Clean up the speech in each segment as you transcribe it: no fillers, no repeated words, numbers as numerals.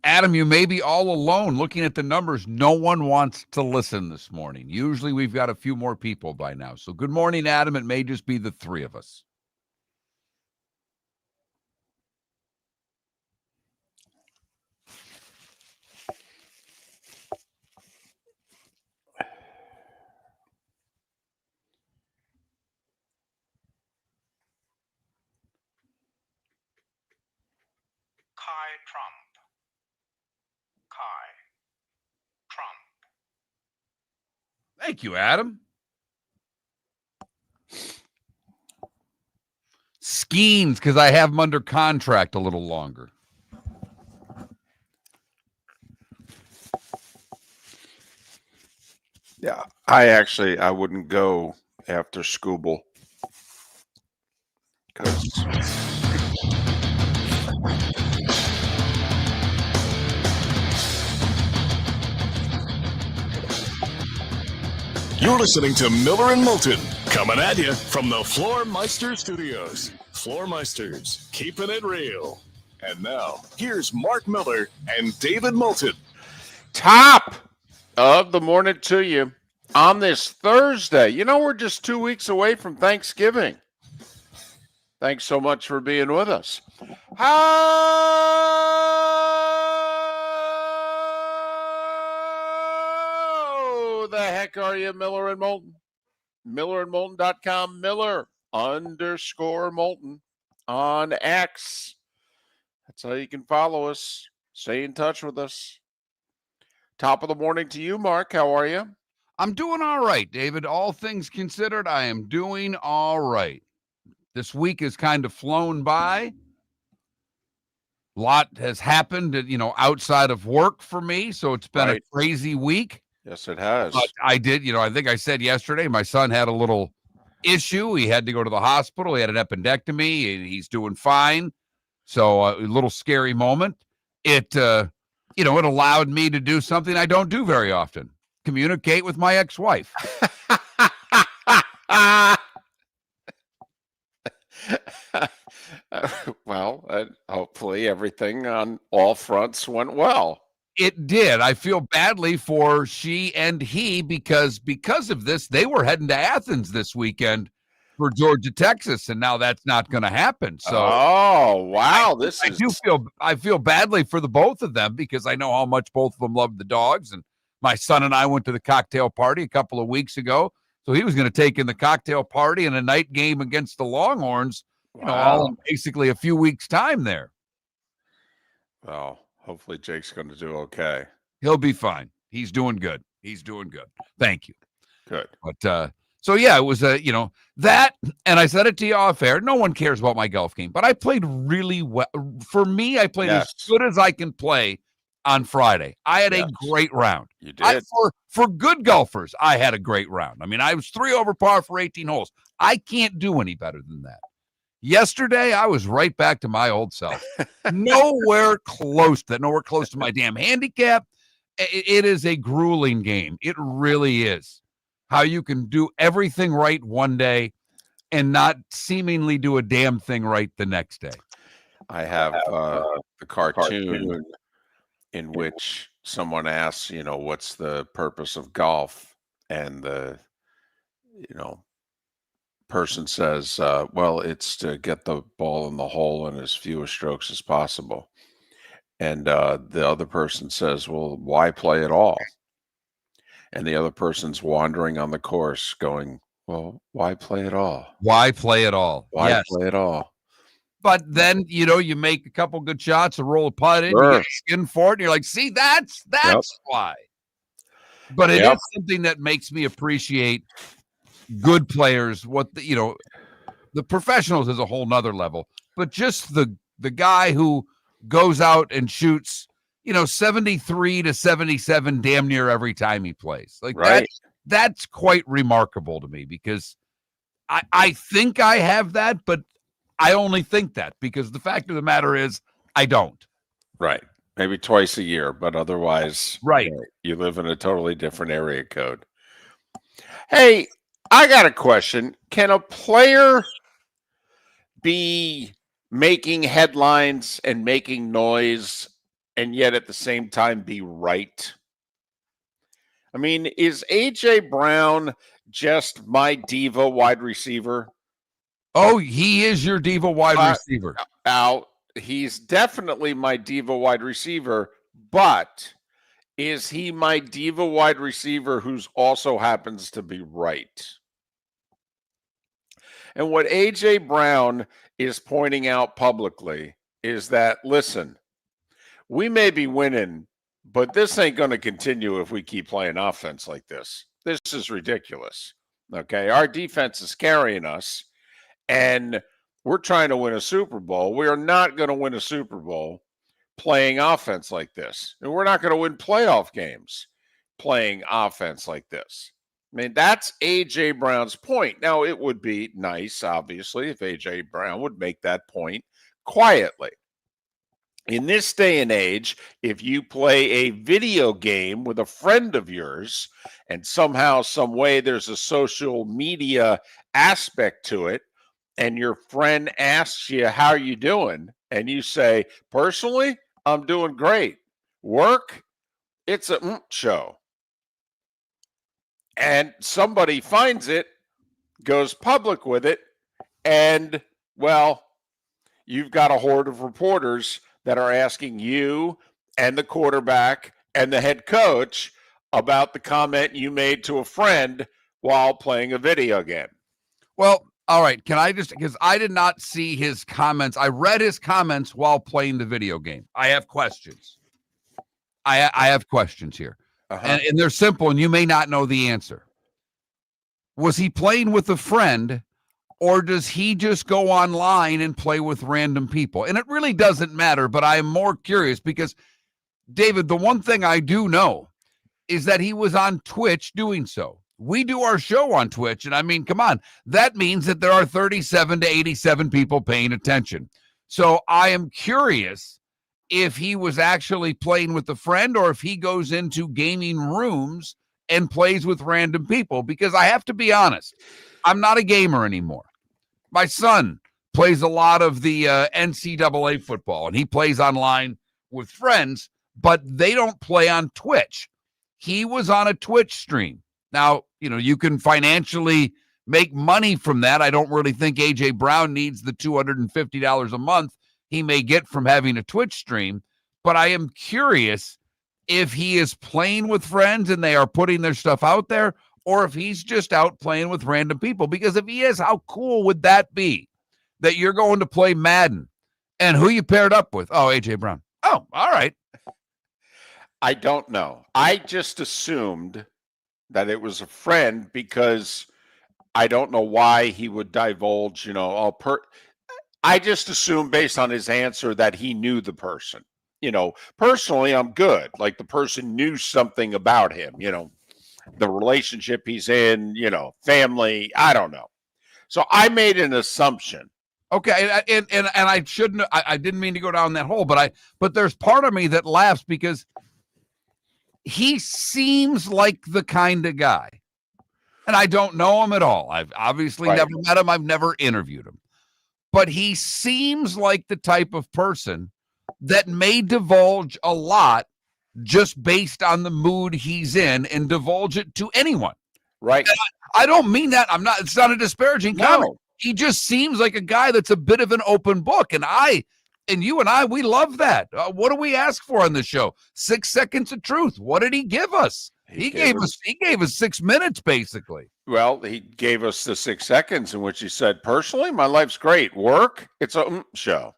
Adam, you may be all alone. Looking at the numbers, no one wants to listen this morning. Usually we've got a few more people by now. So good morning, Adam. It may just be the three of us. Thank you, Adam. Skeens, because I have him under contract a little longer. Yeah, I wouldn't go after Scooble because You're listening to Miller and Moulton, coming at you from the Floor Meister Studios. Floor Meisters, keeping it real. And now, here's Mark Miller and David Moulton. top of the morning to you on this Thursday. You know, we're just 2 weeks away from Thanksgiving. Thanks so much for being with us. How the heck are you, Miller and Moulton? MillerandMoulton.com, Miller_Moulton on X. That's how you can follow us. Stay in touch with us. Top of the morning to you, Mark. How are you? I'm doing all right, David. All things considered, I am doing all right. This week has kind of flown by. A lot has happened, outside of work for me, so it's been a crazy week. Yes, it has. But I did, I think I said yesterday, my son had a little issue. He had to go to the hospital. He had an appendectomy, and he's doing fine. So a little scary moment. It allowed me to do something I don't do very often, communicate with my ex-wife. Well, hopefully everything on all fronts went well. It did. I feel badly for she and he because of this, they were heading to Athens this weekend for Georgia, Texas, and now that's not going to happen. So, oh wow, I feel badly for the both of them because I know how much both of them love the dogs. And my son and I went to the cocktail party a couple of weeks ago, so he was going to take in the cocktail party and a night game against the Longhorns. All in basically a few weeks' time there. Well, hopefully Jake's going to do okay. He'll be fine. He's doing good. Thank you. Good. But so yeah, it was that, and I said it to you off air. No one cares about my golf game, but I played really well. For me, I played as good as I can play on Friday. I had a great round. You did. For good golfers, I had a great round. I mean, I was 3 over par for 18 holes. I can't do any better than that. Yesterday, I was right back to my old self. Nowhere close to my damn handicap. It is a grueling game. It really is. How you can do everything right one day and not seemingly do a damn thing right the next day. I have the cartoon in which someone asks, what's the purpose of golf? And the, person says, well, it's to get the ball in the hole in as few strokes as possible. And the other person says, well, why play at all? And the other person's wandering on the course going, well, why play at all? Why play at all? Why play at all? But then, you make a couple good shots, a roll a putt in, you get skin for it, and you're like, see, that's why. But it is something that makes me appreciate good players, the professionals is a whole nother level, but just the guy who goes out and shoots, 73 to 77 damn near every time he plays. Like that's quite remarkable to me because I think I have that, but I only think that because the fact of the matter is I don't. Right. Maybe twice a year, but otherwise, you live in a totally different area code. Hey, I got a question. Can a player be making headlines and making noise and yet at the same time be right? I mean, is A.J. Brown just my diva wide receiver? Oh, he is your diva wide receiver. He's definitely my diva wide receiver, but is he my diva wide receiver who's also happens to be right? And what A.J. Brown is pointing out publicly is that, listen, we may be winning, but this ain't going to continue if we keep playing offense like this. This is ridiculous. Okay, our defense is carrying us, and we're trying to win a Super Bowl. We are not going to win a Super Bowl playing offense like this. And we're not going to win playoff games playing offense like this. I mean, that's A.J. Brown's point. Now, it would be nice, obviously, if A.J. Brown would make that point quietly. In this day and age, if you play a video game with a friend of yours and somehow, some way there's a social media aspect to it, and your friend asks you, how are you doing? And you say, personally, I'm doing great. Work, it's a show. And somebody finds it, goes public with it, and, well, you've got a horde of reporters that are asking you and the quarterback and the head coach about the comment you made to a friend while playing a video game. Well, all right. Can I just, because I did not see his comments. I read his comments while playing the video game. I have questions. I have questions here. And they're simple, and you may not know the answer. Was he playing with a friend, or does he just go online and play with random people? And it really doesn't matter, but I am more curious because, David, the one thing I do know is that he was on Twitch doing so. We do our show on Twitch, and I mean, come on, that means that there are 37 to 87 people paying attention. So I am curious if he was actually playing with a friend or if he goes into gaming rooms and plays with random people, because I have to be honest, I'm not a gamer anymore. My son plays a lot of the NCAA football, and he plays online with friends, but they don't play on Twitch. He was on a Twitch stream. Now, you know, you can financially make money from that. I don't really think A.J. Brown needs the $250 a month he may get from having a Twitch stream, but I am curious if he is playing with friends and they are putting their stuff out there, or if he's just out playing with random people. Because if he is, how cool would that be that you're going to play Madden and who you paired up with? Oh, A.J. Brown. Oh, all right. I don't know. I just assumed that it was a friend because I don't know why he would divulge, you know, I just assumed based on his answer that he knew the person. You know, personally, I'm good. Like the person knew something about him, you know, the relationship he's in, you know, family, I don't know. So I made an assumption. Okay, and I shouldn't, I didn't mean to go down that hole, but there's part of me that laughs because he seems like the kind of guy, and I don't know him at all. I've obviously never met him. I've never interviewed him, but he seems like the type of person that may divulge a lot just based on the mood he's in and divulge it to anyone. Right. I don't mean that. It's not a disparaging comment. He just seems like a guy that's a bit of an open book. And you and I, we love that. What do we ask for on the show? 6 seconds of truth. What did he give us? He gave us 6 minutes, basically. Well, he gave us the 6 seconds in which he said, personally, my life's great. Work, it's a show.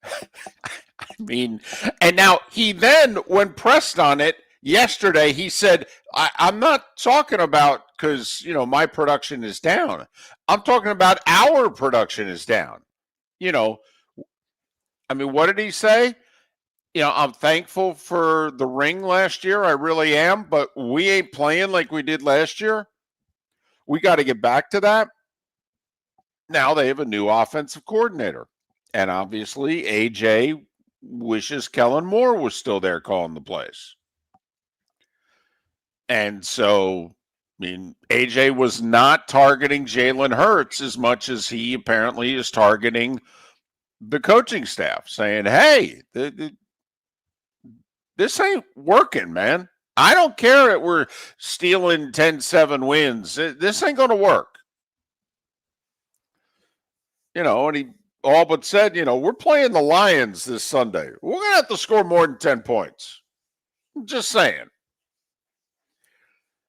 I mean, and now he then, when pressed on it yesterday, he said, I'm not talking about because, you know, my production is down. I'm talking about our production is down. You know, I mean, what did he say? You know, I'm thankful for the ring last year. I really am, but we ain't playing like we did last year. We got to get back to that. Now they have a new offensive coordinator. And obviously, AJ wishes Kellen Moore was still there calling the plays. And so, I mean, AJ was not targeting Jalen Hurts as much as he apparently is targeting the coaching staff, saying, hey, This ain't working, man. I don't care that we're stealing 10-7 wins. This ain't going to work. And he all but said, we're playing the Lions this Sunday. We're going to have to score more than 10 points. I'm just saying.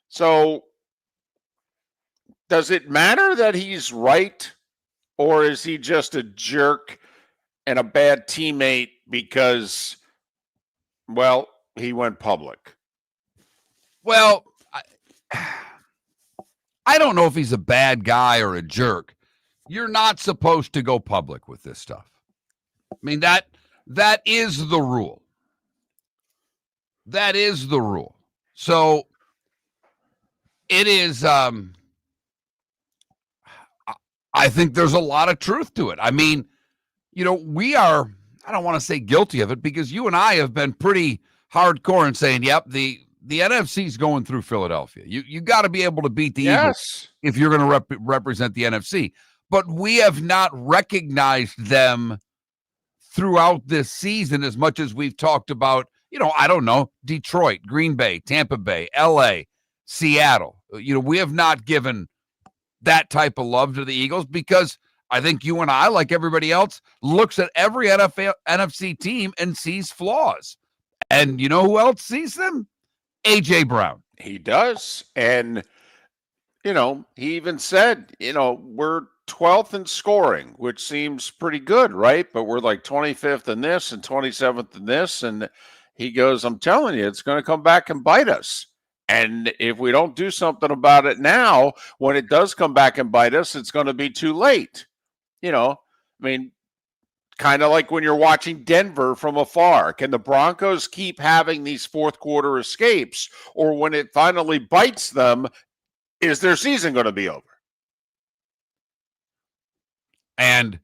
So does it matter that he's right, or is he just a jerk and a bad teammate because, well, he went public? Well, I don't know if he's a bad guy or a jerk. You're not supposed to go public with this stuff. I mean, that is the rule. That is the rule. So it is, I think there's a lot of truth to it. I mean, we are, I don't want to say guilty of it, because you and I have been pretty hardcore in saying, yep, the NFC is going through Philadelphia. You got to be able to beat the Eagles if you're going to represent the NFC. But we have not recognized them throughout this season as much as we've talked about, I don't know, Detroit, Green Bay, Tampa Bay, LA, Seattle. We have not given that type of love to the Eagles because I think you and I, like everybody else, looks at every NFC team and sees flaws. And you know who else sees them? A.J. Brown. He does. And, he even said, we're 12th in scoring, which seems pretty good, right? But we're like 25th in this and 27th in this. And he goes, I'm telling you, it's going to come back and bite us. And if we don't do something about it now, when it does come back and bite us, it's going to be too late. Kind of like when you're watching Denver from afar. Can the Broncos keep having these fourth quarter escapes? Or when it finally bites them, is their season going to be over? And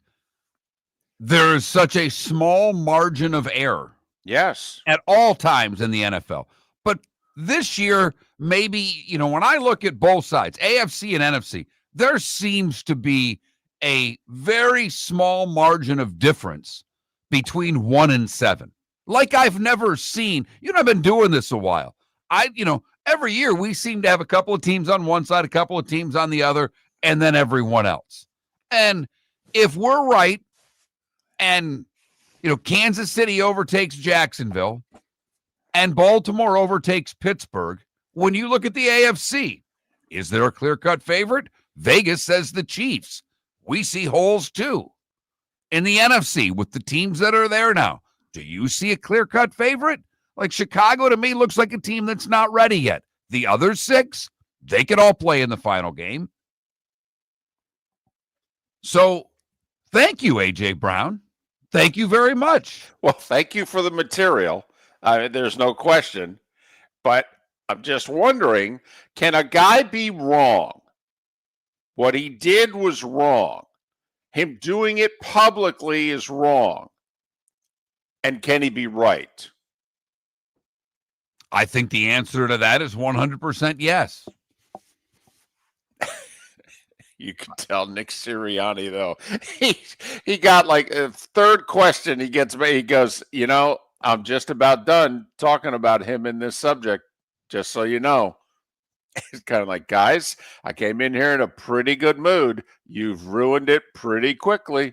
there is such a small margin of error. Yes. At all times in the NFL. But this year, maybe, when I look at both sides, AFC and NFC, there seems to be a very small margin of difference between 1 and 7. Like I've never seen. I've been doing this a while. Every year we seem to have a couple of teams on one side, a couple of teams on the other, and then everyone else. And if we're right and, Kansas City overtakes Jacksonville and Baltimore overtakes Pittsburgh, when you look at the AFC, is there a clear-cut favorite? Vegas says the Chiefs. We see holes too. In the NFC, with the teams that are there now, do you see a clear-cut favorite? Like Chicago, to me, looks like a team that's not ready yet. The other 6, they could all play in the final game. So, thank you, A.J. Brown. Thank you very much. Well, thank you for the material. There's no question. But I'm just wondering, can a guy be wrong? What he did was wrong. Him doing it publicly is wrong. And can he be right? I think the answer to that is 100% yes. You can tell Nick Sirianni, though. He got like a third question. He goes, I'm just about done talking about him in this subject, just so you know. It's kind of like, guys, I came in here in a pretty good mood. You've ruined it pretty quickly.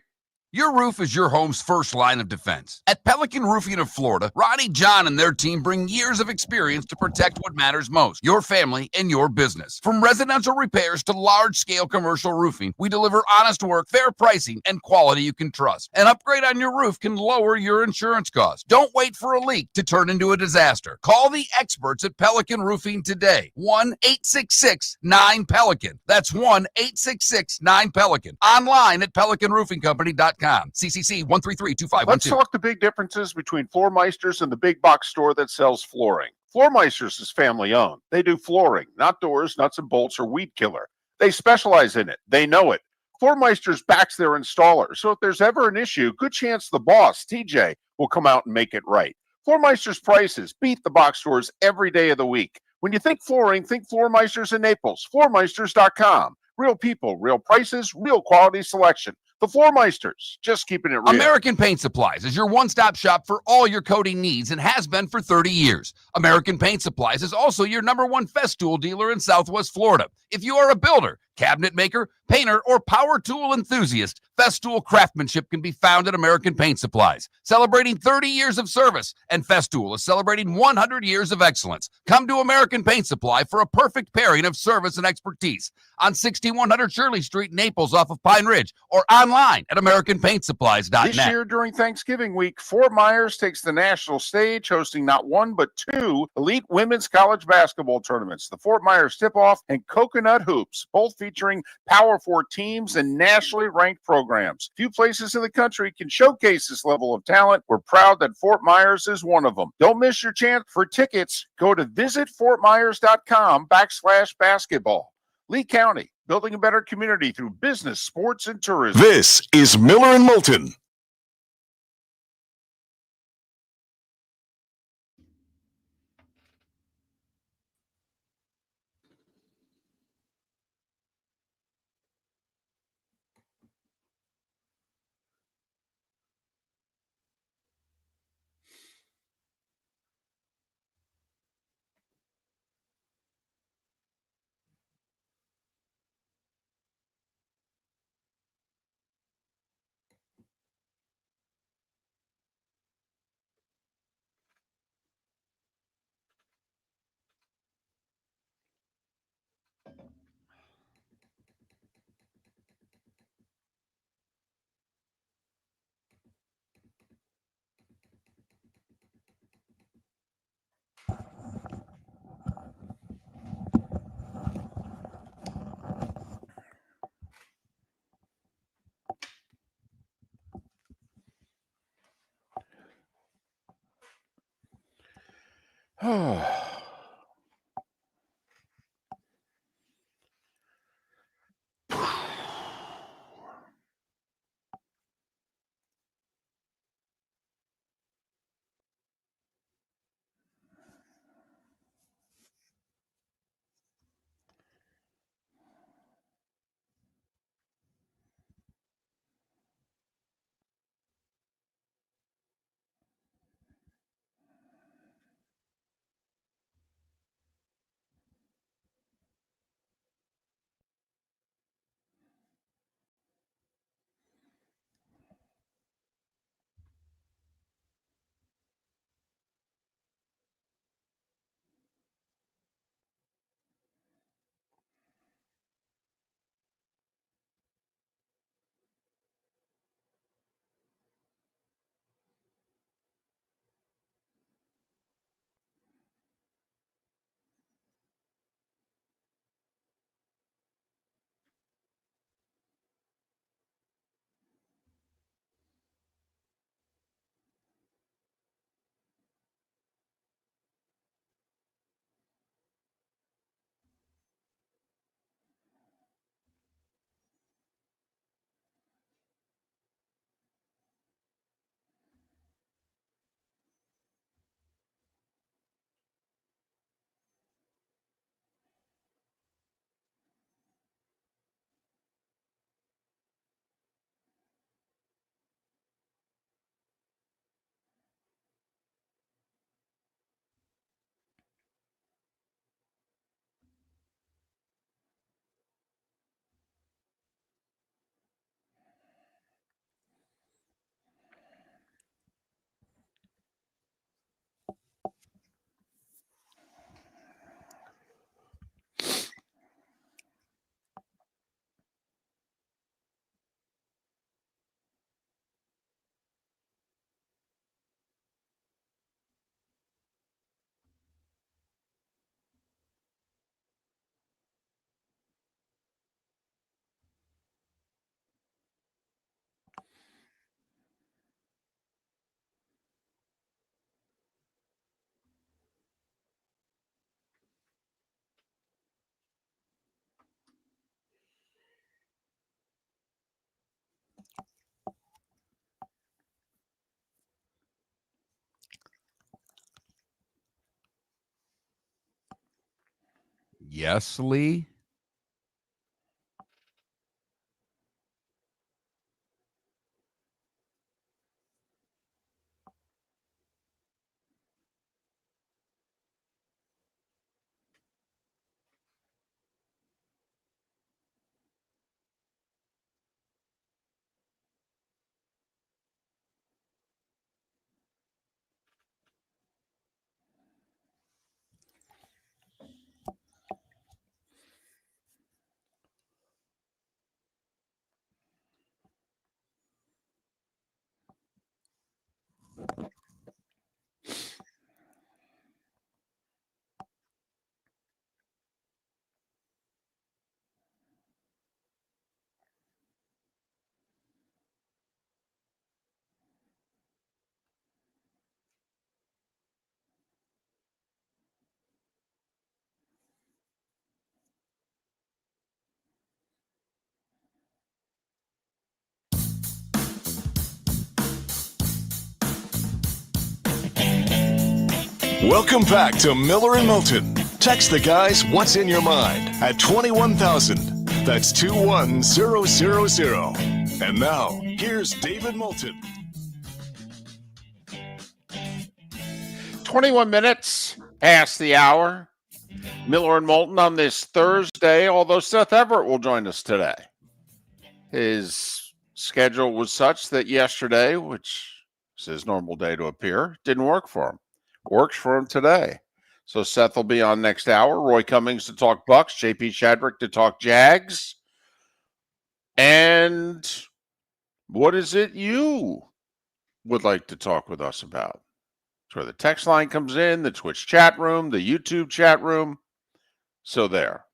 Your roof is your home's first line of defense. At Pelican Roofing of Florida, Ronnie, John, and their team bring years of experience to protect what matters most, your family and your business. From residential repairs to large-scale commercial roofing, we deliver honest work, fair pricing, and quality you can trust. An upgrade on your roof can lower your insurance costs. Don't wait for a leak to turn into a disaster. Call the experts at Pelican Roofing today. 1-866-9-PELICAN. That's 1-866-9-PELICAN. Online at pelicanroofingcompany.com. CCC 1332512. Let's talk the big differences between Floor Meisters and the big box store that sells flooring. Floor Meisters is family owned. They do flooring, not doors, nuts and bolts, or weed killer. They specialize in it. They know it. Floor Meisters backs their installer. So if there's ever an issue, good chance the boss, TJ, will come out and make it right. Floor Meisters prices beat the box stores every day of the week. When you think flooring, think Floor Meisters in Naples. Floormeisters.com. Real people, real prices, real quality selection. The Floormeisters, just keeping it real. American Paint Supplies is your one-stop shop for all your coating needs and has been for 30 years. American Paint Supplies is also your #1 Festool dealer in Southwest Florida. If you are a builder, cabinet maker, painter, or power tool enthusiast, Festool craftsmanship can be found at American Paint Supplies. Celebrating 30 years of service, and Festool is celebrating 100 years of excellence. Come to American Paint Supply for a perfect pairing of service and expertise on 6100 Shirley Street, Naples, off of Pine Ridge, or online at AmericanPaintSupplies.net. This year during Thanksgiving week, Fort Myers takes the national stage, hosting not one but 2 elite women's college basketball tournaments, the Fort Myers Tip-Off and Coconut Hoops, both featuring Power 4 teams and nationally ranked programs. Few places in the country can showcase this level of talent. We're proud that Fort Myers is one of them. Don't miss your chance. For tickets, go to visitfortmyers.com/basketball. Lee County, building a better community through business, sports, and tourism. This is Miller and Moulton. Yes, Lee. Welcome back to Miller and Moulton. Text the guys what's in your mind at 21,000. That's 21000. And now, here's David Moulton. 21 minutes past the hour. Miller and Moulton on this Thursday, although Seth Everett will join us today. His schedule was such that yesterday, which is his normal day to appear, didn't work for him. Works for him today. So Seth will be on next hour. Roy Cummings to talk Bucs. JP Shadrick to talk Jags. And what is it you would like to talk with us about? It's where the text line comes in, the Twitch chat room, the YouTube chat room. So there.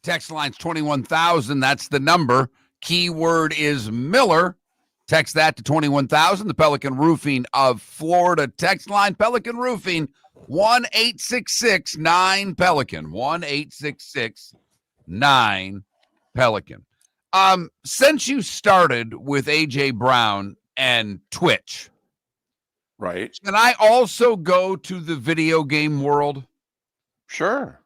Text line's 21,000. That's the number. Keyword is Miller. Text that to 21,000. The Pelican Roofing of Florida text line. Pelican Roofing, 1-866-9-PELICAN. 1-866-9-PELICAN. Since you started with A.J. Brown and Twitch, right? Can I also go to the video game world? Sure.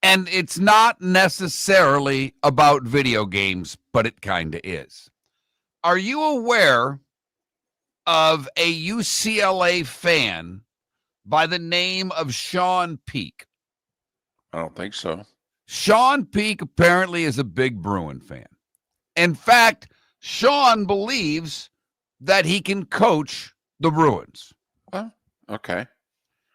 And it's not necessarily about video games, but it kind of is. Are you aware of a UCLA fan by the name of Sean Peake? I don't think so. Sean Peake apparently is a big Bruin fan. In fact, Sean believes that he can coach the Bruins. Oh, okay.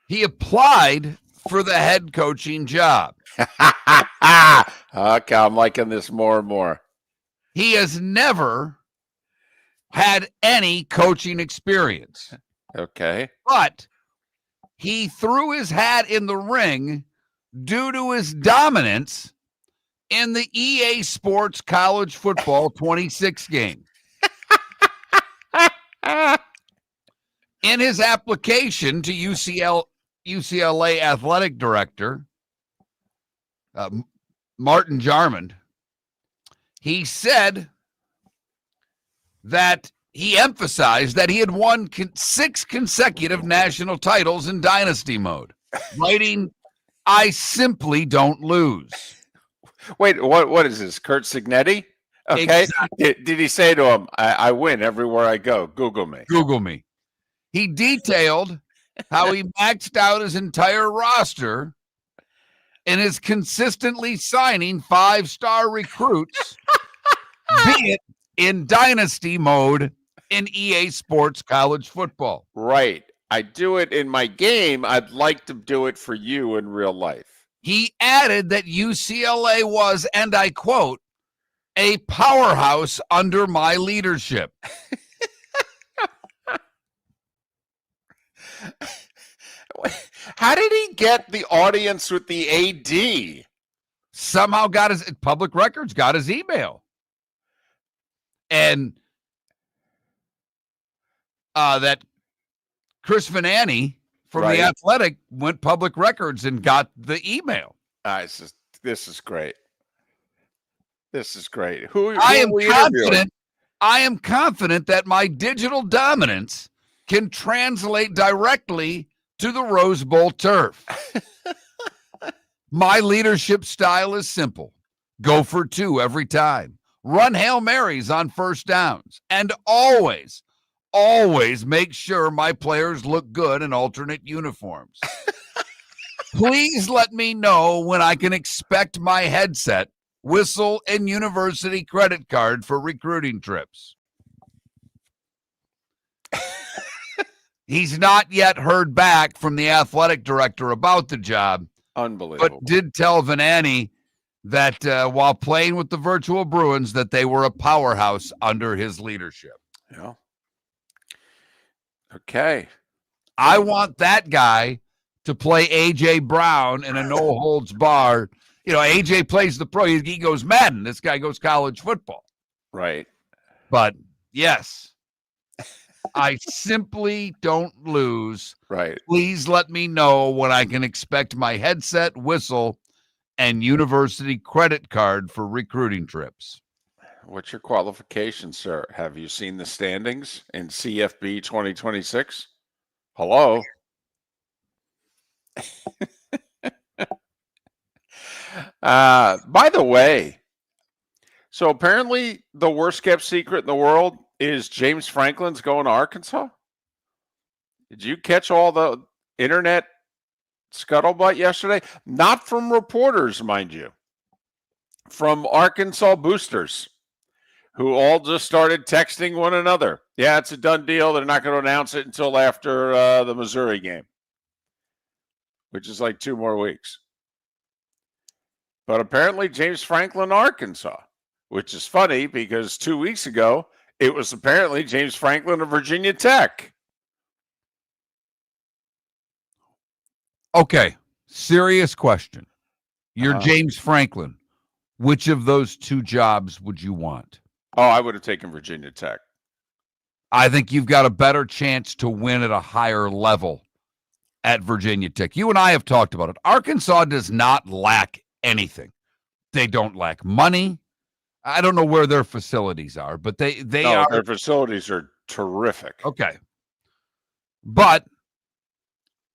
He applied for the head coaching job. Okay, I'm liking this more and more. He has never had any coaching experience. Okay. But he threw his hat in the ring due to his dominance in the EA Sports College Football 26 game. In his application to UCLA athletic director, Martin Jarmond, he said that he emphasized that he had won 6 consecutive national titles in dynasty mode, writing, "I simply don't lose." Wait, what is this? Kurt Signetti? Okay. Exactly. Did he say to him, I win everywhere I go? Google me. Google me. He detailed how he maxed out his entire roster and is consistently signing 5-star recruits, be it in dynasty mode in EA Sports College Football. Right. I do it in my game. I'd like to do it for you in real life. He added that UCLA was, and I quote, "a powerhouse under my leadership." How did he get the audience with the AD? Somehow got his public records, got his email. And that Chris Vanani from The Athletic went public records and got the email. This is great. This is great. Who I am confident. I am confident that my digital dominance can translate directly to the Rose Bowl turf. My leadership style is simple. Go for 2 every time. Run Hail Marys on first downs. And always make sure my players look good in alternate uniforms. Please let me know when I can expect my headset, whistle, and university credit card for recruiting trips. He's not yet heard back from the athletic director about the job. Unbelievable. But did tell Vanani that while playing with the virtual Bruins, that they were a powerhouse under his leadership. Yeah. Okay. I want that guy to play A.J. Brown in a no-holds-barred. You know, A.J. plays the pro. He goes Madden. This guy goes college football. Right. But, yes, I simply don't lose. Right. Please let me know when I can expect my headset, whistle, and university credit card for recruiting trips. What's your qualification, sir? Have you seen the standings in CFB 2026? Hello? By the way, so apparently the worst kept secret in the world is James Franklin's going to Arkansas. Did you catch all the internet scuttlebutt yesterday? Not from reporters, mind you, from Arkansas boosters who all just started texting one another. Yeah, it's a done deal. They're not going to announce it until after the Missouri game, which is like 2 more weeks. But apparently James Franklin, Arkansas, which is funny because 2 weeks ago, it was apparently James Franklin of Virginia Tech. Okay, serious question. You're James Franklin. Which of those 2 jobs would you want? Oh, I would have taken Virginia Tech. I think you've got a better chance to win at a higher level at Virginia Tech. You and I have talked about it. Arkansas does not lack anything. They don't lack money. I don't know where their facilities are, but they are. Their facilities are terrific. Okay. But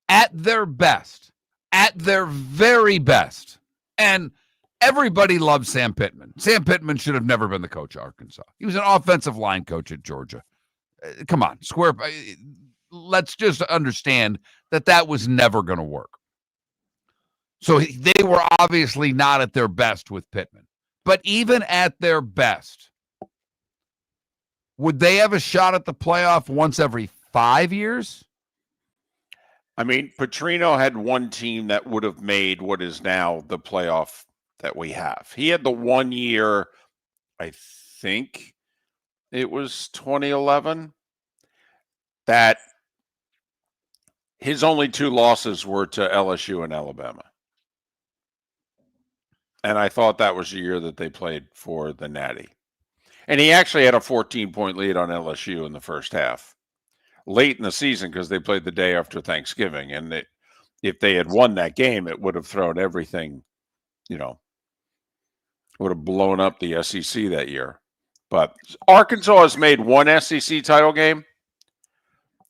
at their best, at their very best, and everybody loves Sam Pittman. Sam Pittman should have never been the coach of Arkansas. He was an offensive line coach at Georgia. Come on, let's just understand that was never going to work. So they were obviously not at their best with Pittman. But even at their best, would they have a shot at the playoff once every 5 years? I mean, Petrino had one team that would have made what is now the playoff that we have. He had the 1 year, I think it was 2011, that his only 2 losses were to LSU and Alabama. And I thought that was the year that they played for the Natty. And he actually had a 14-point lead on LSU in the first half, late in the season, because they played the day after Thanksgiving. And if they had won that game, it would have thrown everything, would have blown up the SEC that year. But Arkansas has made 1 SEC title game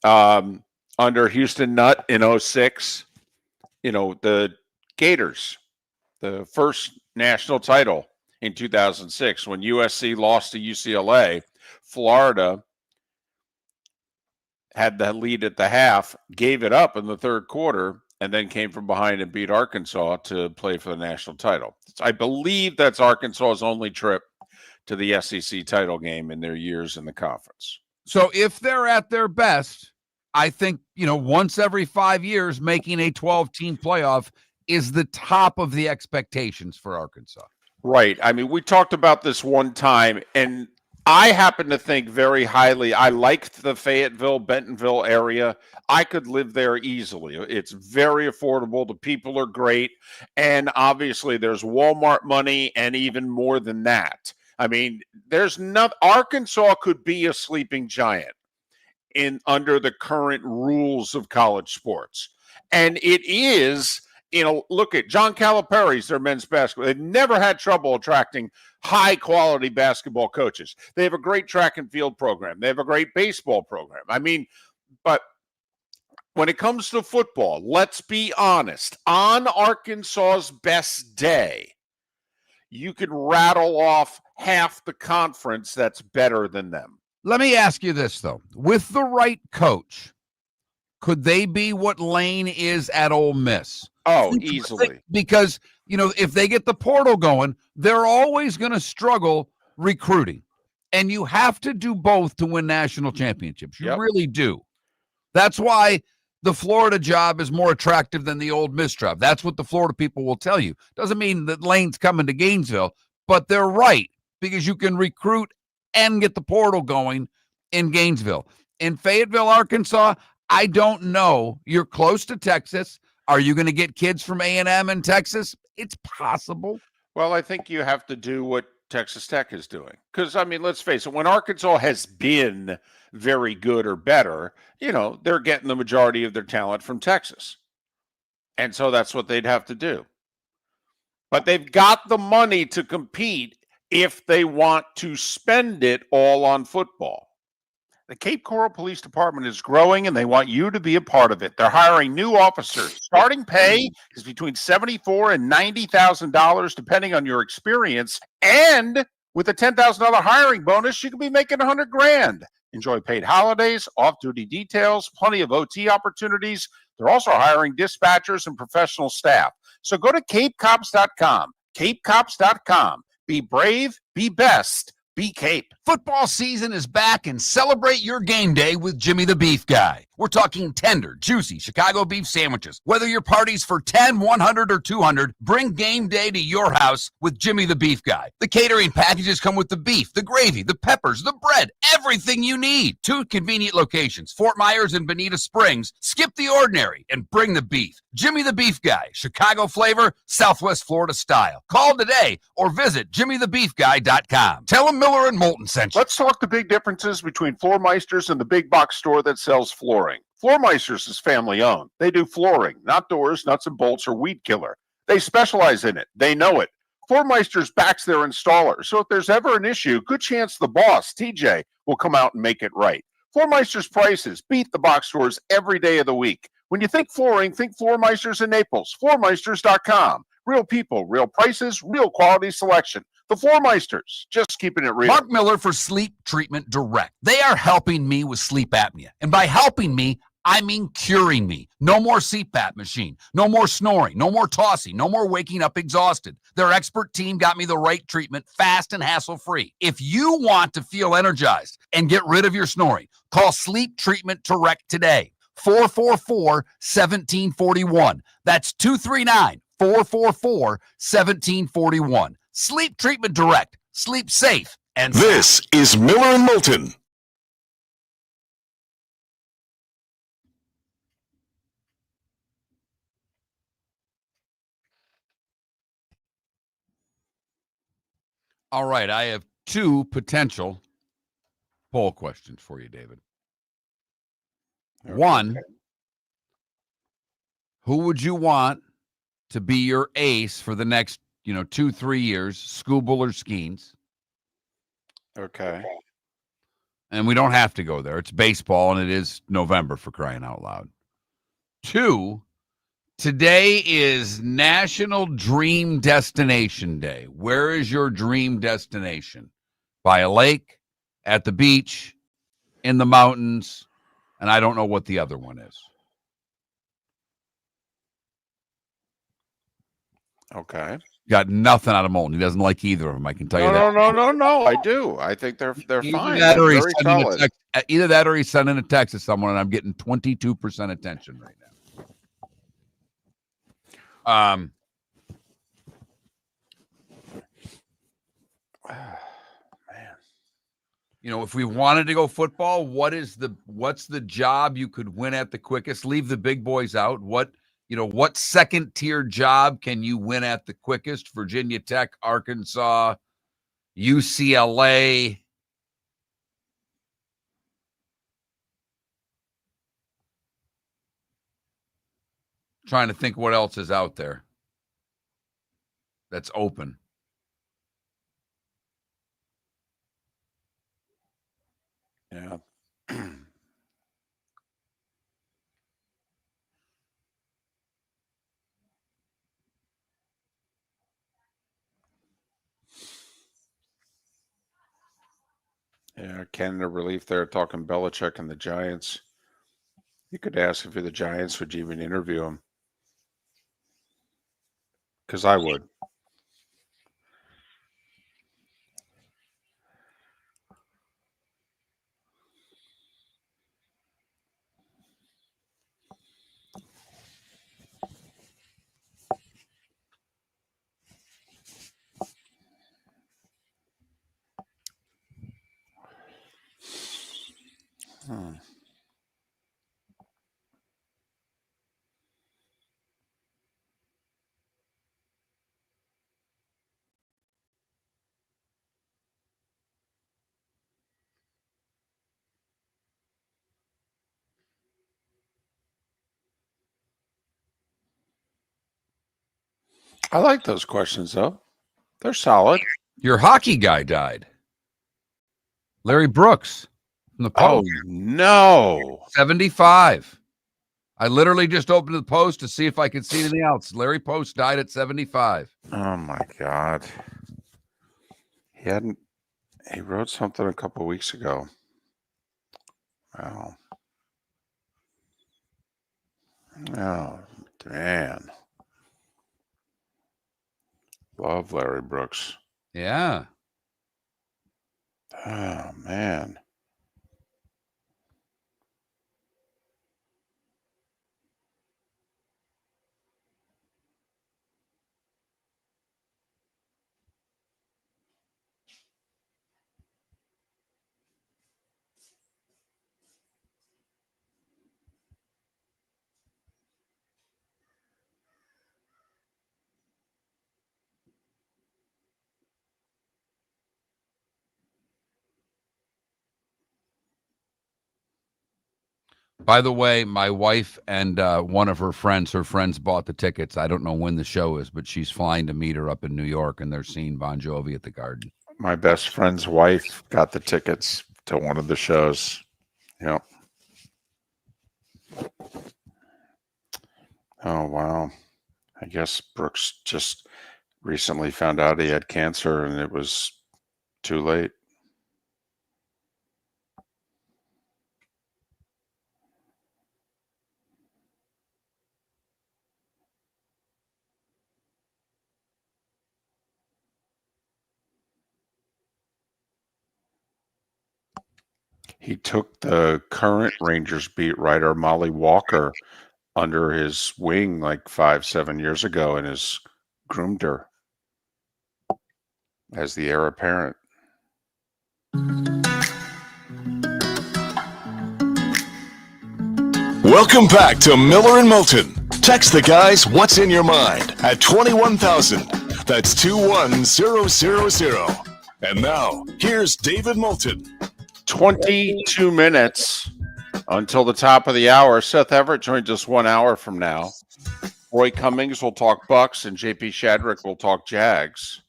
under Houston Nutt in 2006. The Gators, the first national title in 2006 when USC lost to UCLA. Florida had the lead at the half, gave it up in the third quarter, and then came from behind and beat Arkansas to play for the national title. I believe that's Arkansas's only trip to the SEC title game in their years in the conference. So if they're at their best, I think, once every 5 years, making a 12-team playoff is the top of the expectations for Arkansas. Right. I mean, we talked about this one time, and I happen to think very highly. I liked the Fayetteville, Bentonville area. I could live there easily. It's very affordable. The people are great. And obviously there's Walmart money and even more than that. I mean, Arkansas could be a sleeping giant under the current rules of college sports. And it is, look at John Calipari's their men's basketball. They've never had trouble attracting high-quality basketball coaches. They have a great track and field program. They have a great baseball program. I mean, but when it comes to football, let's be honest. On Arkansas's best day, you could rattle off half the conference that's better than them. Let me ask you this, though. With the right coach, could they be what Lane is at Ole Miss? Oh, easily. Because, if they get the portal going, they're always going to struggle recruiting. And you have to do both to win national championships. You really do. That's why the Florida job is more attractive than the Ole Miss job. That's what the Florida people will tell you. Doesn't mean that Lane's coming to Gainesville, but they're right because you can recruit and get the portal going in Gainesville. In Fayetteville, Arkansas, I don't know. You're close to Texas. Are you going to get kids from A&M in Texas? It's possible. Well, I think you have to do what Texas Tech is doing. Because, I mean, let's face it, when Arkansas has been very good or better, they're getting the majority of their talent from Texas. And so that's what they'd have to do. But they've got the money to compete if they want to spend it all on football. The Cape Coral Police Department is growing, and they want you to be a part of it. They're hiring new officers. Starting pay is between $74,000 and $90,000, depending on your experience. And with a $10,000 hiring bonus, you could be making $100,000. Enjoy paid holidays, off-duty details, plenty of OT opportunities. They're also hiring dispatchers and professional staff. So go to capecops.com. capecops.com. Be brave, be best. Be Cape. Football season is back, and celebrate your game day with Jimmy the Beef Guy. We're talking tender, juicy Chicago beef sandwiches. Whether your party's for 10, 100, or 200, bring game day to your house with Jimmy the Beef Guy. The catering packages come with the beef, the gravy, the peppers, the bread, everything you need. 2 convenient locations, Fort Myers and Bonita Springs. Skip the ordinary and bring the beef. Jimmy the Beef Guy, Chicago flavor, Southwest Florida style. Call today or visit jimmythebeefguy.com. Tell them Miller and Moulton sent you. Let's talk the big differences between Floor Meisters and the big box store that sells flooring. Floor Meisters is family owned. They do flooring, not doors, nuts and bolts, or weed killer. They specialize in it. They know it. Floor Meisters backs their installer, so if there's ever an issue, good chance the boss, TJ, will come out and make it right. Floor Meisters prices beat the box stores every day of the week. When you think flooring, think Floor Meisters in Naples. Floormeisters.com. Real people, real prices, real quality selection. The Floor Meisters, just keeping it real. Mark Miller for Sleep Treatment Direct. They are helping me with sleep apnea. And by helping me, I mean curing me. No more CPAP machine. No more snoring. No more tossing. No more waking up exhausted. Their expert team got me the right treatment, fast and hassle-free. If you want to feel energized and get rid of your snoring, call Sleep Treatment Direct today. 444-1741. That's 239-444-1741. Sleep Treatment Direct. Sleep safe and sound. This is Miller and Moulton. All right, I have 2 potential poll questions for you, David. One, who would you want to be your ace for the next 2-3 years, Scooble or Skeens? Okay. And we don't have to go there. It's baseball, and it is November, for crying out loud. 2, today is National Dream Destination Day. Where is your dream destination? By a lake, at the beach, in the mountains, and I don't know what the other one is. Okay. Got nothing out of Moulton. He doesn't like either of them. I can tell you that. No. I do. I think they're fine. That or They're he's very sending solid. either that or he's sending a text to someone, and I'm getting 22% attention right now. Man. If we wanted to go football, what's the job you could win at the quickest? Leave the big boys out. What second tier job can you win at the quickest? Virginia Tech, Arkansas, UCLA. Trying to think what else is out there that's open. Yeah. Yeah, Canada relief there talking Belichick and the Giants. You could ask if you're the Giants, would you even interview him? Because I would. I like those questions, though. They're solid. Your hockey guy died. Larry Brooks in the Post. Oh, no. 75. I literally just opened the Post to see if I could see anything else. Larry Post died at 75. Oh, my God. He wrote something a couple weeks ago. Wow. Oh, man. Love Larry Brooks. Yeah. Oh, man. By the way, my wife and one of her friends bought the tickets. I don't know when the show is, but she's flying to meet her up in New York, and they're seeing Bon Jovi at the Garden. My best friend's wife got the tickets to one of the shows. Yep. Oh, wow. I guess Brooks just recently found out he had cancer, and it was too late. He took the current Rangers beat writer Molly Walker under his wing like 5-7 years ago and has groomed her as the heir apparent. Welcome back to Miller and Moulton. Text the guys what's in your mind at 21,000. That's 21000. And now, here's David Moulton. 22 minutes until the top of the hour. Seth Everett joins us 1 hour from now. Roy Cummings will talk Bucs, and JP Shadrick will talk Jags,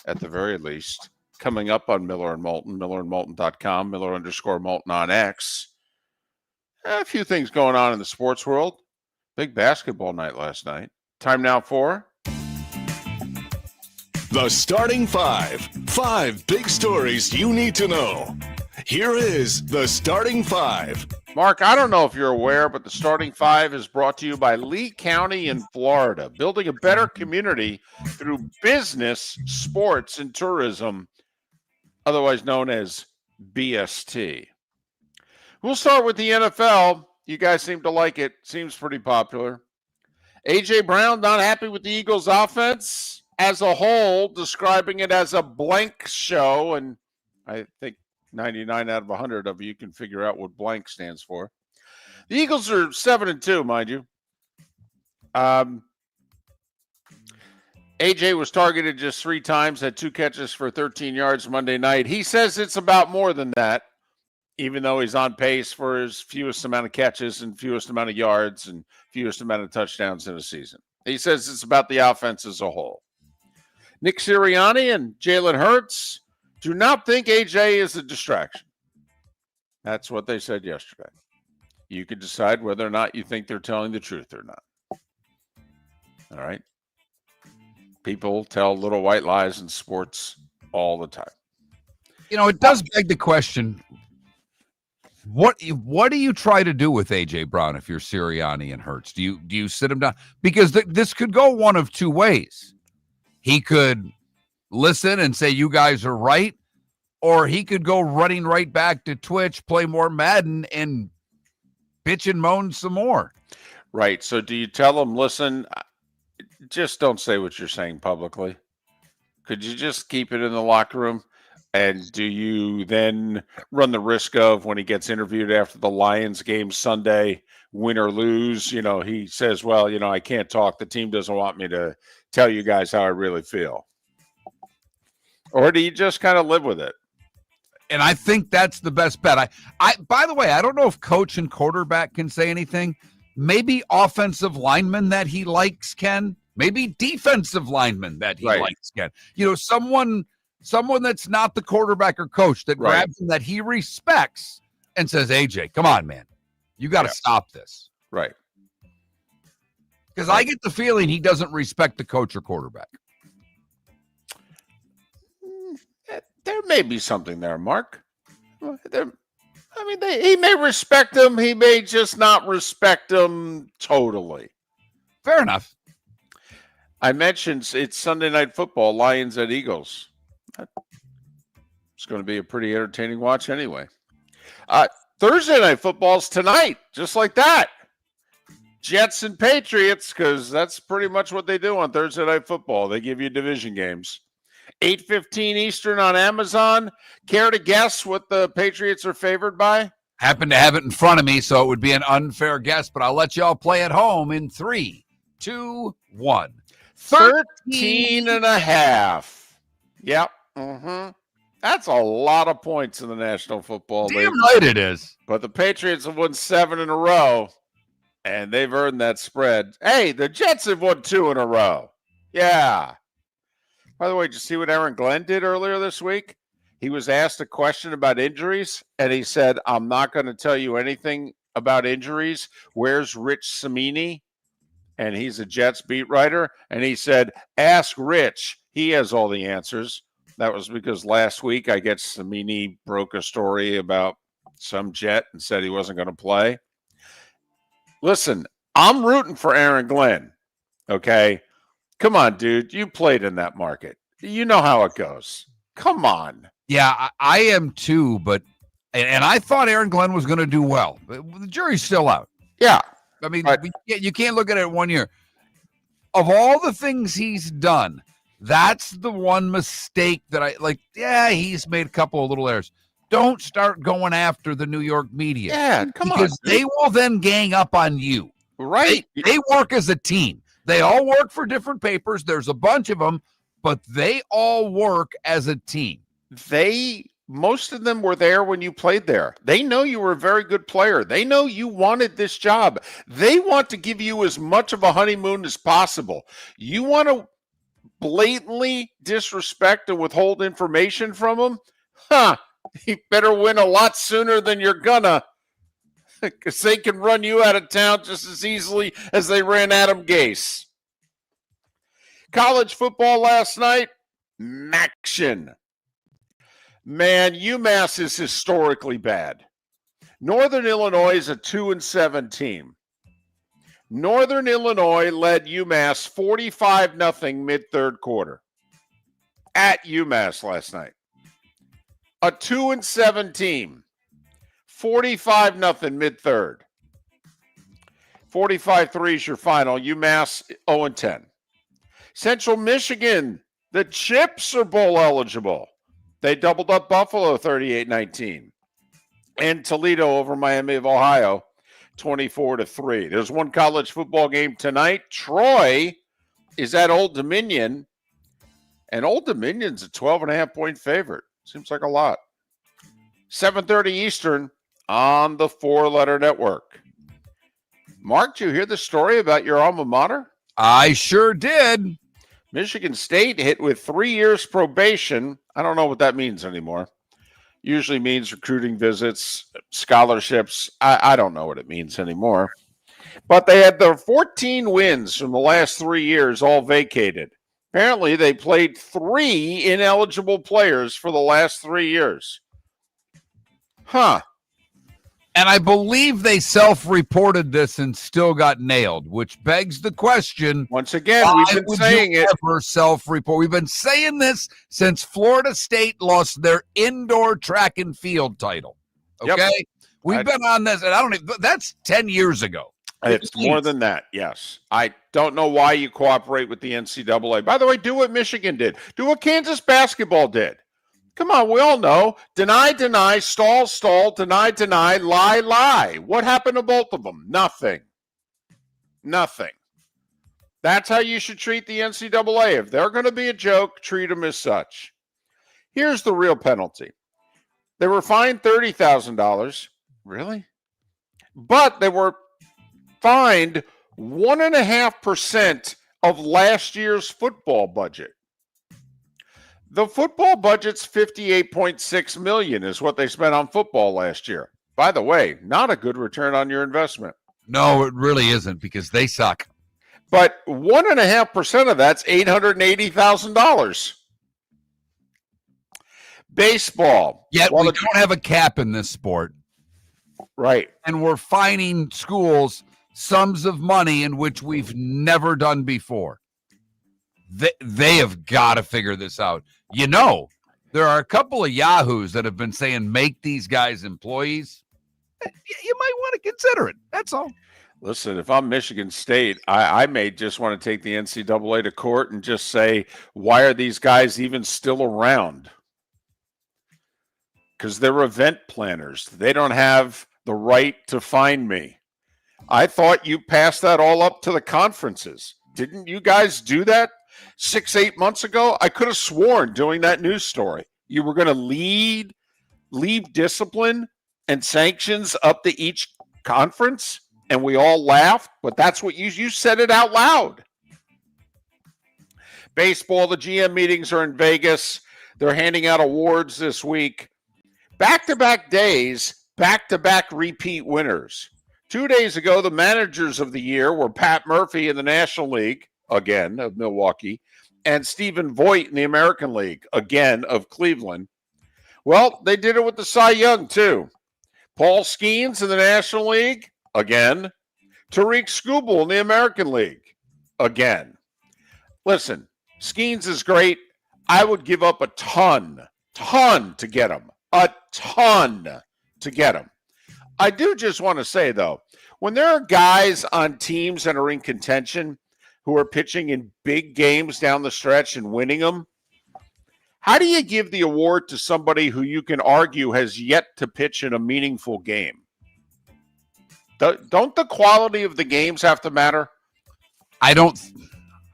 at the very least. Coming up on Miller and Moulton, millerandmoulton.com, Miller_Moulton on X. A few things going on in the sports world. Big basketball night last night. Time now for The Starting Five. 5 big stories you need to know. Here is The Starting Five. Mark, I don't know if you're aware, but the Starting Five is brought to you by Lee County in Florida, building a better community through business, sports, and tourism, otherwise known as BST. We'll start with the NFL. You guys seem to like it. Seems pretty popular. A.J. Brown not happy with the Eagles' offense as a whole, describing it as a blank show, and I think 99 out of 100 of you can figure out what blank stands for. The Eagles are 7-2, mind you. AJ was targeted just 3 times, had 2 catches for 13 yards Monday night. He says it's about more than that, even though he's on pace for his fewest amount of catches and fewest amount of yards and fewest amount of touchdowns in a season. He says it's about the offense as a whole. Nick Sirianni and Jalen Hurts do not think AJ is a distraction. That's what they said yesterday. You can decide whether or not you think they're telling the truth or not. All right? People tell little white lies in sports all the time. You know, it does beg the question, what do you try to do with A.J. Brown if you're Sirianni and Hurts? Do you sit him down? Because this could go one of two ways. He could listen and say, you guys are right, or he could go running right back to Twitch, play more Madden, and bitch and moan some more. Right. So do you tell him, listen, just don't say what you're saying publicly? Could you just keep it in the locker room? And do you then run the risk of, when he gets interviewed after the Lions game Sunday, win or lose, he says, well, I can't talk. The team doesn't want me to tell you guys how I really feel. Or do you just kind of live with it? And I think that's the best bet. I by the way, I don't know if coach and quarterback can say anything. Maybe offensive linemen that he likes can. Maybe defensive linemen that he likes can. Someone that's not the quarterback or coach that grabs him, that he respects and says, AJ, come on, man. You got to stop this. Right. Because I get the feeling he doesn't respect the coach or quarterback. There may be something there, Mark. He may respect him. He may just not respect him totally. Fair enough. I mentioned it's Sunday Night Football, Lions at Eagles. It's going to be a pretty entertaining watch anyway. Thursday Night Football's tonight, just like that. Jets and Patriots, because that's pretty much what they do on Thursday Night Football. They give you division games. 8:15 Eastern on Amazon. Care to guess what the Patriots are favored by? Happen to have it in front of me, so it would be an unfair guess, but I'll let y'all play at home in 3, 2, 1. 13.5. Yep. Mm-hmm. That's a lot of points in the National Football League. Damn right it is. But the Patriots have won 7 in a row, and they've earned that spread. Hey, the Jets have won 2 in a row. Yeah. By the way, did you see what Aaron Glenn did earlier this week? He was asked a question about injuries, and he said, I'm not going to tell you anything about injuries. Where's Rich Cimini? And he's a Jets beat writer. And he said, ask Rich. He has all the answers. That was because last week, I guess Cimini broke a story about some Jet and said he wasn't going to play. Listen, I'm rooting for Aaron Glenn, okay? Come on, dude. You played in that market. You know how it goes. Come on. Yeah, I am too, but and I thought Aaron Glenn was going to do well. But the jury's still out. Yeah. I mean, you can't look at it 1 year. Of all the things he's done, that's the one mistake that I like. Yeah, he's made a couple of little errors. Don't start going after the New York media. Yeah, come on. Because they will then gang up on you. Right. They work as a team. They all work for different papers. There's a bunch of them, but they all work as a team. Most of them were there when you played there. They know you were a very good player. They know you wanted this job. They want to give you as much of a honeymoon as possible. You want to blatantly disrespect and withhold information from them? You better win a lot sooner than you're gonna, because they can run you out of town just as easily as they ran Adam Gase. College football last night, action. Man, UMass is historically bad. Northern Illinois is a 2-7 team. Northern Illinois led UMass 45-0 mid-third quarter at UMass last night. A 2-7 team, 45-0 mid-third. 45-3 is your final. UMass 0-10. Central Michigan, the Chips are bowl eligible. They doubled up Buffalo 38-19. And Toledo over Miami of Ohio 24-3. There's one college football game tonight. Troy is at Old Dominion, and Old Dominion's a 12.5-point favorite. Seems like a lot. 7:30 Eastern on the Four Letter Network. Mark, did you hear the story about your alma mater? I sure did. Michigan State hit with 3 years probation. I don't know what that means anymore. Usually means recruiting visits, scholarships. I don't know what it means anymore. But they had their 14 wins from the last 3 years all vacated. Apparently, they played 3 ineligible players for the last 3 years. Huh. And I believe they self-reported this and still got nailed, which begs the question. Once again, we've been saying it. Ever self-report? We've been saying this since Florida State lost their indoor track and field title. Okay? Yep. We've been on this, and that's 10 years ago. It's more than that, yes. I don't know why you cooperate with the NCAA. By the way, do what Michigan did. Do what Kansas basketball did. Come on, we all know. Deny, stall, deny, lie. What happened to both of them? Nothing. That's how you should treat the NCAA. If they're going to be a joke, treat them as such. Here's the real penalty. They were fined $30,000. Really? But they were fined 1.5% of last year's football budget. The football budget's $58.6 million is what they spent on football last year. by the way, not a good return on your investment. No, it really isn't, because they suck. But 1.5% of that's $880,000. Baseball. Yet we don't have a cap in this sport. Right. And we're fining schools sums of money in which we've never done before. They have got to figure this out. You know, there are a couple of yahoos that have been saying, make these guys employees. You might want to consider it. That's all. Listen, if I'm Michigan State, I may just want to take the NCAA to court and just say, why are these guys even still around? Because they're event planners. They don't have the right to fine me. I thought you passed that all up to the conferences. Didn't you guys do that 6-8 months ago? I could have sworn doing that news story you were going to leave discipline and sanctions up to each conference, and we all laughed, but that's what you said it out loud. Baseball, the GM meetings are in Vegas. They're handing out awards this week. Back-to-back days, back-to-back repeat winners. 2 days ago, the managers of the year were Pat Murphy in the National League, again, of Milwaukee, and Stephen Voigt in the American League, again, of Cleveland. Well, they did it with the Cy Young, too. Paul Skeens in the National League, again. Tariq Skubal in the American League, again. Listen, Skeens is great. I would give up a ton to get him. A ton to get him. I do just want to say, though, when there are guys on teams that are in contention who are pitching in big games down the stretch and winning them, how do you give the award to somebody who you can argue has yet to pitch in a meaningful game? Don't the quality of the games have to matter? I don't.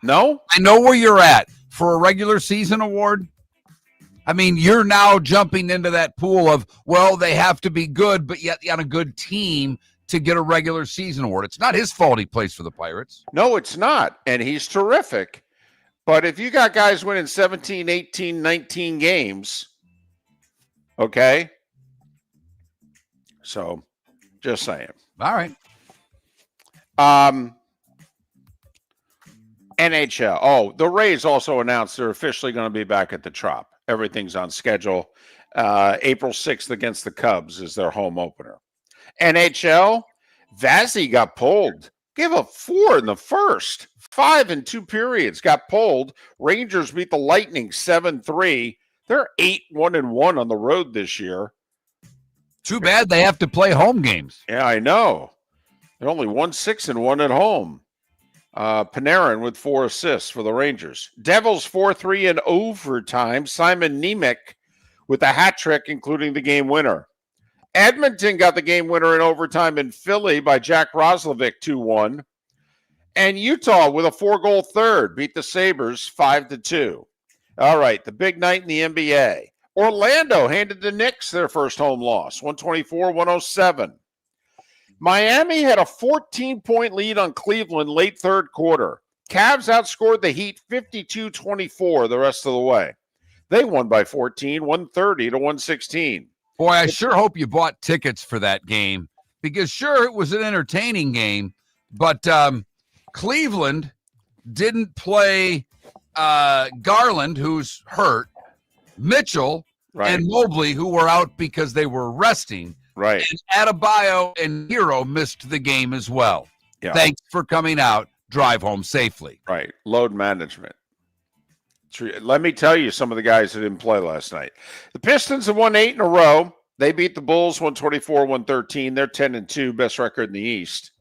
No? I know where you're at. For a regular season award, I mean, you're now jumping into that pool of, well, they have to be good, but yet on a good team to get a regular season award. It's not his fault he plays for the Pirates. No, it's not. And he's terrific. But if you got guys winning 17, 18, 19 games, okay? So, just saying. All right. NHL. Oh, the Rays also announced they're officially going to be back at the Trop. Everything's on schedule. April 6th against the Cubs is their home opener. NHL, Vazzy got pulled. Gave up 4 in the first. 5 in 2 periods. Got pulled. Rangers beat the Lightning 7-3. They're 8-1-1 on the road this year. Too bad they have to play home games. Yeah, I know. They're only 1-6-1 at home. Panarin with 4 assists for the Rangers. Devils 4-3 in overtime. Simon Nemec with a hat trick, including the game winner. Edmonton got the game winner in overtime in Philly by Jack Roslovic 2-1. And Utah with a 4-goal third beat the Sabres 5-2. All right, the big night in the NBA. Orlando handed the Knicks their first home loss, 124-107. Miami had a 14-point lead on Cleveland late third quarter. Cavs outscored the Heat 52-24 the rest of the way. They won by 14, 130-116. Boy, I sure hope you bought tickets for that game, because sure, it was an entertaining game, but Cleveland didn't play Garland, who's hurt, Mitchell, right, and Mobley, who were out because they were resting. Right. And Adebayo and Hero missed the game as well. Yeah. Thanks for coming out. Drive home safely. Right. Load management. Let me tell you some of the guys that didn't play last night. The Pistons have won 8 in a row. They beat the Bulls 124-113. They're 10-2, best record in the East.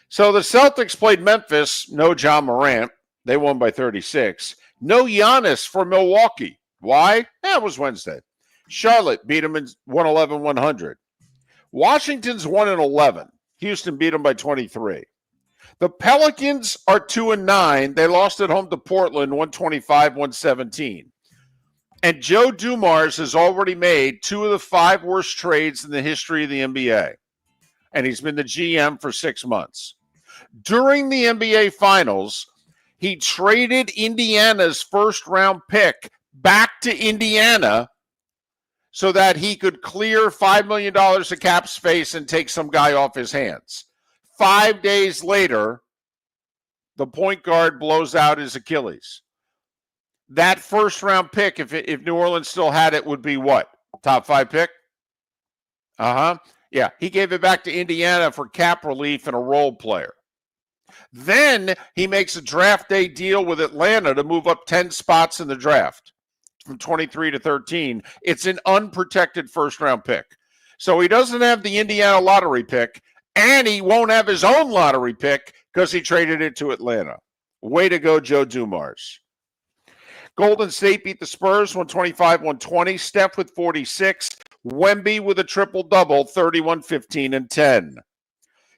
So the Celtics played Memphis. No John Morant. They won by 36. No Giannis for Milwaukee. Why? It was Wednesday. Charlotte beat them in 111-100. Washington's 1-11. Houston beat them by 23. The Pelicans are 2-9. They lost at home to Portland 125-117. And Joe Dumars has already made 2 of the 5 worst trades in the history of the NBA. And he's been the GM for 6 months. During the NBA Finals, he traded Indiana's first-round pick back to Indiana so that he could clear $5 million of cap space and take some guy off his hands. 5 days later, the point guard blows out his Achilles. That first-round pick, if New Orleans still had it, would be what? Top 5 pick? Yeah, he gave it back to Indiana for cap relief and a role player. Then he makes a draft day deal with Atlanta to move up 10 spots in the draft from 23 to 13. It's an unprotected first-round pick. So he doesn't have the Indiana lottery pick, and he won't have his own lottery pick because he traded it to Atlanta. Way to go, Joe Dumars. Golden State beat the Spurs 125-120. Steph with 46. Wemby with a triple-double, 31, 15, and 10.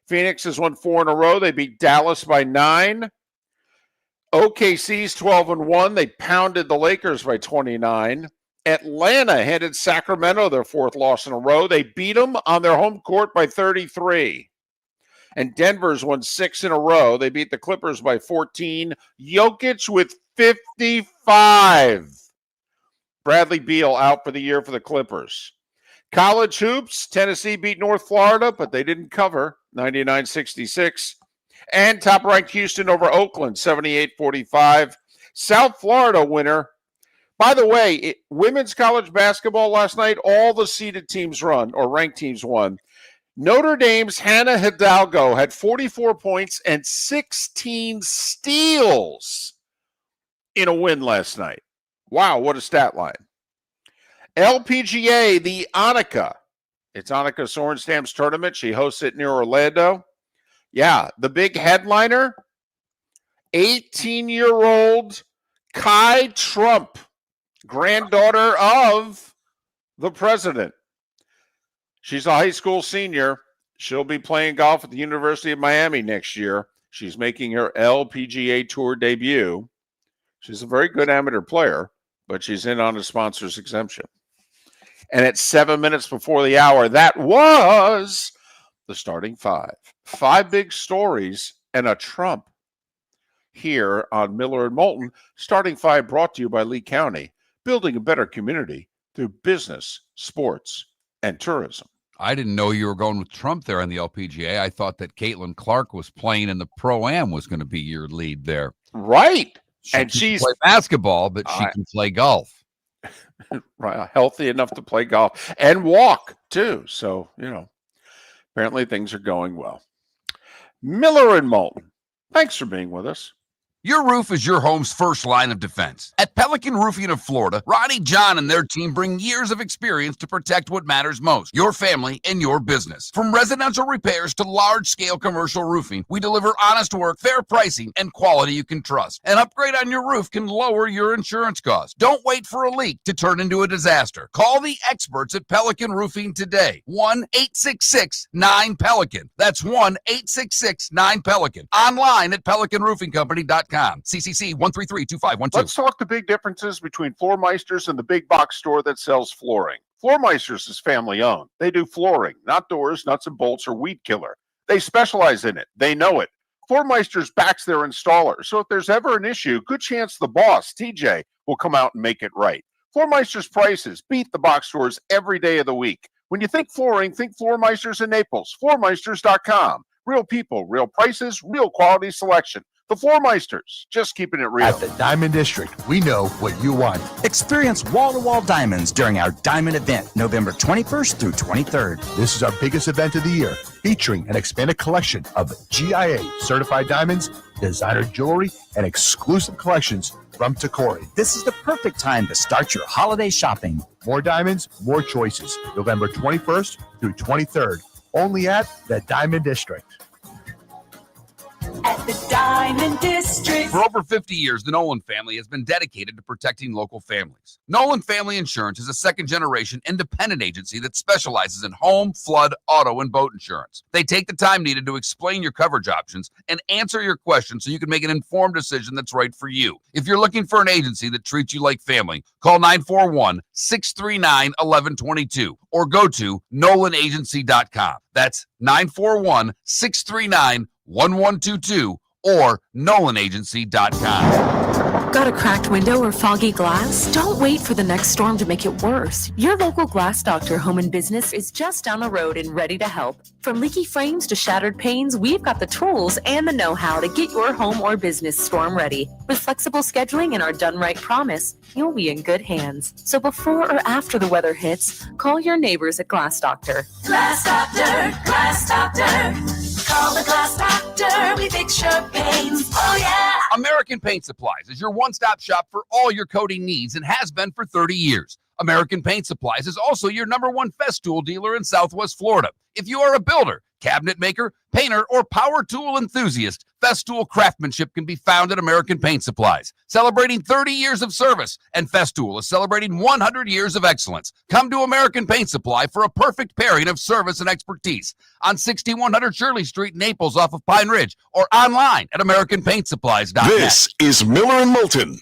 Phoenix has won 4 in a row. They beat Dallas by 9. OKC's 12-1. They pounded the Lakers by 29. Atlanta handed Sacramento their 4th loss in a row. They beat them on their home court by 33. And Denver's won 6 in a row. They beat the Clippers by 14. Jokic with 55. Bradley Beal out for the year for the Clippers. College hoops, Tennessee beat North Florida, but they didn't cover, 99-66. And top-ranked Houston over Oakland, 78-45. South Florida winner. By the way, women's college basketball last night, all the seeded teams run, or ranked teams won. Notre Dame's Hannah Hidalgo had 44 points and 16 steals in a win last night. Wow, what a stat line. LPGA, the Annika. It's Annika Sorenstam's tournament. She hosts it near Orlando. Yeah, the big headliner, 18-year-old Kai Trump, granddaughter of the president. She's a high school senior. She'll be playing golf at the University of Miami next year. She's making her LPGA Tour debut. She's a very good amateur player, but she's in on a sponsor's exemption. And at 7 minutes before the hour, that was the starting 5. 5 big stories and a Trump here on Miller and Moulton. Starting 5 brought to you by Lee County, building a better community through business, sports, and tourism. I didn't know you were going with Trump there on the LPGA. I thought that Caitlin Clark was playing in the Pro-Am was going to be your lead there. Right. She's play basketball, but she can play golf. Right, healthy enough to play golf and walk too. So, apparently things are going well. Miller and Moulton, thanks for being with us. Your roof is your home's first line of defense. At Pelican Roofing of Florida, Ronnie John and their team bring years of experience to protect what matters most, your family and your business. From residential repairs to large-scale commercial roofing, we deliver honest work, fair pricing, and quality you can trust. An upgrade on your roof can lower your insurance costs. Don't wait for a leak to turn into a disaster. Call the experts at Pelican Roofing today. 1-866-9-PELICAN. That's 1-866-9-PELICAN. Online at PelicanRoofingCompany.com. CCC 1332512. Let's talk the big differences between Floor Meisters and the big box store that sells flooring. Floor Meisters is family owned. They do flooring, not doors, nuts and bolts, or weed killer. They specialize in it. They know it. Floor Meisters backs their installer. So if there's ever an issue, good chance the boss, TJ, will come out and make it right. Floor Meisters prices beat the box stores every day of the week. When you think flooring, think Floor Meisters in Naples. FloorMeisters.com. Real people, real prices, real quality selection. The Floor Meisters, just keeping it real. At the Diamond District, we know what you want. Experience wall-to-wall diamonds during our Diamond event, November 21st through 23rd. This is our biggest event of the year, featuring an expanded collection of GIA certified diamonds, designer jewelry, and exclusive collections from Takori. This is the perfect time to start your holiday shopping. More diamonds, more choices. November 21st through 23rd, only at the Diamond District. At the Diamond District. For over 50 years, the Nolan family has been dedicated to protecting local families. Nolan Family Insurance is a second-generation independent agency that specializes in home, flood, auto, and boat insurance. They take the time needed to explain your coverage options and answer your questions so you can make an informed decision that's right for you. If you're looking for an agency that treats you like family, call 941-639-1122 or go to NolanAgency.com. That's 941-639-1122 or NolanAgency.com. Got a cracked window or foggy glass? Don't wait for the next storm to make it worse. Your local Glass Doctor Home and Business is just down the road and ready to help. From leaky frames to shattered panes, we've got the tools and the know-how to get your home or business storm ready. With flexible scheduling and our done right promise, you'll be in good hands. So before or after the weather hits, call your neighbors at Glass Doctor. Glass Doctor, Glass Doctor. Call the Glass Doctor. We fix your pains. Oh, yeah. American Paint Supplies is your one-stop shop for all your coating needs and has been for 30 years. American Paint Supplies is also your #1 Festool dealer in Southwest Florida. If you are a builder, cabinet maker, painter, or power tool enthusiast, Festool craftsmanship can be found at American Paint Supplies. Celebrating 30 years of service, and Festool is celebrating 100 years of excellence. Come to American Paint Supply for a perfect pairing of service and expertise on 6100 Shirley Street, Naples, off of Pine Ridge, or online at AmericanPaintSupplies.net. This is Miller and Moulton.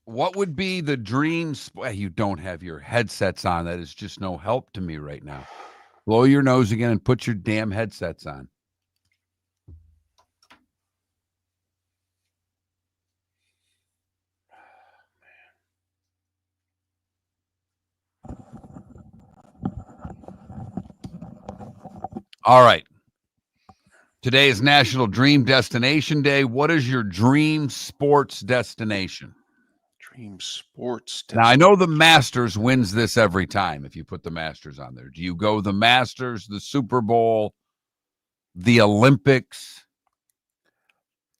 What would be the dream? You don't have your headsets on. That is just no help to me right now. Blow your nose again and put your damn headsets on. All right. Today is National Dream Destination Day. What is your dream sports destination? Dream sports. Now, I know the Masters wins this every time if you put the Masters on there. Do you go the Masters, the Super Bowl, the Olympics?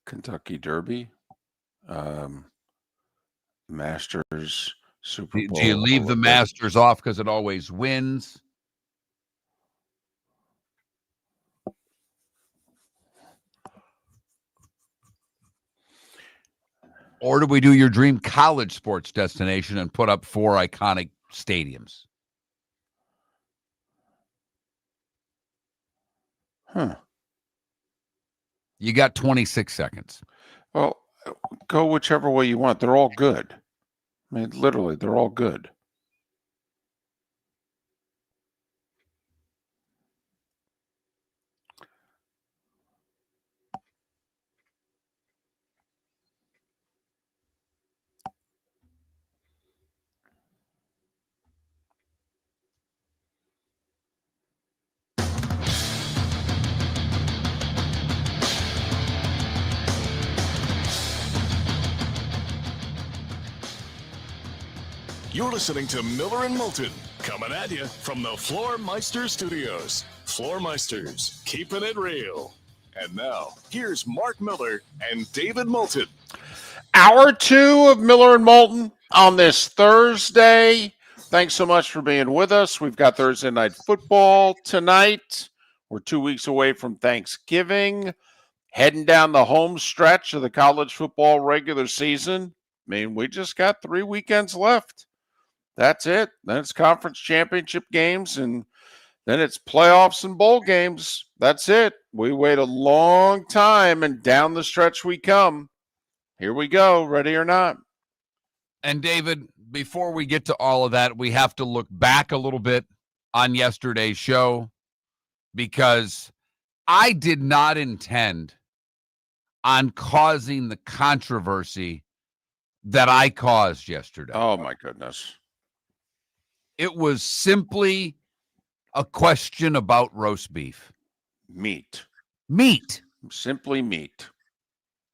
Kentucky Derby, Masters, Super Bowl. Do you leave the Masters off because it always wins? Or do we do your dream college sports destination and put up 4 iconic stadiums? You got 26 seconds. Well, go whichever way you want. They're all good. I mean, literally, they're all good. You're listening to Miller and Moulton, coming at you from the Floor Meister Studios. Floor Meisters, keeping it real. And now, here's Mark Miller and David Moulton. Hour 2 of Miller and Moulton on this Thursday. Thanks so much for being with us. We've got Thursday Night Football tonight. We're 2 weeks away from Thanksgiving. Heading down the home stretch of the college football regular season. I mean, we just got 3 weekends left. That's it. Then it's conference championship games, and then it's playoffs and bowl games. That's it. We wait a long time, and down the stretch we come. Here we go, ready or not. And David, before we get to all of that, we have to look back a little bit on yesterday's show, because I did not intend on causing the controversy that I caused yesterday. Oh, my goodness. It was simply a question about roast beef. Meat. Simply meat.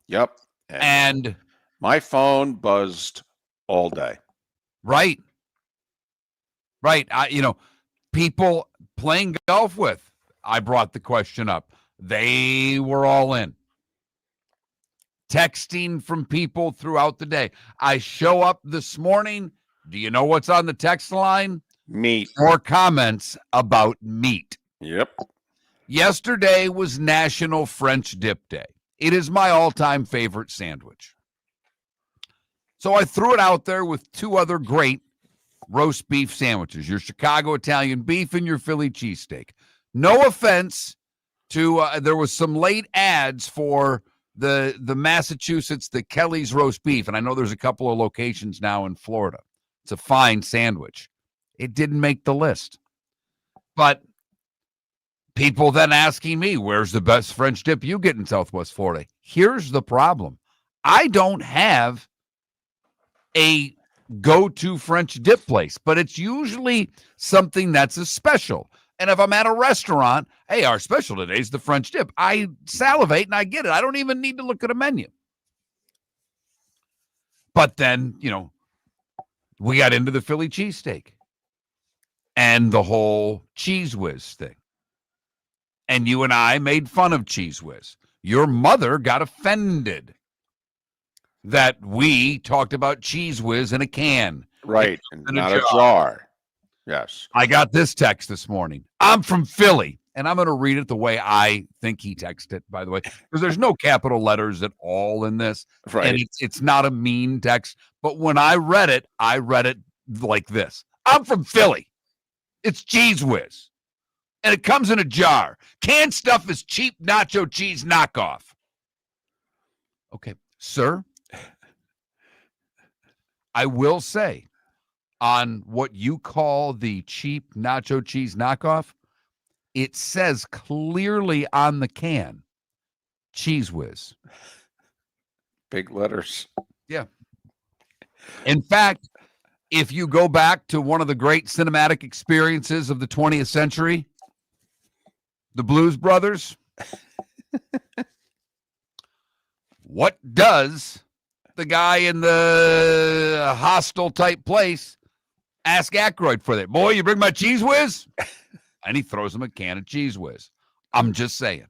Yep. And my phone buzzed all day. Right. People playing golf with, I brought the question up. They were all in. Texting from people throughout the day. I show up this morning. Do you know what's on the text line? Meat. More comments about meat. Yep. Yesterday was National French Dip Day. It is my all-time favorite sandwich. So I threw it out there with 2 other great roast beef sandwiches, your Chicago Italian beef and your Philly cheesesteak. No offense to, there was some late ads for the Massachusetts, the Kelly's roast beef, and I know there's a couple of locations now in Florida. It's a fine sandwich. It didn't make the list. But people then asking me, where's the best French dip you get in Southwest Florida? Here's the problem. I don't have a go-to French dip place, but it's usually something that's a special. And if I'm at a restaurant, hey, our special today is the French dip. I salivate and I get it. I don't even need to look at a menu. But then, we got into the Philly cheesesteak and the whole Cheese Whiz thing. And you and I made fun of Cheese Whiz. Your mother got offended that we talked about Cheese Whiz in a can. Right, and not a jar. Yes. I got this text this morning. I'm from Philly. And I'm going to read it the way I think he texted it, by the way, because there's no capital letters at all in this. Right. And it's not a mean text. But when I read it like this. I'm from Philly. It's Cheese Whiz. And it comes in a jar. Canned stuff is cheap nacho cheese knockoff. Okay, sir. I will say, on what you call the cheap nacho cheese knockoff, it says clearly on the can, Cheese Whiz. Big letters. Yeah. In fact, if you go back to one of the great cinematic experiences of the 20th century, the Blues Brothers, what does the guy in the hostel type place ask Aykroyd for that? Boy, you bring my Cheese Whiz? And he throws him a can of Cheese Whiz. I'm just saying.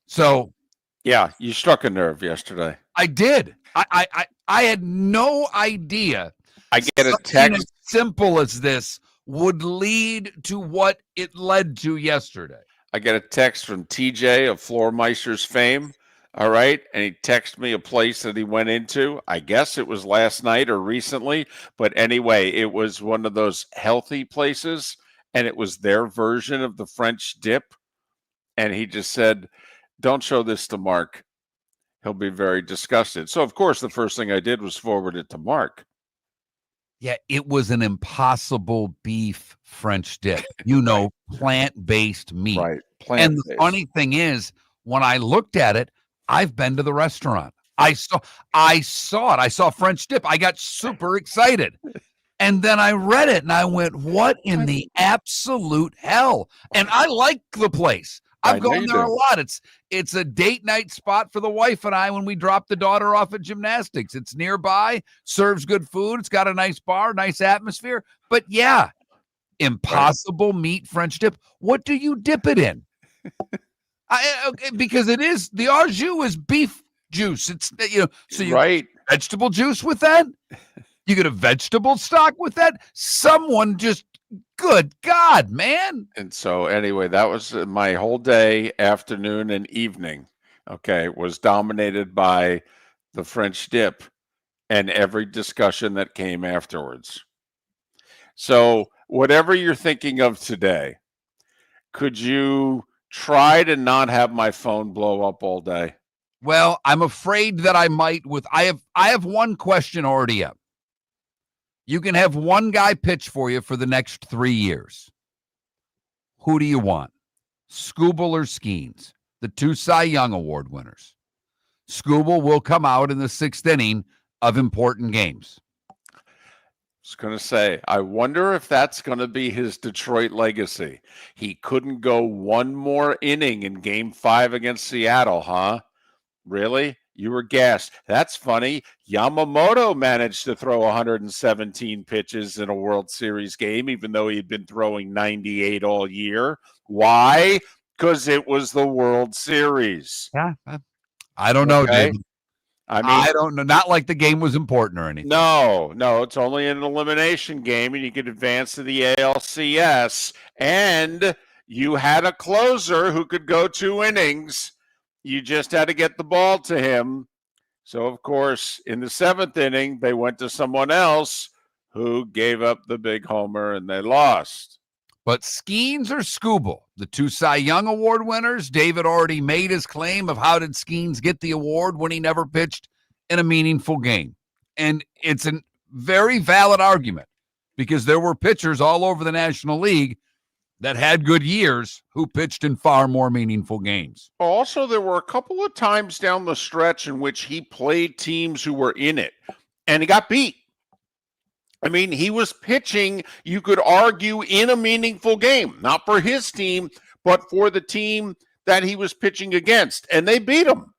So, yeah, you struck a nerve yesterday. I did. I had no idea. I get a text as simple as this would lead to what it led to yesterday. I get a text from TJ of Floor Meisters fame. All right. And he texted me a place that he went into. I guess it was last night or recently. But anyway, it was one of those healthy places. And it was their version of the French dip. And he just said, don't show this to Mark. He'll be very disgusted. So, of course, the first thing I did was forward it to Mark. Yeah, it was an Impossible beef French dip. Plant-based meat. Right. Plant-based. And the funny thing is, when I looked at it, I've been to the restaurant. I saw it. I saw French dip. I got super excited. And then I read it and I went, what in the absolute hell? And I like the place. I've gone there a lot. It's a date night spot for the wife and I when we drop the daughter off at gymnastics. It's nearby, serves good food. It's got a nice bar, nice atmosphere. But yeah, Impossible meat French dip. What do you dip it in? Because it is, the au jus is beef juice. It's, so you vegetable juice with that. You get a vegetable stock with that. Someone just, good God, man. And so anyway, that was my whole day, afternoon and evening. Okay, was dominated by the French dip and every discussion that came afterwards. So whatever you're thinking of today, could you try to not have my phone blow up all day? Well, I'm afraid that I might I have one question already up. You can have one guy pitch for you for the next 3 years. Who do you want? Skubal or Skeens, the 2 Cy Young Award winners. Skubal will come out in the 6th inning of important games. I was going to say, I wonder if that's going to be his Detroit legacy. He couldn't go one more inning in Game 5 against Seattle, huh? Really? You were gassed. That's funny. Yamamoto managed to throw 117 pitches in a World Series game, even though he'd been throwing 98 all year. Why? Because it was the World Series. Yeah. I don't know, David. I don't know. Not like the game was important or anything. No, it's only an elimination game, and you could advance to the ALCS. And you had a closer who could go 2 innings. You just had to get the ball to him. So, of course, in the 7th inning, they went to someone else who gave up the big homer, and they lost. But Skeens or Skubal, the 2 Cy Young Award winners, David already made his claim of how did Skeens get the award when he never pitched in a meaningful game. And it's a very valid argument because there were pitchers all over the National League that had good years who pitched in far more meaningful games. Also, there were a couple of times down the stretch in which he played teams who were in it, and he got beat. I mean, he was pitching, you could argue, in a meaningful game, not for his team, but for the team that he was pitching against, and they beat him.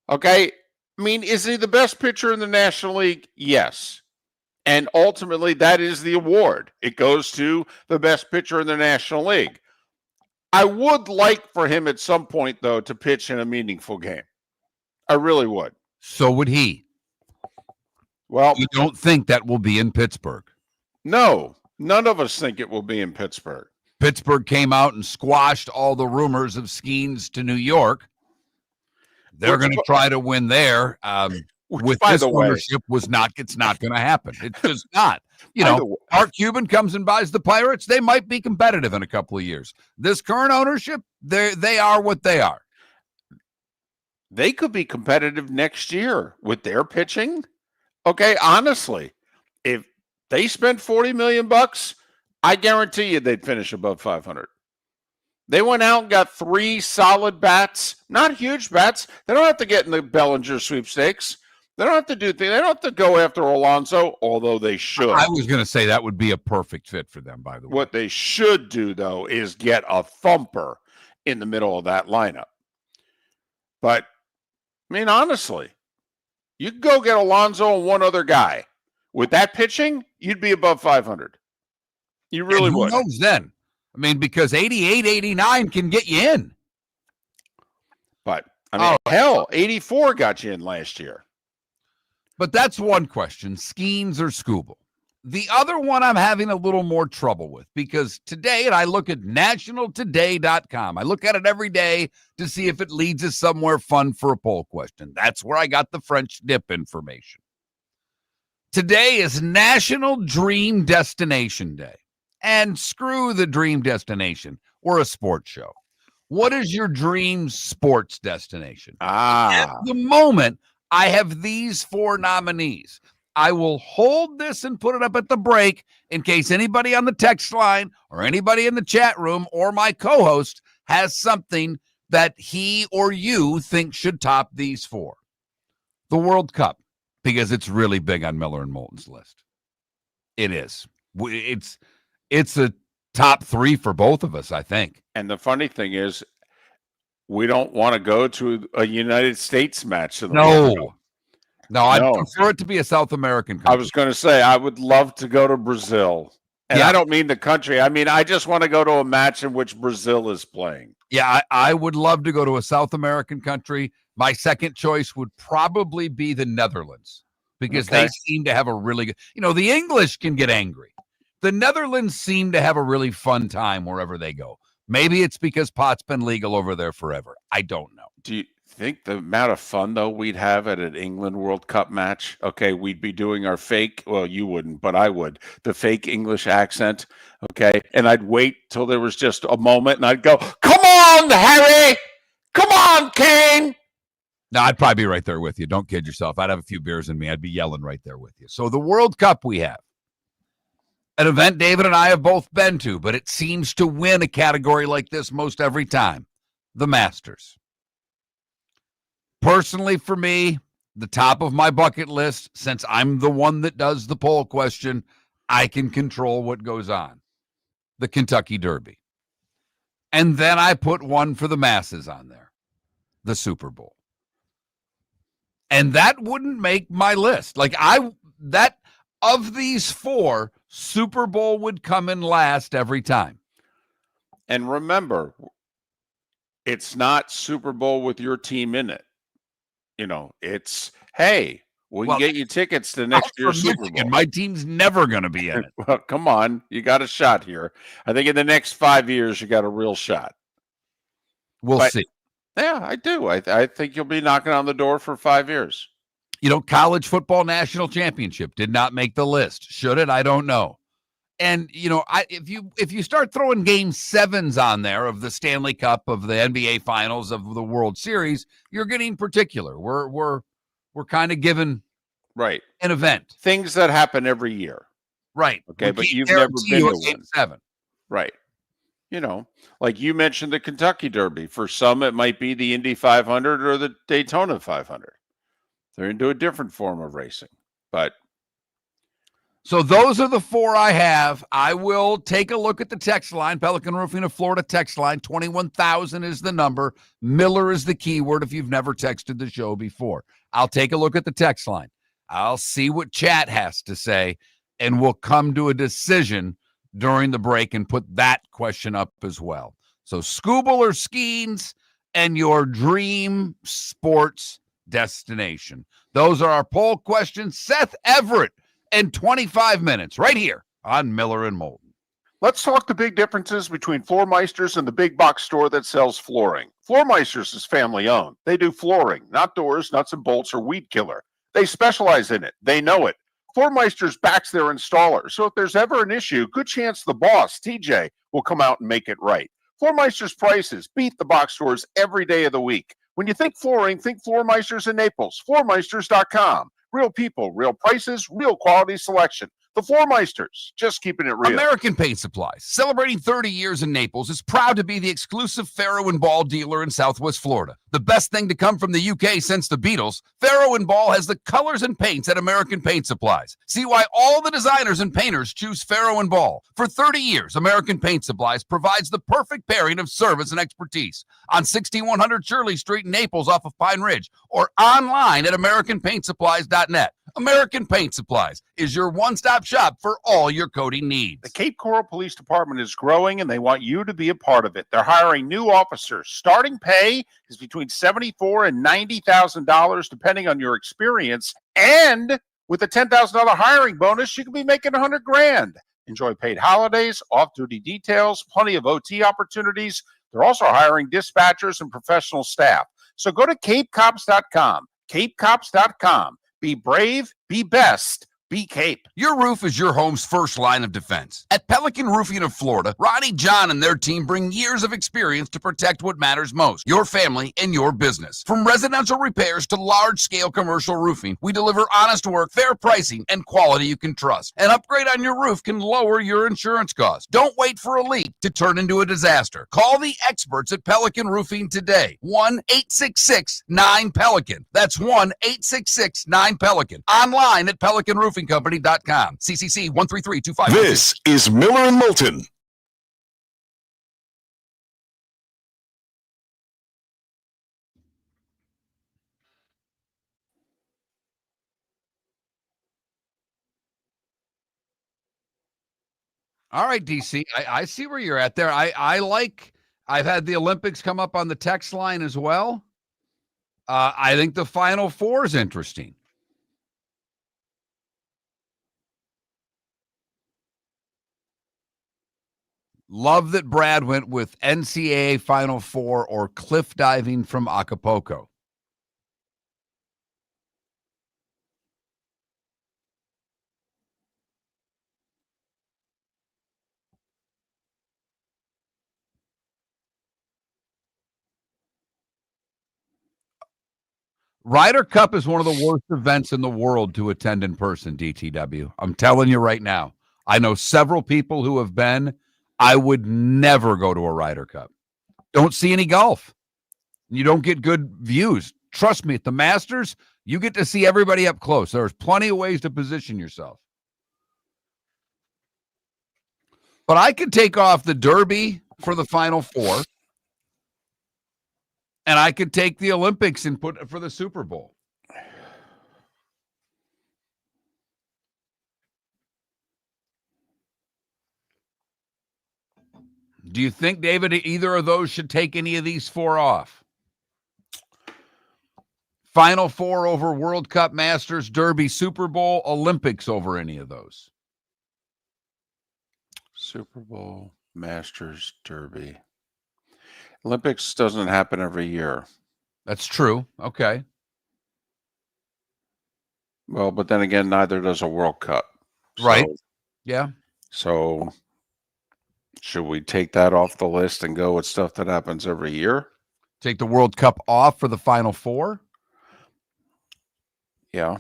Okay? I mean, is he the best pitcher in the National League? Yes. And ultimately, that is the award. It goes to the best pitcher in the National League. I would like for him at some point, though, to pitch in a meaningful game. I really would. So would he. Well, you don't think that will be in Pittsburgh? No, none of us think it will be in Pittsburgh. Pittsburgh came out and squashed all the rumors of Skeens to New York. They're going to try to win there. With this ownership it's not going to happen. It's just not. Mark Cuban comes and buys the Pirates. They might be competitive in a couple of years. This current ownership, they are what they are. They could be competitive next year with their pitching. Okay, honestly, if they spent $40 million, I guarantee you they'd finish above 500. They went out and got 3 solid bats, not huge bats. They don't have to get in the Bellinger sweepstakes. They don't have to do things. They don't have to go after Alonso, although they should. I was going to say that would be a perfect fit for them, by the way. What they should do, though, is get a thumper in the middle of that lineup. But, I mean, honestly, you could go get Alonso and one other guy. With that pitching, you'd be above 500. You really would. Who knows then? I mean, because 88, 89 can get you in. But, I mean, hell, 84 got you in last year. But that's one question, Skeens or Skubal. The other one I'm having a little more trouble with because today, and I look at nationaltoday.com. I look at it every day to see if it leads us somewhere fun for a poll question. That's where I got the French dip information. Today is National Dream Destination Day. And screw the dream destination. We're a sports show. What is your dream sports destination? At the moment, I have these 4 nominees. I will hold this and put it up at the break in case anybody on the text line or anybody in the chat room or my co-host has something that he or you think should top these 4. The World Cup, because it's really big on Miller and Moulton's list. It is. It's a top 3 for both of us, I think. And the funny thing is, we don't want to go to a United States match. No, I'd prefer it to be a South American country. I was going to say, I would love to go to Brazil. And I don't mean the country. I mean, I just want to go to a match in which Brazil is playing. Yeah, I would love to go to a South American country. My second choice would probably be the Netherlands because they seem to have a really good, the English can get angry. The Netherlands seem to have a really fun time wherever they go. Maybe it's because pot's been legal over there forever. I don't know. Do you think the amount of fun, though, we'd have at an England World Cup match? Okay, we'd be doing our fake, well, you wouldn't, but I would, the fake English accent, okay? And I'd wait till there was just a moment, and I'd go, come on, Harry! Come on, Kane! No, I'd probably be right there with you. Don't kid yourself. I'd have a few beers in me. I'd be yelling right there with you. So the World Cup we have. An event David and I have both been to, but it seems to win a category like this most every time. The Masters. Personally, for me, the top of my bucket list, since I'm the one that does the poll question, I can control what goes on. The Kentucky Derby. And then I put one for the masses on there. The Super Bowl. And that wouldn't make my list. Of these 4, Super Bowl would come in last every time. And remember, it's not Super Bowl with your team in it. It's, hey, we can get you tickets to next year's Super Bowl. My team's never going to be in it. Well, come on. You got a shot here. I think in the next 5 years, you got a real shot. We'll see. Yeah, I do. I think you'll be knocking on the door for 5 years. College football national championship did not make the list. Should it? I don't know. And, if you start throwing game 7s on there of the Stanley Cup, of the NBA Finals, of the World Series, you're getting particular. We're kind of given an event. Things that happen every year. Right. Okay, but you've never been to game 7. Right. Like you mentioned the Kentucky Derby. For some, it might be the Indy 500 or the Daytona 500. They're into a different form of racing. But so those are the 4 I have. I will take a look at the text line. Pelican Roofing of Florida text line. 21,000 is the number. Miller is the keyword if you've never texted the show before. I'll take a look at the text line. I'll see what chat has to say, and we'll come to a decision during the break and put that question up as well. So Scooble or Skeens and your dream sports destination. Those are our poll questions. Seth Everett in 25 minutes right here on Miller and Moulton. Let's talk the big differences between Floor Meisters and the big box store that sells flooring. Floor Meisters is family owned. They do flooring, not doors, nuts and bolts, or weed killer. They specialize in it. They know it. Floor Meisters backs their installer. So if there's ever an issue, good chance the boss, TJ, will come out and make it right. Floor Meisters prices beat the box stores every day of the week. When you think flooring, think Floor Meisters in Naples. FloorMeisters.com. Real people, real prices, real quality selection. The Floor Meisters, just keeping it real. American Paint Supplies, celebrating 30 years in Naples, is proud to be the exclusive Farrow & Ball dealer in Southwest Florida. The best thing to come from the UK since the Beatles, Farrow & Ball has the colors and paints at American Paint Supplies. See why all the designers and painters choose Farrow & Ball. For 30 years, American Paint Supplies provides the perfect pairing of service and expertise on 6100 Shirley Street in Naples off of Pine Ridge, or online at AmericanPaintSupplies.net. American Paint Supplies is your one-stop shop for all your coating needs. The Cape Coral Police Department is growing, and they want you to be a part of it. They're hiring new officers. Starting pay is between $74,000 and $90,000, depending on your experience. And with a $10,000 hiring bonus, you can be making $100,000. Enjoy paid holidays, off-duty details, plenty of OT opportunities. They're also hiring dispatchers and professional staff. So go to CapeCops.com. CapeCops.com. Be brave, be best, be Cape. Your roof is your home's first line of defense. At Pelican Roofing of Florida, Ronnie, John, and their team bring years of experience to protect what matters most, your family and your business. From residential repairs to large-scale commercial roofing, we deliver honest work, fair pricing, and quality you can trust. An upgrade on your roof can lower your insurance costs. Don't wait for a leak to turn into a disaster. Call the experts at Pelican Roofing today. 1-866-9-PELICAN. That's 1-866-9-PELICAN. Online at PelicanRoofingCompany.com. CCC 13325. This is Miller and Moulton. All right, DC. I see where you're at there. I've had the Olympics come up on the text line as well. I think the Final Four is interesting. Love that Brad went with NCAA Final Four or cliff diving from Acapulco. Ryder Cup is one of the worst events in the world to attend in person, DTW. I'm telling you right now. I know several people who have been. I would never go to a Ryder Cup. Don't see any golf. You don't get good views. Trust me, at the Masters, you get to see everybody up close. There's plenty of ways to position yourself. But I could take off the Derby for the Final Four, and I could take the Olympics and put it for the Super Bowl. Do you think, David, either of those should take any of these four off? Final Four over World Cup, Masters, Derby, Super Bowl, Olympics over any of those? Super Bowl, Masters, Derby. Olympics doesn't happen every year. That's true. Okay. Well, but then again, neither does a World Cup. Right. Yeah. So should we take that off the list and go with stuff that happens every year? Take the World Cup off for the Final Four? Yeah.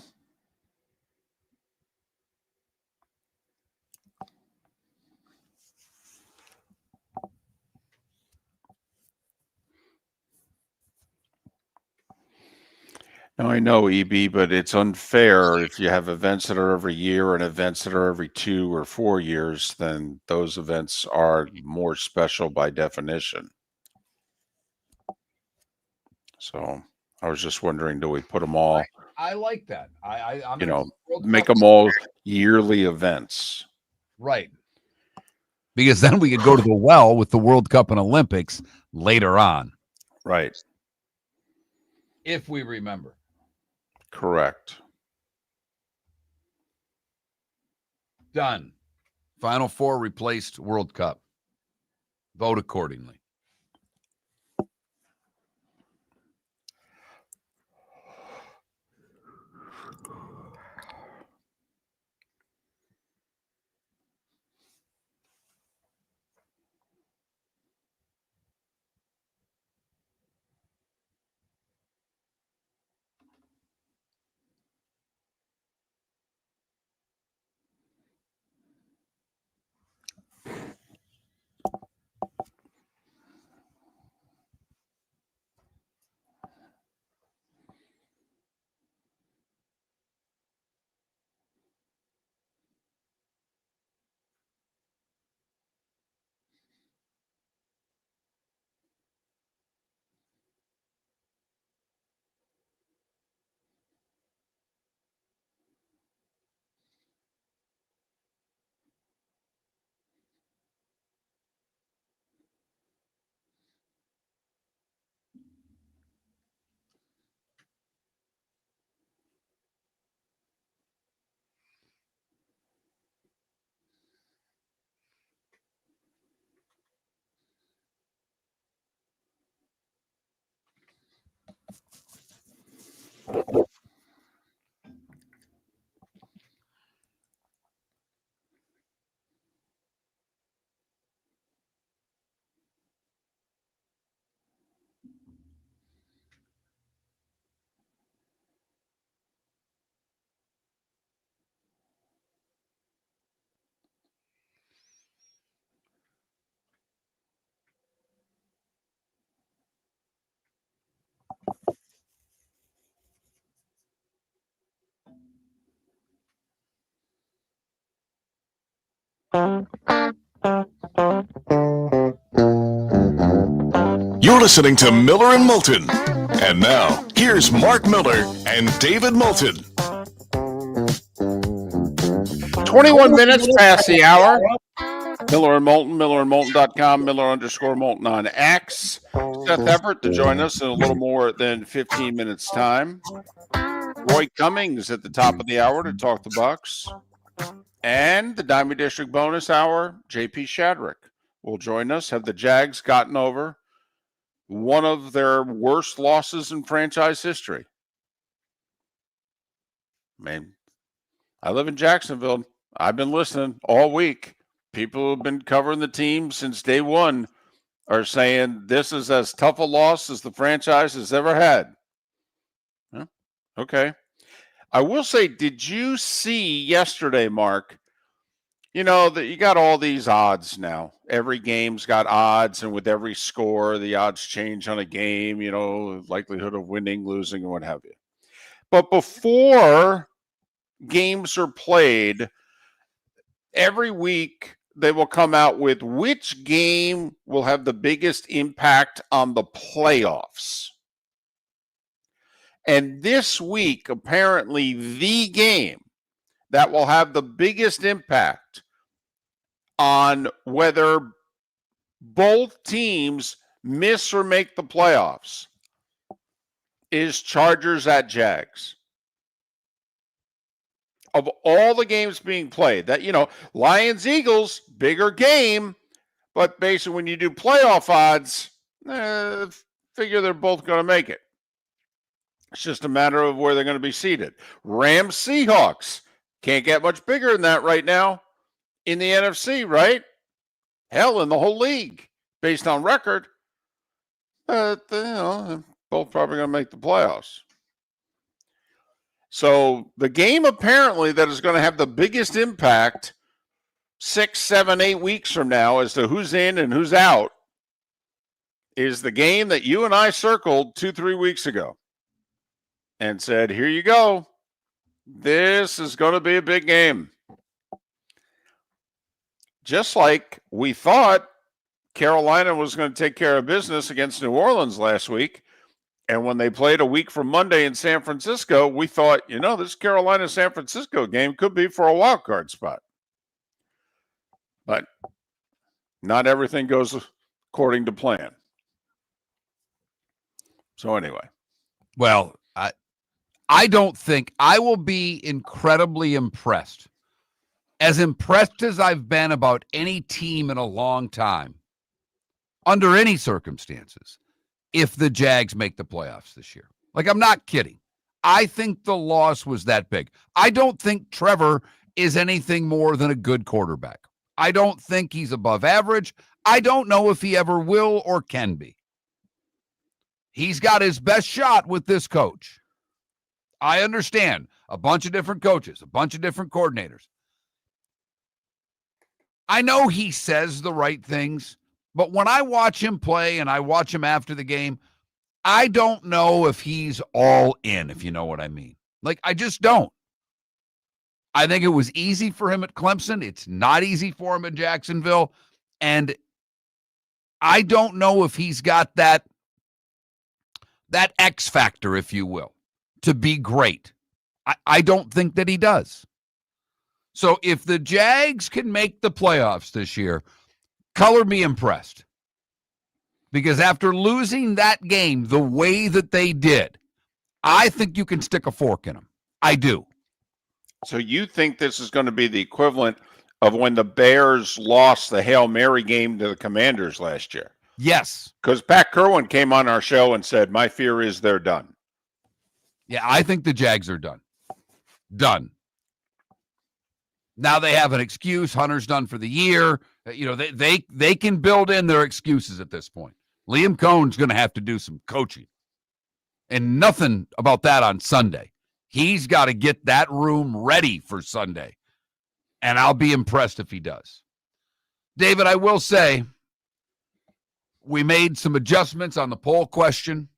Now, I know, EB, but it's unfair if you have events that are every year and events that are every 2 or 4 years, then those events are more special by definition. So I was just wondering, do we put them all? I like that. I'm make them all yearly events. Right. Because then we could go to the well with the World Cup and Olympics later on. Right. If we remember. Correct. Done. Final Four replaced World Cup. Vote accordingly. You're listening to Miller and Moulton. And now, here's Mark Miller and David Moulton. 21 minutes past the hour. Miller and Moulton, millerandmoulton.com, Miller_Moulton on X. Seth Everett to join us in a little more than 15 minutes' time. Roy Cummings at the top of the hour to talk the Bucs. And the Diamond District bonus hour, JP Shadrick will join us. Have the Jags gotten over one of their worst losses in franchise history? Man, I live in Jacksonville. I've been listening all week. People who have been covering the team since day one are saying this is as tough a loss as the franchise has ever had. Huh? Okay. I will say, did you see yesterday, Mark? You know that you got all these odds now. Every game's got odds, and with every score, the odds change on a game, you know, likelihood of winning, losing, and what have you. But before games are played, every week they will come out with which game will have the biggest impact on the playoffs. And this week, apparently, the game that will have the biggest impact on whether both teams miss or make the playoffs is Chargers at Jags. Of all the games being played, that, you know, Lions, Eagles, bigger game, but basically when you do playoff odds, figure they're both going to make it. It's just a matter of where they're going to be seated. Rams, Seahawks, can't get much bigger than that right now in the NFC, right? Hell, in the whole league, based on record. But, you know, both probably going to make the playoffs. So the game apparently that is going to have the biggest impact 6, 7, 8 weeks from now as to who's in and who's out is the game that you and I circled 2-3 weeks ago and said, here you go. This is going to be a big game. Just like we thought Carolina was going to take care of business against New Orleans last week. And when they played a week from Monday in San Francisco, we thought, you know, this Carolina-San Francisco game could be for a wild card spot. But not everything goes according to plan. So anyway. Well, I don't think I will be incredibly impressed. As impressed as I've been about any team in a long time, under any circumstances, if the Jags make the playoffs this year. Like, I'm not kidding. I think the loss was that big. I don't think Trevor is anything more than a good quarterback. I don't think he's above average. I don't know if he ever will or can be. He's got his best shot with this coach. I understand a bunch of different coaches, a bunch of different coordinators. I know he says the right things, but when I watch him play and I watch him after the game, I don't know if he's all in, if you know what I mean. Like, I just don't. I think it was easy for him at Clemson. It's not easy for him at Jacksonville. And I don't know if he's got that X factor, if you will, to be great. I don't think that he does. So if the Jags can make the playoffs this year, color me impressed. Because after losing that game the way that they did, I think you can stick a fork in them. I do. So you think this is going to be the equivalent of when the Bears lost the Hail Mary game to the Commanders last year? Yes. Because Pat Kerwin came on our show and said, my fear is they're done. Yeah, I think the Jags are done. Done. Now they have an excuse. Hunter's done for the year. You know, they can build in their excuses at this point. Liam Cohn's going to have to do some coaching. And nothing about that on Sunday. He's got to get that room ready for Sunday. And I'll be impressed if he does. David, I will say, we made some adjustments on the poll question,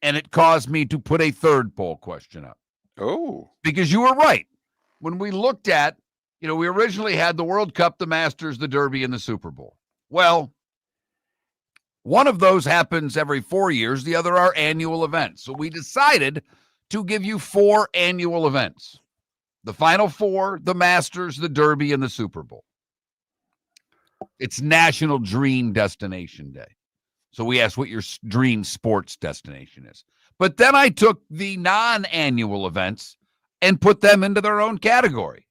and it caused me to put a third poll question up. Oh. Because you were right. When we looked at, you know, we originally had the World Cup, the Masters, the Derby, and the Super Bowl. Well, one of those happens every 4 years. The other are annual events. So we decided to give you 4 annual events. The Final Four, the Masters, the Derby, and the Super Bowl. It's National Dream Destination Day. So we asked what your dream sports destination is. But then I took the non-annual events and put them into their own category.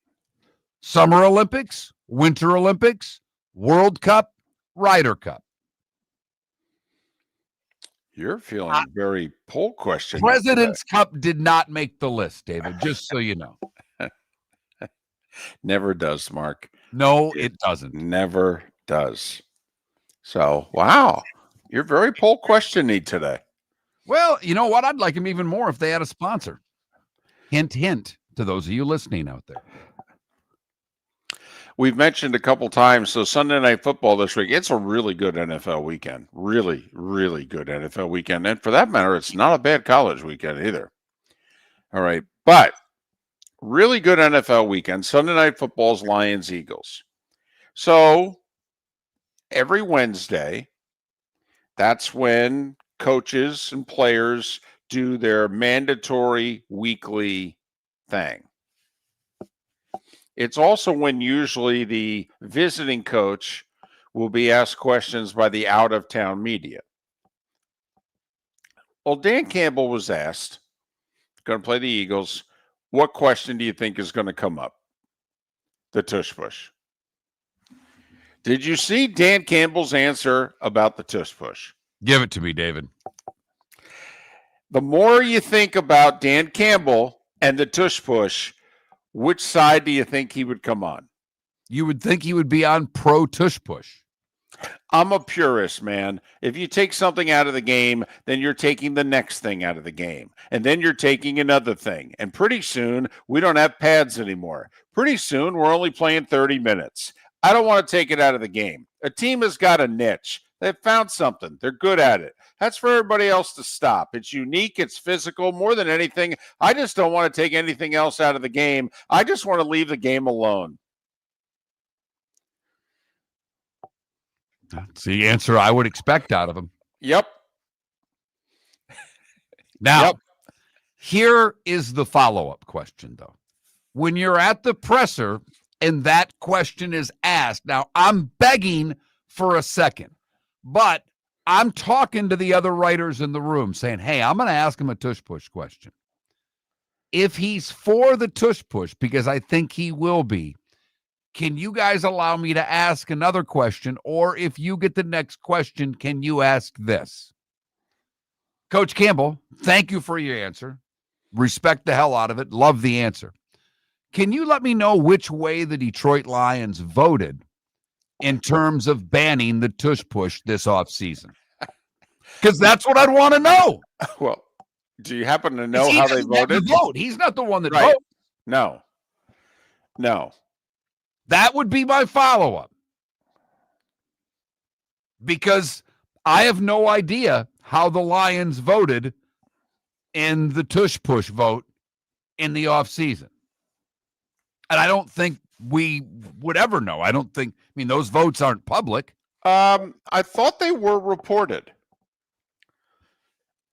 Summer Olympics, Winter Olympics, World Cup, Ryder Cup. You're feeling very poll question. President's Cup did not make the list, David, just so you know. Never does, Mark. No, it doesn't. Never does. So, wow. You're very poll question-y today. Well, you know what? I'd like them even more if they had a sponsor. Hint, hint to those of you listening out there. We've mentioned a couple times, so Sunday Night Football this week, it's a really good NFL weekend. Really, really good NFL weekend. And for that matter, it's not a bad college weekend either. All right. But really good NFL weekend. Sunday Night Football's Lions-Eagles. So every Wednesday, that's when coaches and players do their mandatory weekly thing. It's also when usually the visiting coach will be asked questions by the out-of-town media. Well, Dan Campbell was asked, going to play the Eagles, what question do you think is going to come up? The tush push. Did you see Dan Campbell's answer about the tush push? Give it to me, David. The more you think about Dan Campbell and the tush push, which side do you think he would come on? You would think he would be on pro tush push. I'm a purist, man. If you take something out of the game, then you're taking the next thing out of the game. And then you're taking another thing. And pretty soon, we don't have pads anymore. Pretty soon, we're only playing 30 minutes. I don't want to take it out of the game. A team has got a niche. They've found something. They're good at it. That's for everybody else to stop. It's unique. It's physical. More than anything, I just don't want to take anything else out of the game. I just want to leave the game alone. That's the answer I would expect out of him. Yep. Now, here is the follow-up question, though. When you're at the presser and that question is asked, now I'm begging for a second, but I'm talking to the other writers in the room saying, hey, I'm going to ask him a tush push question. If he's for the tush push, because I think he will be, can you guys allow me to ask another question? Or if you get the next question, can you ask this? Coach Campbell, thank you for your answer. Respect the hell out of it. Love the answer. Can you let me know which way the Detroit Lions voted in terms of banning the tush push this offseason? Because that's what I'd want to know. Well, do you happen to know how they voted? He's not the one that voted. No. That would be my follow-up. Because I have no idea how the Lions voted in the tush push vote in the offseason. And I don't think we would ever know. Those votes aren't public. I thought they were reported.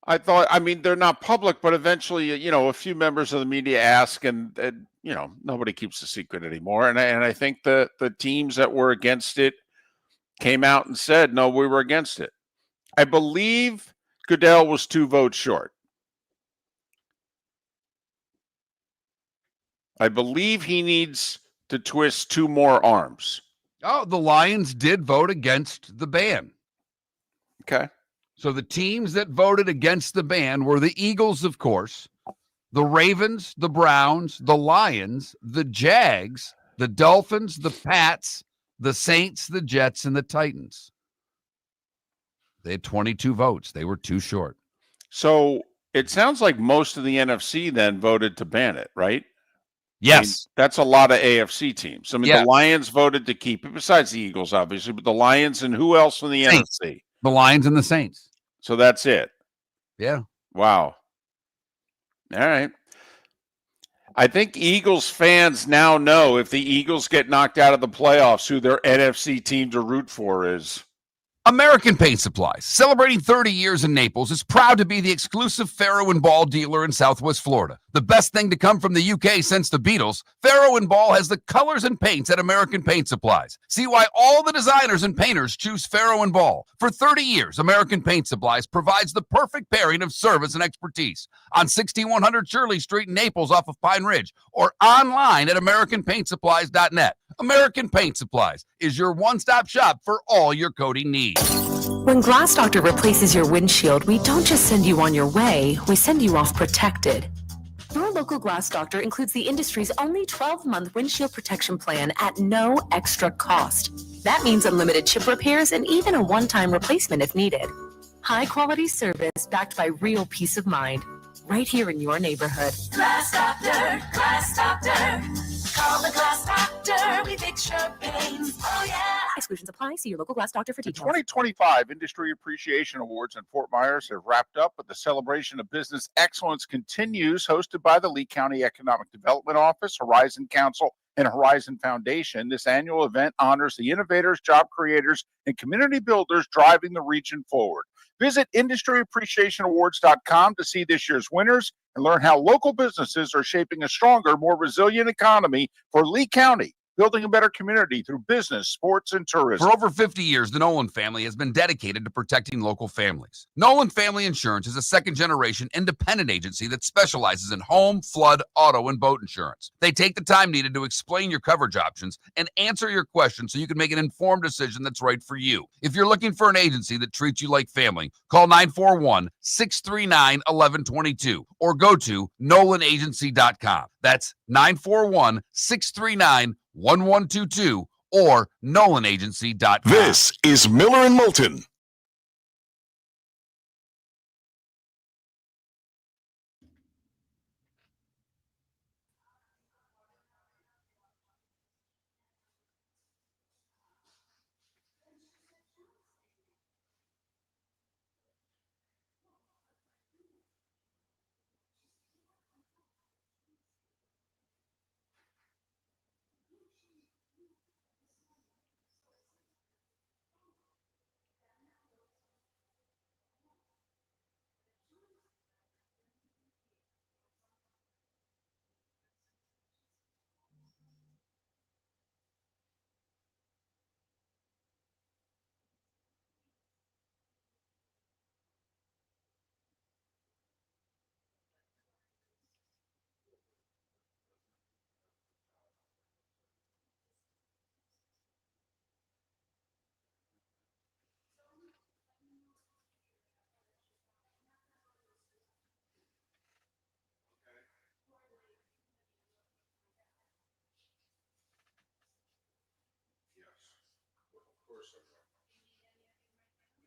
They're not public, but eventually, a few members of the media ask, and nobody keeps the secret anymore. And I think the teams that were against it came out and said, no, we were against it. I believe Goodell was 2 votes short. I believe he needs to twist 2 more arms. Oh, the Lions did vote against the ban. Okay. So the teams that voted against the ban were the Eagles, of course, the Ravens, the Browns, the Lions, the Jags, the Dolphins, the Pats, the Saints, the Jets, and the Titans. They had 22 votes. They were 2 short. So it sounds like most of the NFC then voted to ban it, right? Yes. That's a lot of AFC teams. Yeah. The Lions voted to keep it, besides the Eagles, obviously, but the Lions and who else from the Saints. NFC? The Lions and the Saints. So that's it. Yeah. Wow. All right. I think Eagles fans now know if the Eagles get knocked out of the playoffs, who their NFC team to root for is. American Paint Supplies, celebrating 30 years in Naples, is proud to be the exclusive Farrow and Ball dealer in Southwest Florida. The best thing to come from the UK since the Beatles, Farrow and Ball has the colors and paints at American Paint Supplies. See why all the designers and painters choose Farrow and Ball. For 30 years, American Paint Supplies provides the perfect pairing of service and expertise on 6100 Shirley Street in Naples off of Pine Ridge or online at AmericanPaintSupplies.net. American Paint Supplies is your one-stop shop for all your coating needs. When Glass Doctor replaces your windshield, we don't just send you on your way, we send you off protected. Your local Glass Doctor includes the industry's only 12-month windshield protection plan at no extra cost. That means unlimited chip repairs and even a one-time replacement if needed. High-quality service backed by real peace of mind, right here in your neighborhood. Glass Doctor, Glass Doctor. Call the Glass Doctor, we fix your pains. Oh, yeah. Exclusions apply. See your local Glass Doctor for The details. 2025 Industry Appreciation Awards in Fort Myers have wrapped up, but the celebration of business excellence continues, hosted by the Lee County Economic Development Office, Horizon Council, and Horizon Foundation. This annual event honors the innovators, job creators, and community builders driving the region forward. Visit industryappreciationawards.com to see this year's winners and learn how local businesses are shaping a stronger, more resilient economy for Lee County, building a better community through business, sports, and tourism. For over 50 years, the Nolan family has been dedicated to protecting local families. Nolan Family Insurance is a second-generation independent agency that specializes in home, flood, auto, and boat insurance. They take the time needed to explain your coverage options and answer your questions so you can make an informed decision that's right for you. If you're looking for an agency that treats you like family, call 941-639-1122 or go to nolanagency.com. That's 941-639-1122 or nolanagency.com. This is Miller and Moulton.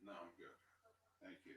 No, I'm good. Thank you.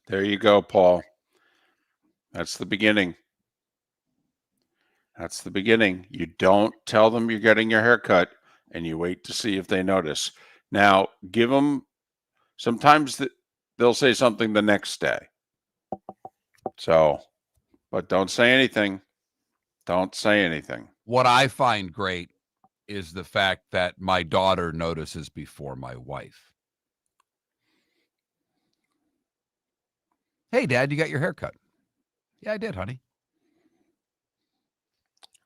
There you go, Paul. That's the beginning. That's the beginning. You don't tell them you're getting your hair cut, and you wait to see if they notice. Now, give them, sometimes they'll say something the next day. So, but don't say anything. Don't say anything. What I find great is the fact that my daughter notices before my wife. Hey, Dad, you got your hair cut? Yeah, I did, honey.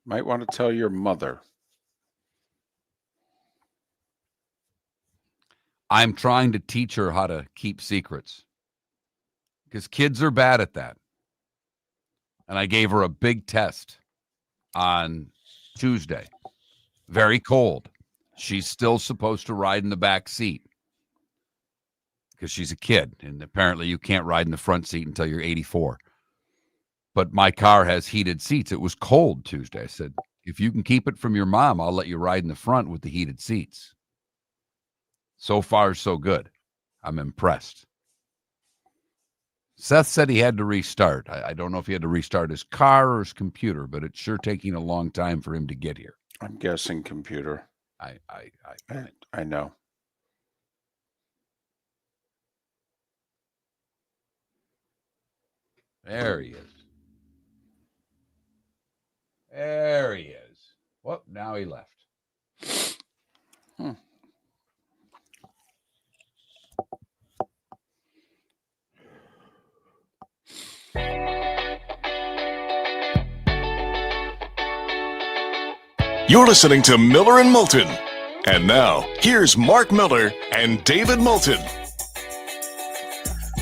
Might want to tell your mother. I'm trying to teach her how to keep secrets because kids are bad at that. And I gave her a big test on Tuesday. Very cold. She's still supposed to ride in the back seat because she's a kid. And apparently you can't ride in the front seat until you're 84. But my car has heated seats. It was cold Tuesday. I said, if you can keep it from your mom, I'll let you ride in the front with the heated seats. So far, so good. I'm impressed. Seth said he had to restart. I don't know if he had to restart his car or his computer, but it's sure taking a long time for him to get here. I'm guessing computer. I know. There he is. There he is. Well, now he left. You're listening to Miller and Moulton. And now, here's Mark Miller and David Moulton.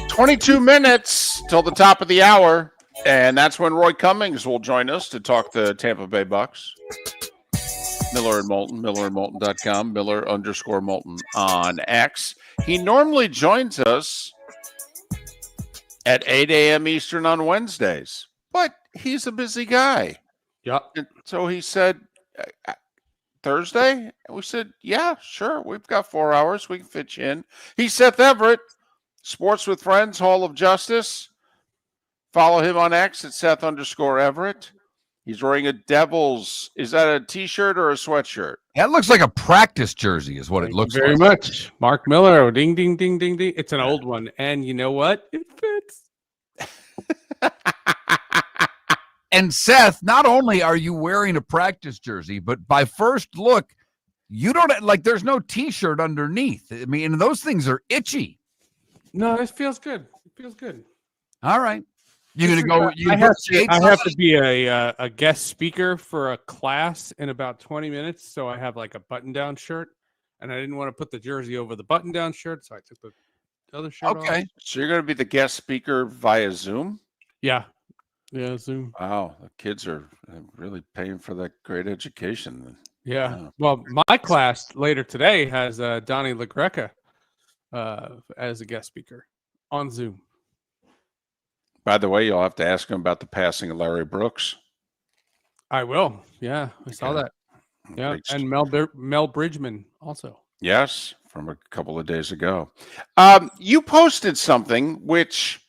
22 minutes till the top of the hour, and that's when Roy Cummings will join us to talk the Tampa Bay Bucs. Miller and Moulton, millerandmoulton.com, Miller_Moulton on X. He normally joins us at 8 a.m. Eastern on Wednesdays, but he's a busy guy. Yeah. And so he said, Thursday? And we said, yeah, sure. We've got 4 hours. We can fit you in. He's Seth Everett, Sports with Friends, Hall of Justice. Follow him on X at Seth_Everett. He's wearing a Devils. Is that a T-shirt or a sweatshirt? That looks like a practice jersey is what it looks very like. much. Mark Miller. Ding, ding, ding, ding, ding. It's an old one. And you know what? It fits. And Seth, not only are you wearing a practice jersey, but by first look, you don't like there's no T-shirt underneath. I mean, those things are itchy. No, this feels good. It feels good. All right. You're going to go. I have to be a guest speaker for a class in about 20 minutes. So I have like a button-down shirt, and I didn't want to put the jersey over the button-down shirt. So I took the other shirt off. Okay. So you're going to be the guest speaker via Zoom? Yeah. Yeah, Zoom. Wow. The kids are really paying for that great education. Yeah. Wow. Well, my class later today has Donnie LaGreca as a guest speaker on Zoom. By the way, you'll have to ask him about the passing of Larry Brooks. I will. Yeah, I saw that. Yeah, and Mel Bridgman also. Yes, from a couple of days ago. You posted something which,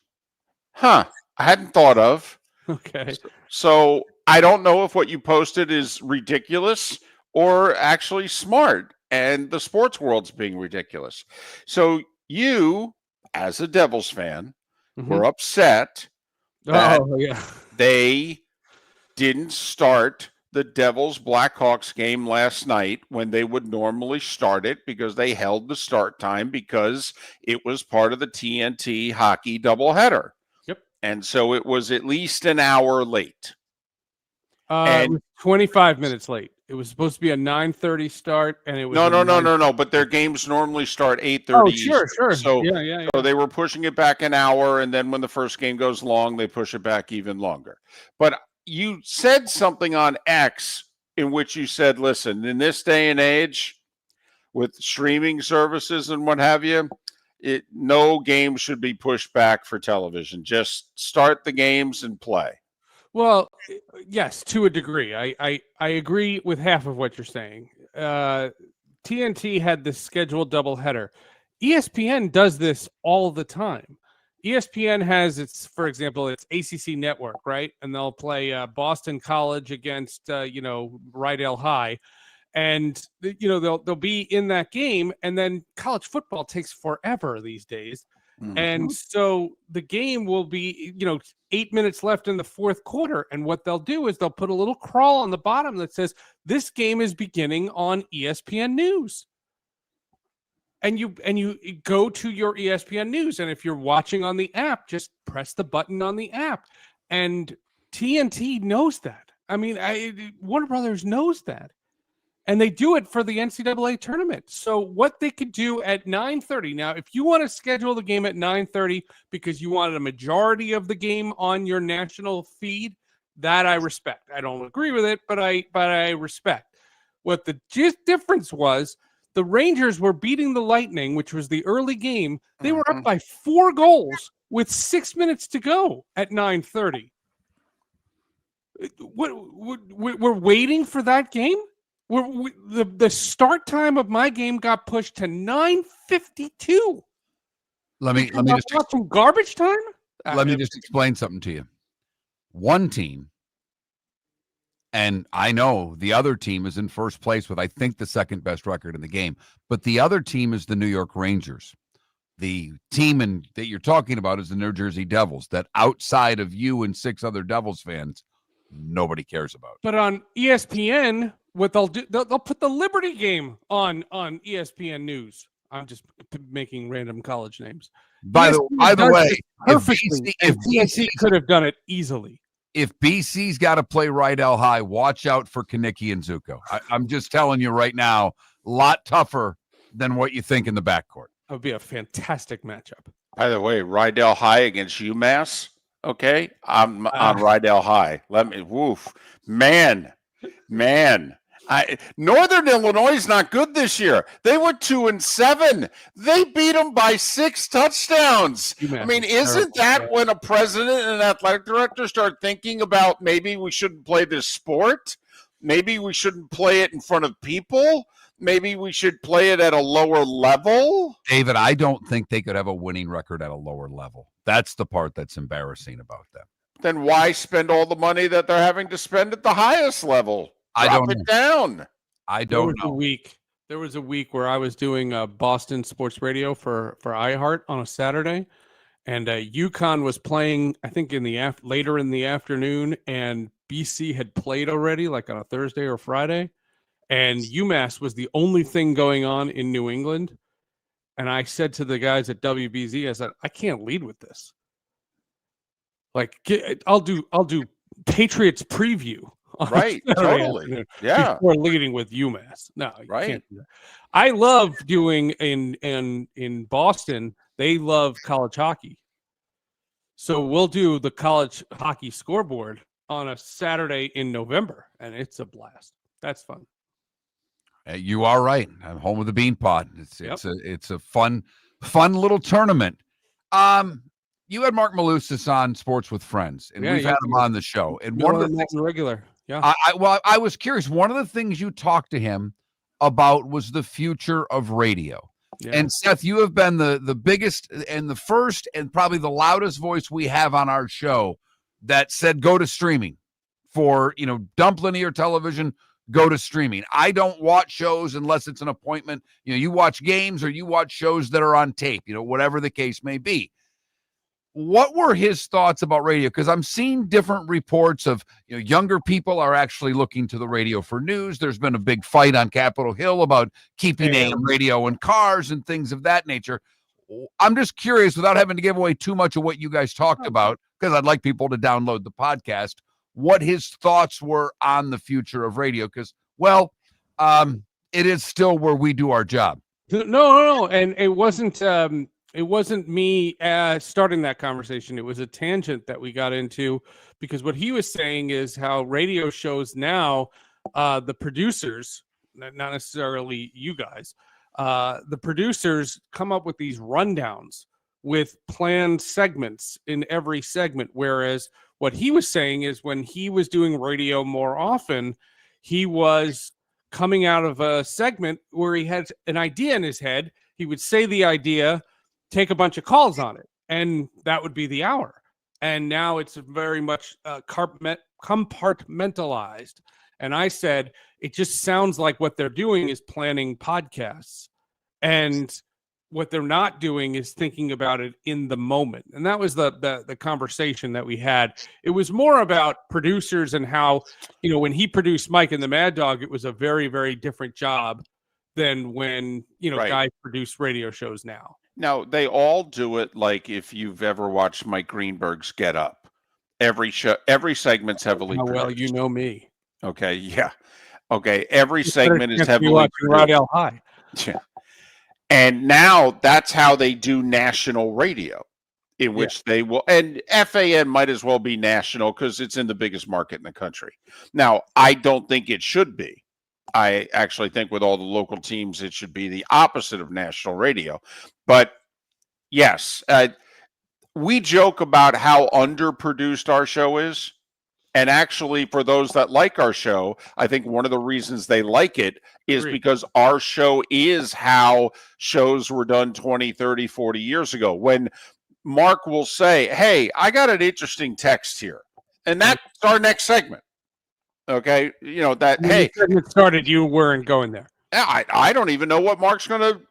I hadn't thought of. Okay. So I don't know if what you posted is ridiculous or actually smart, and the sports world's being ridiculous. So you, as a Devils fan, were upset that they didn't start the Devils Blackhawks game last night when they would normally start it because they held the start time because it was part of the TNT hockey doubleheader. Yep. And so it was at least an hour late. It was 25 minutes late. It was supposed to be a 9:30 start, and it was no. But their games normally start 8:30. Oh, sure. So yeah. So they were pushing it back an hour, and then when the first game goes long, they push it back even longer. But you said something on X in which you said, "Listen, in this day and age, with streaming services and what have you, no game should be pushed back for television. Just start the games and play." Well, yes, to a degree. I agree with half of what you're saying. TNT had this scheduled doubleheader. ESPN does this all the time. ESPN has its, for example, its ACC network, right? And they'll play Boston College against, Rydell High. And, they'll be in that game. And then college football takes forever these days. And so the game will be, 8 minutes left in the fourth quarter. And what they'll do is they'll put a little crawl on the bottom that says, this game is beginning on ESPN News. And you go to your ESPN News. And if you're watching on the app, just press the button on the app. And TNT knows that. I mean, Warner Brothers knows that. And they do it for the NCAA tournament. So what they could do at 9:30. Now, if you want to schedule the game at 9:30 because you wanted a majority of the game on your national feed, that I respect. I don't agree with it, but I respect. What the difference was, the Rangers were beating the Lightning, which was the early game. They were up by 4 goals with 6 minutes to go at 9:30. We're waiting for that game? The start time of my game got pushed to 9:52. Let me just watch some garbage time. Let me just explain something to you. One team, and I know the other team is in first place with, I think, the second best record in the game, but the other team is the New York Rangers. The team that you're talking about is the New Jersey Devils, that outside of you and 6 other Devils fans, nobody cares about. But on ESPN, what they'll do, they'll put the Liberty game on ESPN News. I'm just making random college names. By the way, if BC could have done it easily. If BC's got to play Rydell High, watch out for Kaniki and Zuko. I'm just telling you right now, a lot tougher than what you think in the backcourt. That would be a fantastic matchup. By the way, Rydell High against UMass. Okay, I'm on Rydell High. Man. Northern Illinois is not good this year. They went 2-7. They beat them by 6 touchdowns. I mean, isn't that when a president and an athletic director start thinking about maybe we shouldn't play this sport? Maybe we shouldn't play it in front of people? Maybe we should play it at a lower level? David, I don't think they could have a winning record at a lower level. That's the part that's embarrassing about them. Then why spend all the money that they're having to spend at the highest level? Drop it down. I don't know. There was a week where I was doing Boston sports radio for iHeart on a Saturday, and UConn was playing, I think, later in the afternoon, and BC had played already, like on a Thursday or Friday, and UMass was the only thing going on in New England. And I said to the guys at WBZ, I said, I can't lead with this. Like, I'll do Patriots preview. Right, totally. Yeah. Before leading with UMass. No, you right. Can't do that. I love doing in Boston, they love college hockey. So we'll do the college hockey scoreboard on a Saturday in November, and it's a blast. That's fun. You are right. I'm home with the bean pot. It's a fun little tournament. You had Mark Malusis on Sports with Friends, and we've had him on the show. And one of the things, regular, yeah. I was curious. One of the things you talked to him about was the future of radio. Yeah. And Seth, you have been the biggest and the first and probably the loudest voice we have on our show that said go to streaming for dump linear television. Go to streaming. I don't watch shows unless it's an appointment. You watch games or you watch shows that are on tape, whatever the case may be. What were his thoughts about radio? Because I'm seeing different reports of younger people are actually looking to the radio for news. There's been a big fight on Capitol Hill about keeping AM radio in cars and things of that nature. I'm just curious, without having to give away too much of what you guys talked about, because I'd like people to download the podcast, what his thoughts were on the future of radio. Because, it is still where we do our job. No. And it wasn't me starting that conversation. It was a tangent that we got into, because what he was saying is how radio shows now, the producers, not necessarily you guys, the producers come up with these rundowns with planned segments in every segment. Whereas what he was saying is when he was doing radio more often, he was coming out of a segment where he had an idea in his head. He would say the idea, take a bunch of calls on it. and that would be the hour. And now it's very much compartmentalized. And I said, it just sounds like what they're doing is planning podcasts. And what they're not doing is thinking about it in the moment. And that was the conversation that we had. It was more about producers and how, when he produced Mike and the Mad Dog, it was a very, very different job than when, guys produce radio shows now. Now, they all do it like if you've ever watched Mike Greenberg's Get Up. Every segment's heavily produced. Well, you know me. Okay, yeah. Okay, every segment is heavily produced. Rodell High. Yeah. And now that's how they do national radio, in which they will, and FAN might as well be national because it's in the biggest market in the country. Now, I don't think it should be. I actually think with all the local teams, it should be the opposite of national radio. But yes, we joke about how underproduced our show is. And actually, for those that like our show, I think one of the reasons they like it is because our show is how shows were done 20, 30, 40 years ago. When Mark will say, hey, I got an interesting text here. And that's our next segment. Okay. When the segment started, you weren't going there. I don't even know what Mark's going to,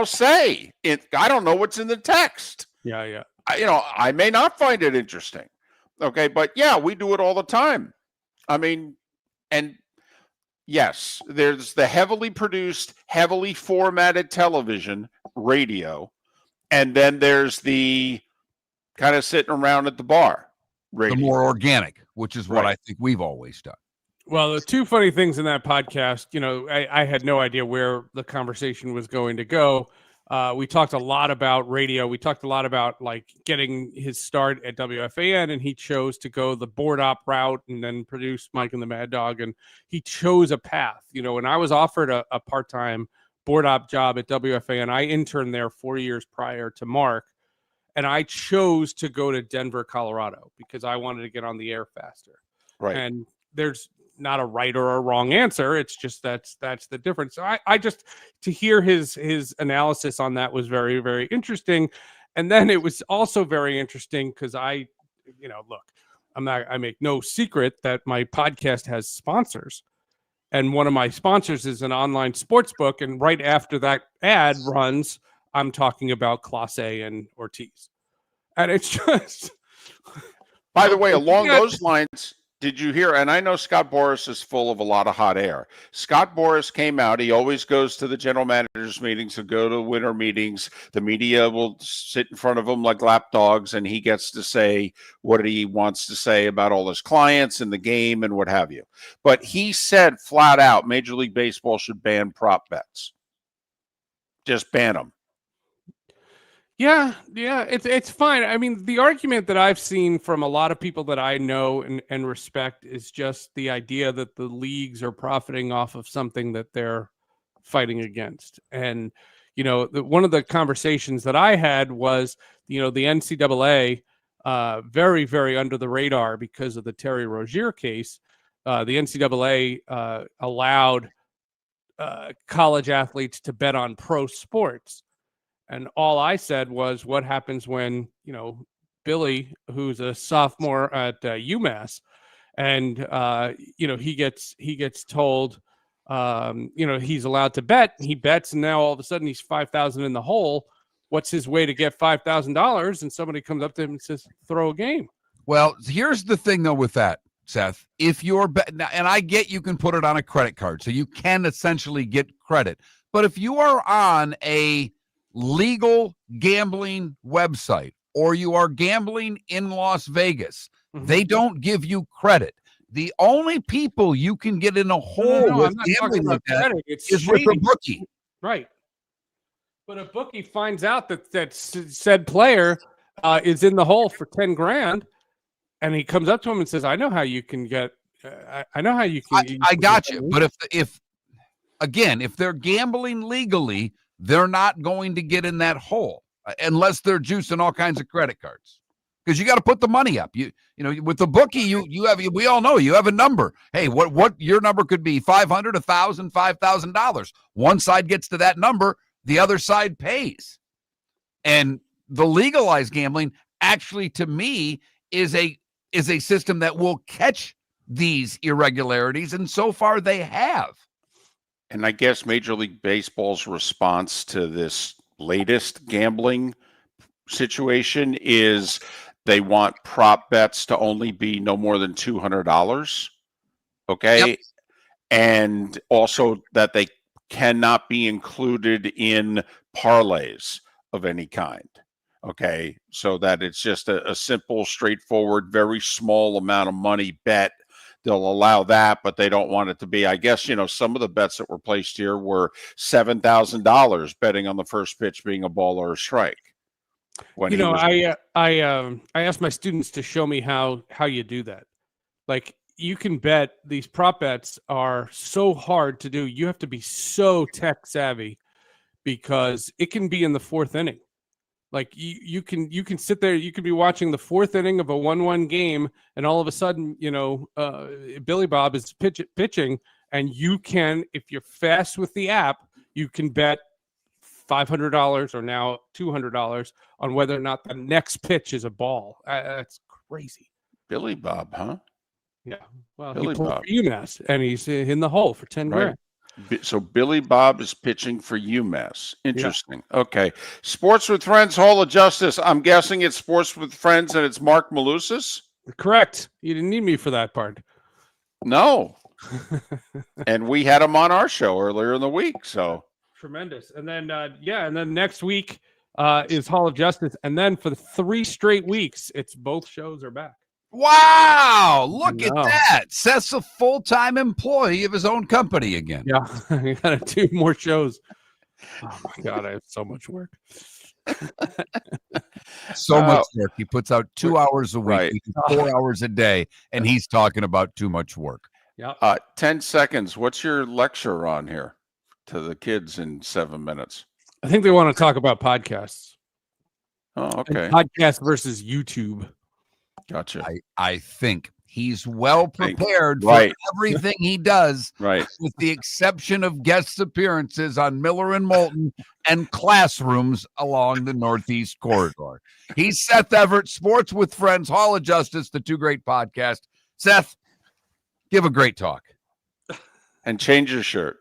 say. I don't know what's in the text. Yeah. I may not find it interesting. Okay, but yeah, we do it all the time. I mean, and yes, there's the heavily produced, heavily formatted television, radio, and then there's the kind of sitting around at the bar radio. The more organic, which is what I think we've always done. Well, the two funny things in that podcast, I had no idea where the conversation was going to go. We talked a lot about radio. We talked a lot about getting his start at WFAN, and he chose to go the board op route and then produce Mike and the Mad Dog. And he chose a path, and I was offered a part-time board op job at WFAN. I interned there 4 years prior to Mark, and I chose to go to Denver, Colorado, because I wanted to get on the air faster. Right. And there's not a right or a wrong answer. It's just that's the difference. So I just, to hear his analysis on that was very, very interesting. And then it was also very interesting because I make no secret that my podcast has sponsors. And one of my sponsors is an online sports book. And right after that ad runs, I'm talking about Clase and Ortiz. And it's just... By the way, along those lines... Did you hear? And I know Scott Boras is full of a lot of hot air. Scott Boras came out. He always goes to the general managers meetings and go to winter meetings. The media will sit in front of him like lapdogs, and he gets to say what he wants to say about all his clients and the game and what have you. But he said flat out, Major League Baseball should ban prop bets. Just ban them. Yeah, it's fine. I mean, the argument that I've seen from a lot of people that I know and respect is just the idea that the leagues are profiting off of something that they're fighting against. And, one of the conversations that I had was, the NCAA, very, very under the radar because of the Terry Rozier case. The NCAA allowed college athletes to bet on pro sports. And all I said was, what happens when, Billy, who's a sophomore at UMass, and, he gets told, he's allowed to bet. He bets, and now all of a sudden he's $5,000 in the hole. What's his way to get $5,000? And somebody comes up to him and says, throw a game. Well, here's the thing, though, with that, Seth. If you're and I get you can put it on a credit card, so you can essentially get credit. But if you are on a legal gambling website or you are gambling in Las Vegas, they don't give you credit. The only people you can get in a hole with gambling like that is with a bookie. Right. But a bookie finds out that said player is in the hole for 10 grand, and he comes up to him and says, I know how you can get I know how you can I got you. But if they're gambling legally, they're not going to get in that hole unless they're juicing all kinds of credit cards, because you got to put the money up. You know, with the bookie, we all know you have a number. Hey, what your number could be? $500, $1,000, $5,000. One side gets to that number, the other side pays. And the legalized gambling actually, to me, is a system that will catch these irregularities, and so far they have. And I guess Major League Baseball's response to this latest gambling situation is they want prop bets to only be no more than $200. Okay. Yep. And also that they cannot be included in parlays of any kind. Okay. So that it's just a simple, straightforward, very small amount of money bet. They'll allow that, but they don't want it to be, I guess, some of the bets that were placed here were $7,000 betting on the first pitch being a ball or a strike. I asked my students to show me how you do that. Like, you can bet, these prop bets are so hard to do. You have to be so tech savvy because it can be in the fourth inning. Like, you can sit there, you could be watching the fourth inning of a 1-1 game, and all of a sudden, Billy Bob is pitching, and you can, if you're fast with the app, you can bet $500 or now $200 on whether or not the next pitch is a ball. That's crazy. Billy Bob, huh? Yeah. Well, Billy he pulled Bob. for UMass, and he's in the hole for 10 grand. So Billy Bob is pitching for UMass. Interesting. Yeah. Okay. Sports with Friends, Hall of Justice. I'm guessing it's Sports with Friends, and it's Mark Malusis? Correct. You didn't need me for that part. No. And we had him on our show earlier in the week, so. Tremendous. And then, and then next week is Hall of Justice. And then for the 3 straight weeks, it's both shows are back. Wow. Look at that. Seth's a full-time employee of his own company again. Yeah. I got to do more shows. Oh, my God. I have so much work. So much work. He puts out 2 hours a week, 4 hours a day, and he's talking about too much work. Yeah. 10 seconds. What's your lecture on here to the kids in 7 minutes? I think they want to talk about podcasts. Oh, okay. And podcast versus YouTube. Gotcha. I think he's well prepared for everything he does, with the exception of guest appearances on Miller and Moulton and classrooms along the Northeast Corridor. He's Seth Everett, Sports with Friends, Hall of Justice, the Two Great Podcast. Seth, give a great talk. And change your shirt.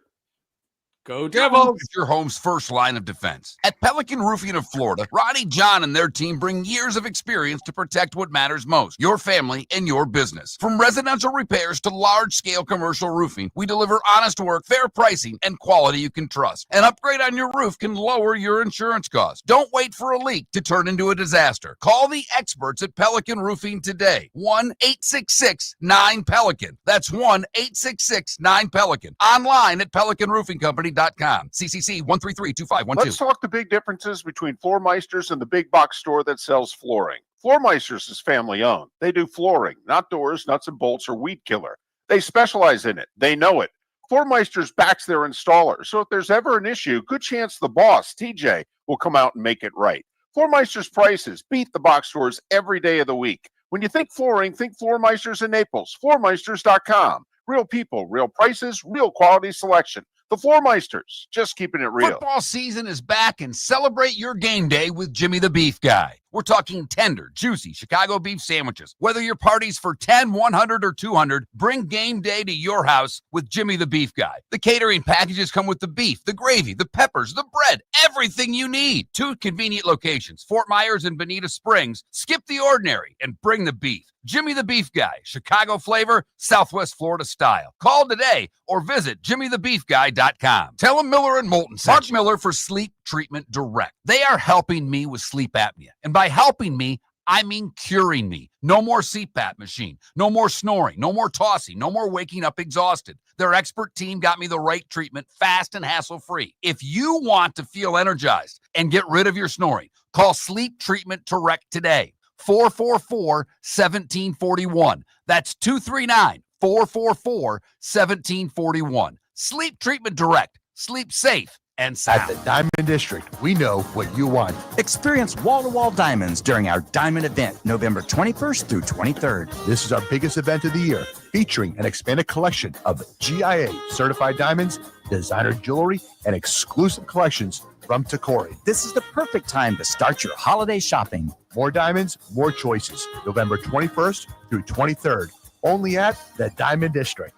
Go Devils! It's your home's first line of defense. At Pelican Roofing of Florida, Ronnie, John, and their team bring years of experience to protect what matters most, your family and your business. From residential repairs to large-scale commercial roofing, we deliver honest work, fair pricing, and quality you can trust. An upgrade on your roof can lower your insurance costs. Don't wait for a leak to turn into a disaster. Call the experts at Pelican Roofing today. 1-866-9-PELICAN. That's 1-866-9-PELICAN. Online at PelicanRoofingCompany.com. CCC 1332512. Let's talk the big differences between Floor Meisters and the big box store that sells flooring. Floor Meisters is family owned. They do flooring, not doors, nuts and bolts, or weed killer. They specialize in it. They know it. Floor Meisters backs their installer. So if there's ever an issue, good chance the boss, TJ, will come out and make it right. Floor Meisters prices beat the box stores every day of the week. When you think flooring, think Floor Meisters in Naples. FloorMeisters.com. Real people, real prices, real quality selection. The Floor Meisters, just keeping it real. Football season is back, and celebrate your game day with Jimmy the Beef Guy. We're talking tender, juicy Chicago beef sandwiches. Whether your party's for 10, 100, or 200, bring game day to your house with Jimmy the Beef Guy. The catering packages come with the beef, the gravy, the peppers, the bread, everything you need. 2 convenient locations, Fort Myers and Bonita Springs. Skip the ordinary and bring the beef. Jimmy the Beef Guy, Chicago flavor, Southwest Florida style. Call today or visit jimmythebeefguy.com. Tell him Miller and Moulton sent Mark Miller for Sleep Treatment Direct. They are helping me with sleep apnea. And by helping me, I mean curing me. No more CPAP machine, no more snoring, no more tossing, no more waking up exhausted. Their expert team got me the right treatment, fast and hassle-free. If you want to feel energized and get rid of your snoring, call Sleep Treatment Direct today. 444-1741. That's 239-444-1741. Sleep Treatment Direct. Sleep safe and sound. At the Diamond District, we know what you want. Experience wall-to-wall diamonds during our Diamond event, November 21st through 23rd. This is our biggest event of the year, featuring an expanded collection of GIA certified diamonds, designer jewelry, and exclusive collections from Takori. This is the perfect time to start your holiday shopping. More diamonds, more choices. November 21st through 23rd. Only at the Diamond District.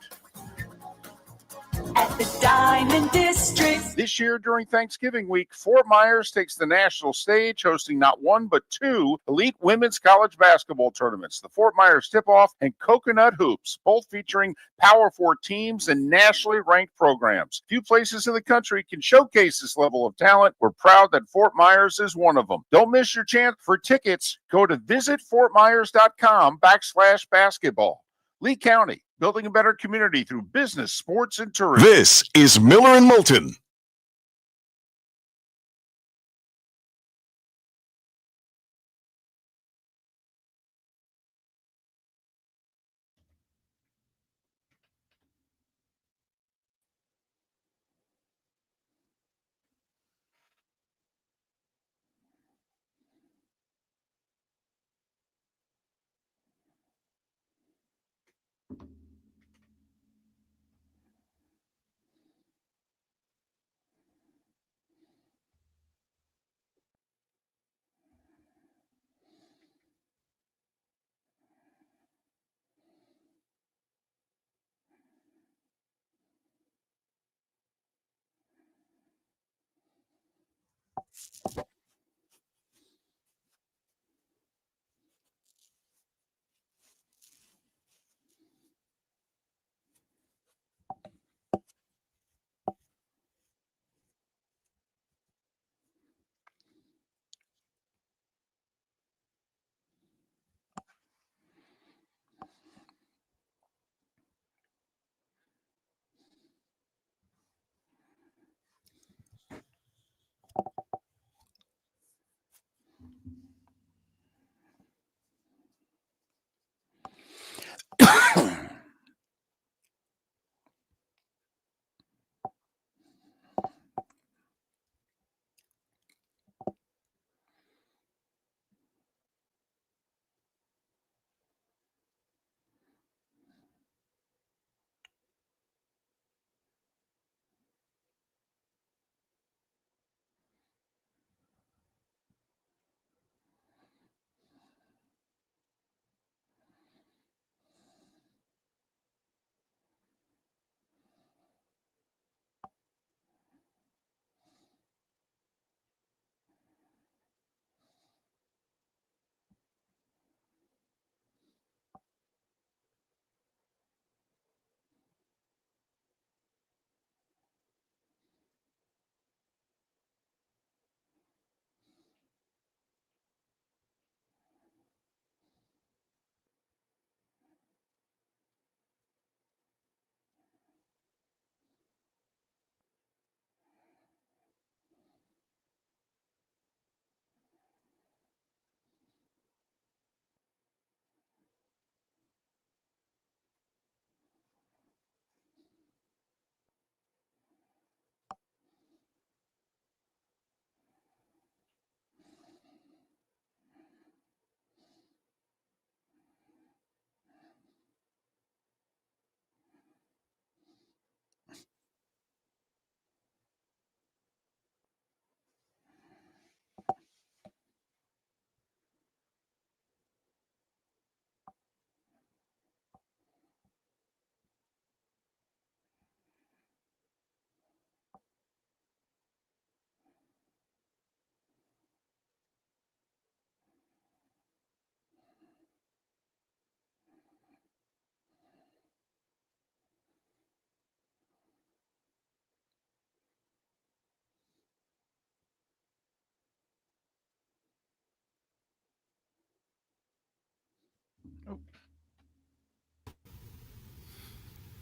At the Diamond District. This year during Thanksgiving week, Fort Myers takes the national stage, hosting not one but two elite women's college basketball tournaments, the Fort Myers Tip-Off and Coconut Hoops, both featuring Power 4 teams and nationally ranked programs. Few places in the country can showcase this level of talent. We're proud that Fort Myers is one of them. Don't miss your chance for tickets. Go to visitfortmyers.com/basketball. Lee County, building a better community through business, sports, and tourism. This is Miller and Moulton.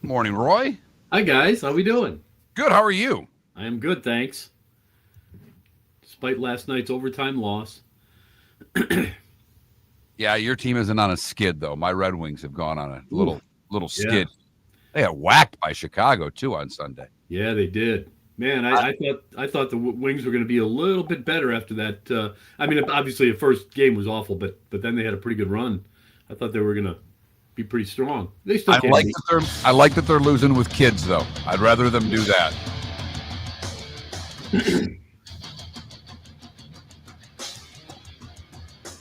Morning, Roy. Hi, guys. How we doing? Good. How are you? I am good, thanks. Despite last night's overtime loss. Yeah, your team isn't on a skid, though. My Red Wings have gone on a little skid. Yeah. They got whacked by Chicago, too, on Sunday. Yeah, they did. Man, I thought the Wings were going to be a little bit better after that. I mean, obviously, the first game was awful, but then they had a pretty good run. I thought they were going to be pretty strong. They still I like that they're losing with kids, though. I'd rather them do that.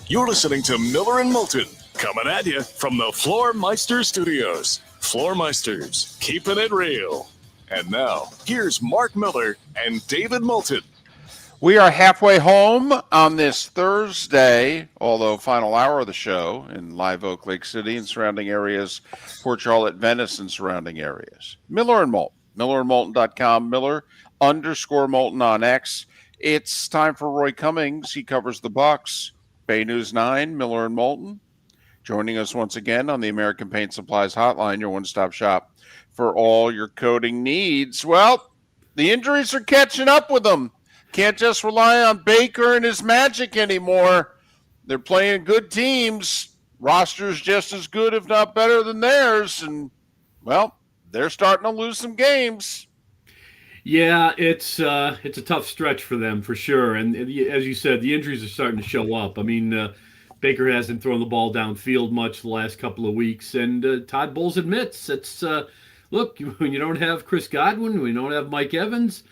You're listening to Miller and Moulton, coming at you from the Floor Meister Studios. Floor Meisters, keeping it real. And now, here's Mark Miller and David Moulton. We are halfway home on this Thursday, although final hour of the show in Live Oak, Lake City and surrounding areas, Port Charlotte, Venice and surrounding areas. Miller and Moulton, millerandmoulton.com, Miller_Moulton on X. It's time for Roy Cummings. He covers the Bucs. Bay News 9, Miller and Moulton. Joining us once again on the American Paint Supplies Hotline, your one-stop shop for all your coating needs. Well, the injuries are catching up with them. Can't just rely on Baker and his magic anymore. They're playing good teams. Roster's just as good, if not better, than theirs. And, well, they're starting to lose some games. Yeah, it's a tough stretch for them for sure. And as you said, the injuries are starting to show up. I mean, Baker hasn't thrown the ball downfield much the last couple of weeks. And Todd Bowles admits it's, look, when you don't have Chris Godwin, when you don't have Mike Evans,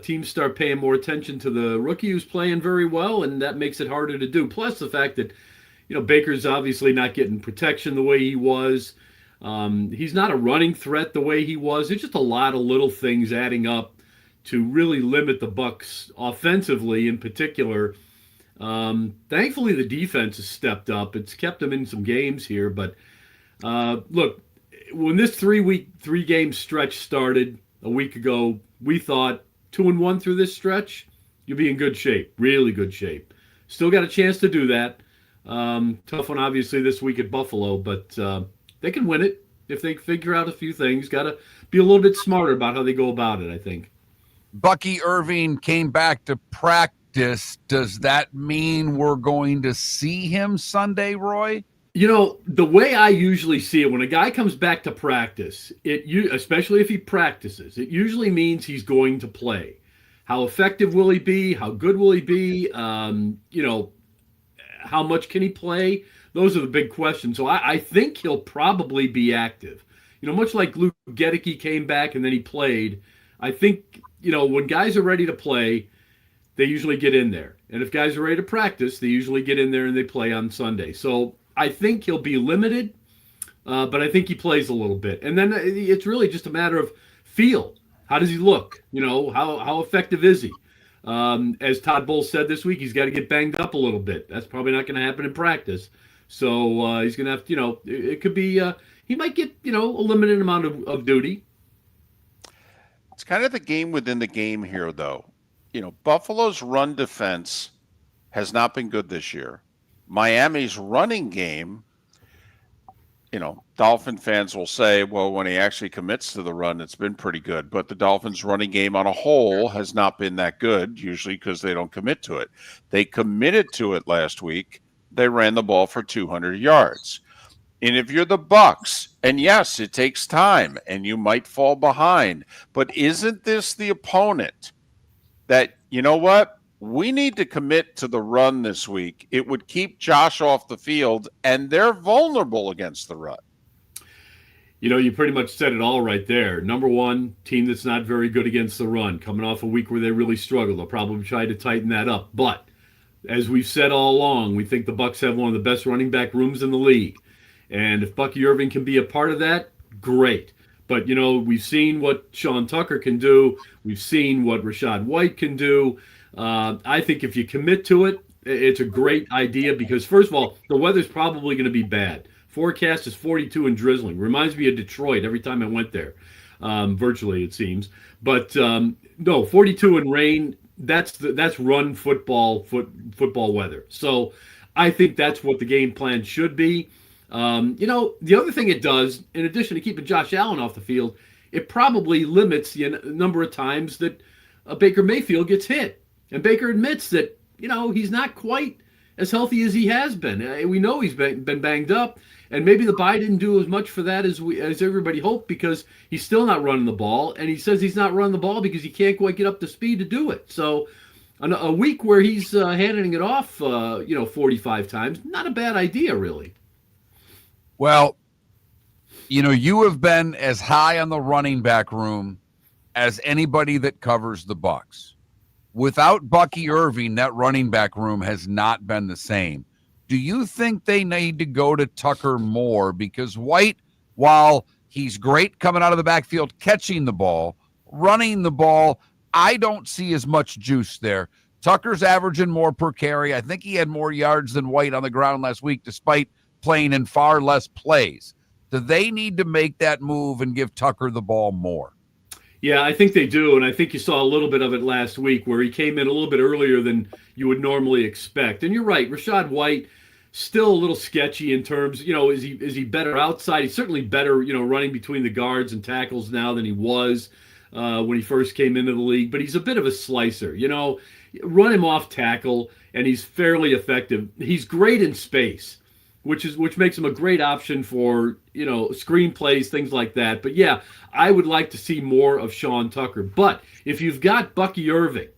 teams start paying more attention to the rookie who's playing very well, and that makes it harder to do. Plus the fact that, Baker's obviously not getting protection the way he was. He's not a running threat the way he was. There's just a lot of little things adding up to really limit the Bucs offensively in particular. Thankfully, the defense has stepped up. It's kept them in some games here. But look, when this three-game stretch started a week ago, we thought 2-1 through this stretch, you'll be in good shape, really good shape. Still got a chance to do that. Tough one, obviously, this week at Buffalo, but they can win it if they figure out a few things. Got to be a little bit smarter about how they go about it, I think. Bucky Irving came back to practice. Does that mean we're going to see him Sunday, Roy? The way I usually see it, when a guy comes back to practice, especially if he practices, it usually means he's going to play. How effective will he be? How good will he be? How much can he play? Those are the big questions. So I think he'll probably be active. Much like Luke Gedicke came back and then he played, I think, when guys are ready to play, they usually get in there. And if guys are ready to practice, they usually get in there and they play on Sunday. So I think he'll be limited, but I think he plays a little bit. And then it's really just a matter of feel. How does he look? How effective is he? As Todd Bowles said this week, he's got to get banged up a little bit. That's probably not going to happen in practice. So he's going to have to, it could be, he might get, a limited amount of duty. It's kind of the game within the game here, though. Buffalo's run defense has not been good this year. Miami's running game, Dolphin fans will say, well, when he actually commits to the run, it's been pretty good. But the Dolphins' running game on a whole has not been that good, usually because they don't commit to it. They committed to it last week. They ran the ball for 200 yards. And if you're the Bucs, and yes, it takes time, and you might fall behind, but isn't this the opponent that, you know what? We need to commit to the run this week. It would keep Josh off the field, and they're vulnerable against the run. You pretty much said it all right there. Number one, team that's not very good against the run, coming off a week where they really struggled. They'll probably try to tighten that up. But as we've said all along, we think the Bucs have one of the best running back rooms in the league. And if Bucky Irving can be a part of that, great. But, we've seen what Sean Tucker can do. We've seen what Rachaad White can do. I think if you commit to it, it's a great idea because, first of all, the weather's probably going to be bad. Forecast is 42 and drizzling. Reminds me of Detroit every time I went there, virtually it seems. But no, 42 and rain. That's run football weather. So I think that's what the game plan should be. The other thing it does, in addition to keeping Josh Allen off the field, it probably limits the number of times that Baker Mayfield gets hit. And Baker admits that, he's not quite as healthy as he has been. We know he's been banged up, and maybe the bye didn't do as much for that as everybody hoped because he's still not running the ball, and he says he's not running the ball because he can't quite get up to speed to do it. So a week where he's handing it off, 45 times, not a bad idea, really. Well, you have been as high on the running back room as anybody that covers the Bucs. Without Bucky Irving, that running back room has not been the same. Do you think they need to go to Tucker more? Because White, while he's great coming out of the backfield, catching the ball, running the ball, I don't see as much juice there. Tucker's averaging more per carry. I think he had more yards than White on the ground last week, despite playing in far less plays. Do they need to make that move and give Tucker the ball more? Yeah, I think they do, and I think you saw a little bit of it last week where he came in a little bit earlier than you would normally expect. And you're right, Rachaad White still a little sketchy in terms, is he better outside? He's certainly better, running between the guards and tackles now than he was when he first came into the league. But he's a bit of a slicer, Run him off tackle, and he's fairly effective. He's great in space, which makes him a great option for, screen plays, things like that. But yeah, I would like to see more of Sean Tucker. But if you've got Bucky Irving,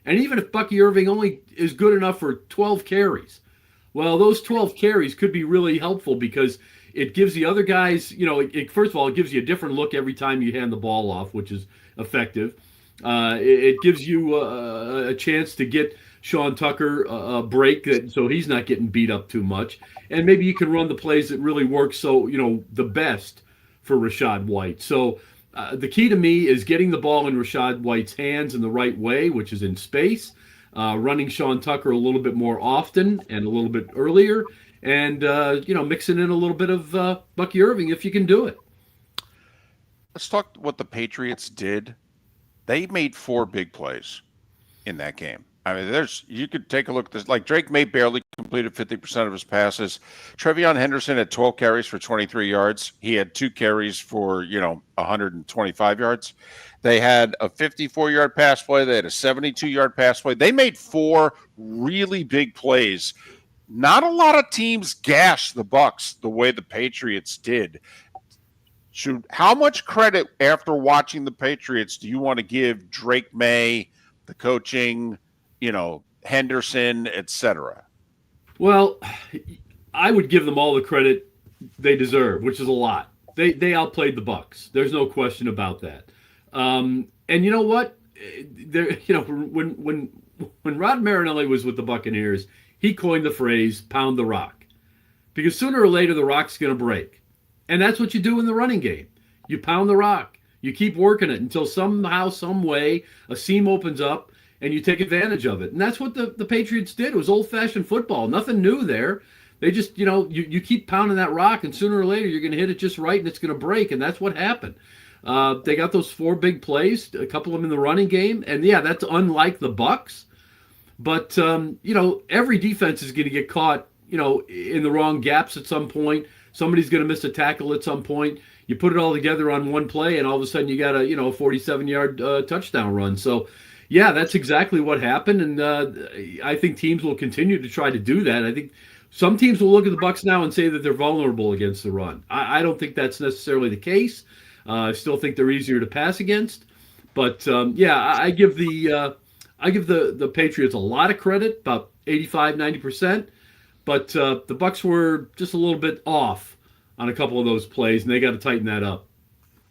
and even if Bucky Irving only is good enough for 12 carries, well, those 12 carries could be really helpful because it gives the other guys, first of all, it gives you a different look every time you hand the ball off, which is effective. It gives you a chance to get Sean Tucker a break so he's not getting beat up too much. And maybe you can run the plays that really work the best for Rachaad White. So the key to me is getting the ball in Rachaad White's hands in the right way, which is in space, running Sean Tucker a little bit more often and a little bit earlier, and, mixing in a little bit of Bucky Irving if you can do it. Let's talk what the Patriots did. They made 4 big plays in that game. I mean, you could take a look at this. Like Drake May barely completed 50% of his passes. Trevion Henderson had 12 carries for 23 yards. He had 2 carries for, 125 yards. They had a 54-yard pass play. They had a 72-yard pass play. They made 4 really big plays. Not a lot of teams gashed the Bucs the way the Patriots did. How much credit after watching the Patriots do you want to give Drake May, the coaching, Henderson, etc.? Well, I would give them all the credit they deserve, which is a lot. They outplayed the Bucs. There's no question about that. And you know what? When Rod Marinelli was with the Buccaneers, he coined the phrase "pound the rock," because sooner or later the rock's going to break. And that's what you do in the running game. You pound the rock. You keep working it until somehow, some way, a seam opens up and you take advantage of it. And that's what the Patriots did. It was old-fashioned football. Nothing new there. They just, you keep pounding that rock, and sooner or later you're going to hit it just right and it's going to break. And that's what happened. They got those 4 big plays, a couple of them in the running game. And, yeah, that's unlike the Bucs. But, every defense is going to get caught, in the wrong gaps at some point. Somebody's going to miss a tackle at some point. You put it all together on one play, and all of a sudden you got a 47-yard touchdown run. So, yeah, that's exactly what happened, and I think teams will continue to try to do that. I think some teams will look at the Bucs now and say that they're vulnerable against the run. I don't think that's necessarily the case. I still think they're easier to pass against. But, I give the Patriots a lot of credit, about 85, 90%. But the Bucs were just a little bit off on a couple of those plays, and they got to tighten that up.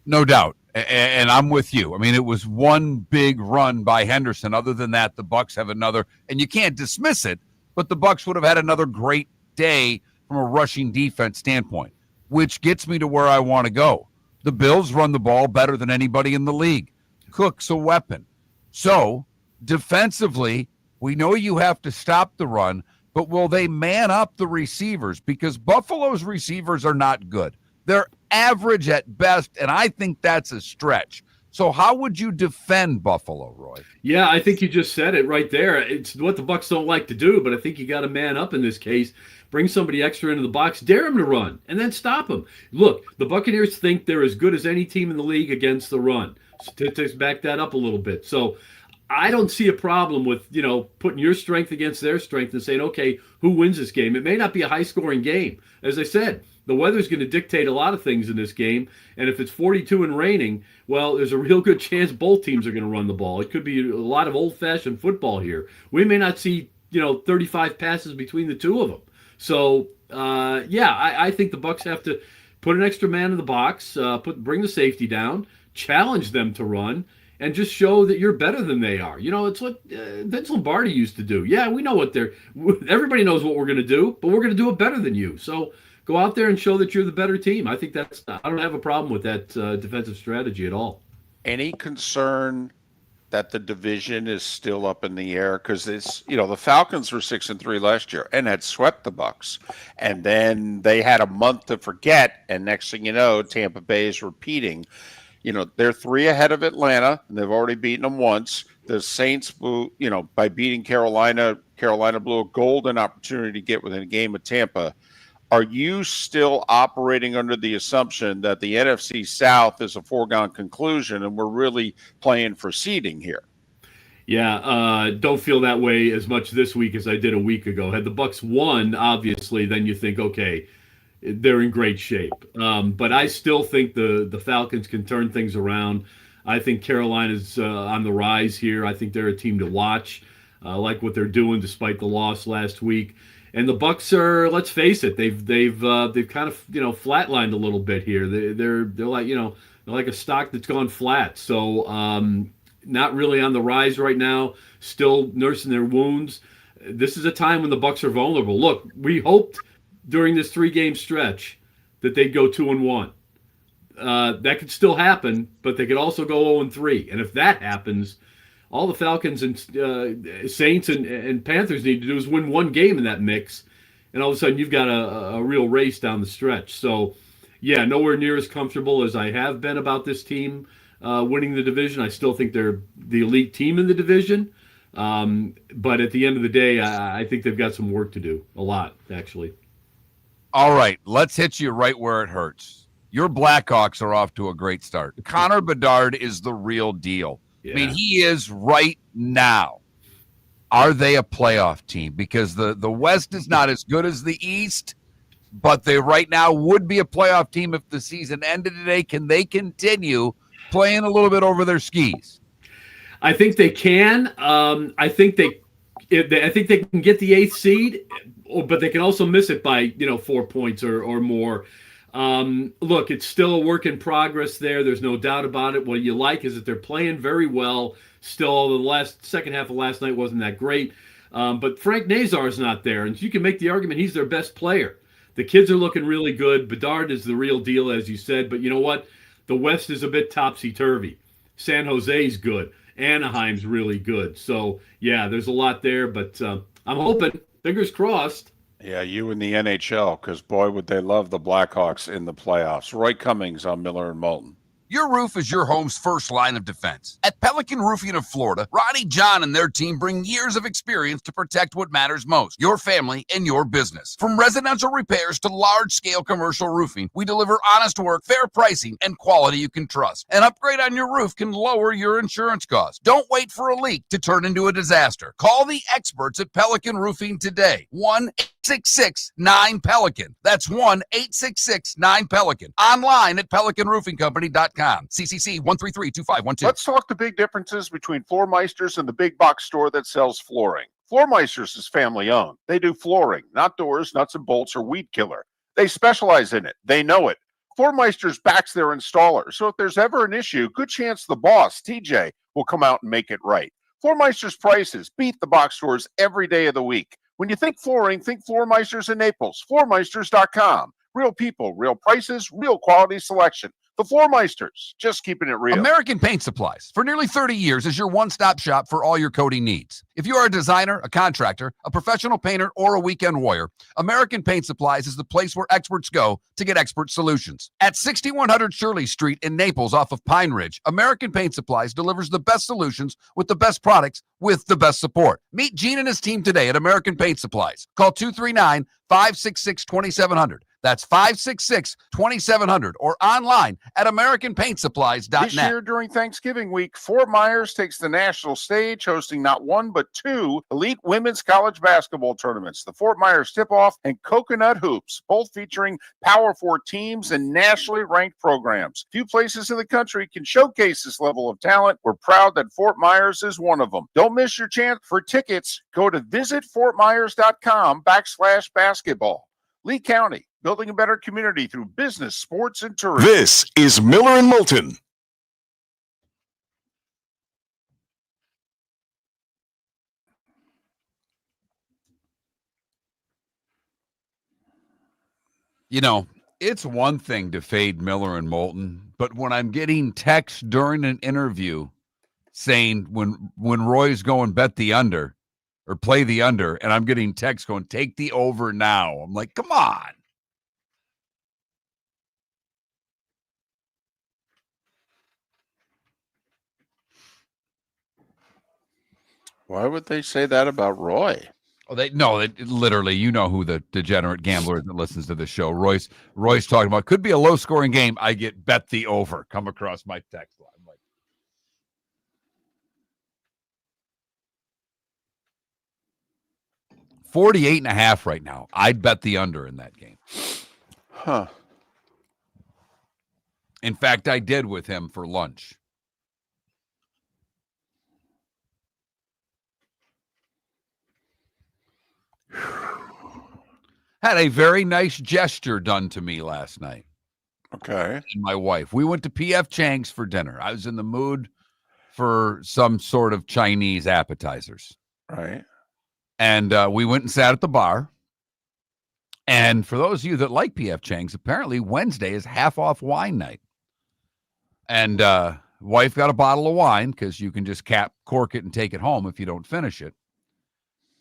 No doubt. And I'm with you. I mean, it was one big run by Henderson. Other than that, the Bucs have another, and you can't dismiss it, but the Bucs would have had another great day from a rushing defense standpoint, which gets me to where I want to go. The Bills run the ball better than anybody in the league. Cook's a weapon. So, defensively, we know you have to stop the run, but will they man up the receivers? Because Buffalo's receivers are not good. They're average at best, and I think that's a stretch. So how would you defend Buffalo, Roy? Yeah, I think you just said it right there. It's what the Bucs don't like to do, but I think you got to man up in this case. Bring somebody extra into the box, dare him to run, and then stop him. Look, the Buccaneers think they're as good as any team in the league against the run. Statistics back that up a little bit. So I don't see a problem with, putting your strength against their strength and saying, okay, who wins this game? It may not be a high-scoring game. As I said, the weather's going to dictate a lot of things in this game, and if it's 42 and raining, well, there's a real good chance both teams are going to run the ball. It could be a lot of old-fashioned football here. We may not see, 35 passes between the two of them. So, I think the Bucs have to put an extra man in the box, bring the safety down, challenge them to run, and just show that you're better than they are. It's what Vince Lombardi used to do. Yeah, we know everybody knows what we're going to do, but we're going to do it better than you. So go out there and show that you're the better team. I think I don't have a problem with that defensive strategy at all. Any concern that the division is still up in the air? Because the Falcons were 6-3 last year and had swept the Bucs, and then they had a month to forget, and next thing you know, Tampa Bay is repeating. They're 3 ahead of Atlanta, and they've already beaten them once. The Saints blew, by beating Carolina blew a golden opportunity to get within a game of Tampa. Are you still operating under the assumption that the NFC South is a foregone conclusion and we're really playing for seeding here? Yeah, don't feel that way as much this week as I did a week ago. Had the Bucs won, obviously, then you think, okay, they're in great shape. But I still think the Falcons can turn things around. I think Carolina's on the rise here. I think they're a team to watch. I like what they're doing despite the loss last week. And the Bucs are, let's face it, they've kind of flatlined a little bit here. They're like they're like a stock that's gone flat. So not really on the rise right now. Still nursing their wounds. This is a time when the Bucs are vulnerable. Look, we hoped during this 3-game stretch that they'd go 2-1. That could still happen, but they could also go 0-3. And if that happens, all the Falcons and Saints and Panthers need to do is win one game in that mix, and all of a sudden you've got a real race down the stretch. So, yeah, nowhere near as comfortable as I have been about this team winning the division. I still think they're the elite team in the division, but at the end of the day, I think they've got some work to do, a lot, actually. All right, let's hit you right where it hurts. Your Blackhawks are off to a great start. Connor Bedard is the real deal. Yeah. I mean, he is right now. Are they a playoff team? Because the West is not as good as the East, but they right now would be a playoff team if the season ended today. Can they continue playing a little bit over their skis? I think they can. I think they can get the 8th seed, but they can also miss it by 4 points or more. Look, it's still a work in progress there. There's no doubt about it. What you like is that they're playing very well. Still, the second half of last night wasn't that great. But Frank Nazar is not there, and you can make the argument he's their best player. The kids are looking really good. Bedard is the real deal, as you said. But you know what? The West is a bit topsy-turvy. San Jose's good. Anaheim's really good. So, yeah, there's a lot there. But I'm hoping, fingers crossed. Yeah, you and the NHL, because, boy, would they love the Blackhawks in the playoffs. Roy Cummings on Miller and Moulton. Your roof is your home's first line of defense. At Pelican Roofing of Florida, Ronnie John and their team bring years of experience to protect what matters most, your family and your business. From residential repairs to large-scale commercial roofing, we deliver honest work, fair pricing, and quality you can trust. An upgrade on your roof can lower your insurance costs. Don't wait for a leak to turn into a disaster. Call the experts at Pelican Roofing today. 1-866-9-PELICAN. That's 1-866-9-PELICAN. Online at pelicanroofingcompany.com. CCC 1332512. Let's talk the big differences between Floor Meisters and the big box store that sells flooring. Floor Meisters is family owned. They do flooring, not doors, nuts and bolts, or weed killer. They specialize in it. They know it. Floor Meisters backs their installer, so if there's ever an issue, good chance the boss, TJ, will come out and make it right. Floor Meisters prices beat the box stores every day of the week. When you think flooring, think Floor Meisters in Naples. Floormeisters.com. Real people, real prices, real quality selection. The Floor Meisters, just keeping it real. American Paint Supplies, for nearly 30 years, is your one-stop shop for all your coating needs. If you are a designer, a contractor, a professional painter, or a weekend warrior, American Paint Supplies is the place where experts go to get expert solutions. At 6100 Shirley Street in Naples off of Pine Ridge, American Paint Supplies delivers the best solutions with the best products with the best support. Meet Gene and his team today at American Paint Supplies. Call 239-566-2700. That's 566-2700 or online at AmericanPaintSupplies.net. This year during Thanksgiving week, Fort Myers takes the national stage, hosting not one but two elite women's college basketball tournaments, the Fort Myers Tip-Off and Coconut Hoops, both featuring Power 4 teams and nationally ranked programs. Few places in the country can showcase this level of talent. We're proud that Fort Myers is one of them. Don't miss your chance for tickets. Go to visitfortmyers.com/basketball. Lee County, building a better community through business, sports, and tourism. This is Miller and Moulton. You know, it's one thing to fade Miller and Moulton, but when I'm getting texts during an interview saying when Roy's going bet the under or play the under, and I'm getting texts going, take the over now. I'm like, come on. Why would they say that about Roy? Oh, they literally, you know who the degenerate gambler is that listens to the show. Roy's talking about could be a low scoring game. I get bet the over come across my text line. I'm like, 48.5 right now. I'd bet the under in that game. Huh. In fact, I did with him for lunch. Had a very nice gesture done to me last night. Okay. And my wife. We went to P.F. Chang's for dinner. I was in the mood for some sort of Chinese appetizers. Right. And we went and sat at the bar. And for those of you that like P.F. Chang's, apparently Wednesday is half off wine night. And wife got a bottle of wine because you can just cork it and take it home if you don't finish it.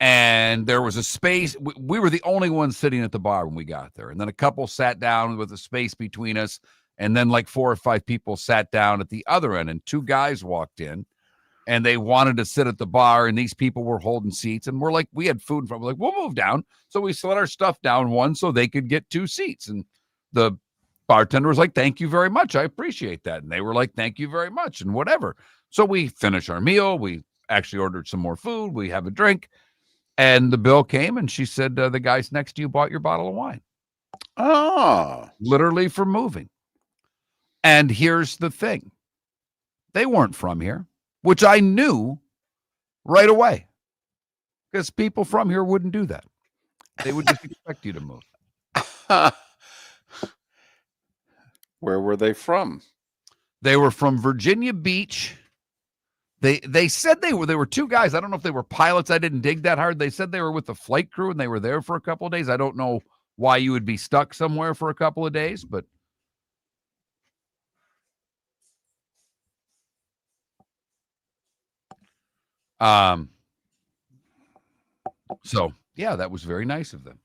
And there was a space. We were the only ones sitting at the bar when we got there. And then a couple sat down with a space between us. And then like 4 or 5 people sat down at the other end. And 2 guys walked in. And they wanted to sit at the bar. And these people were holding seats. And we're like, we had food in front. We're like, we'll move down. So we set our stuff down one so they could get 2 seats. And the bartender was like, thank you very much. I appreciate that. And they were like, thank you very much. And whatever. So we finish our meal. We actually ordered some more food. We have a drink. And the bill came, and she said, the guys next to you bought your bottle of wine. Oh. Literally for moving. And here's the thing. They weren't from here, which I knew right away. Because people from here wouldn't do that. They would just expect you to move. Where were they from? They were from Virginia Beach. They said they were 2 guys. I don't know if they were pilots. I didn't dig that hard. They said they were with the flight crew and they were there for a couple of days. I don't know why you would be stuck somewhere for a couple of days, but so yeah, that was very nice of them.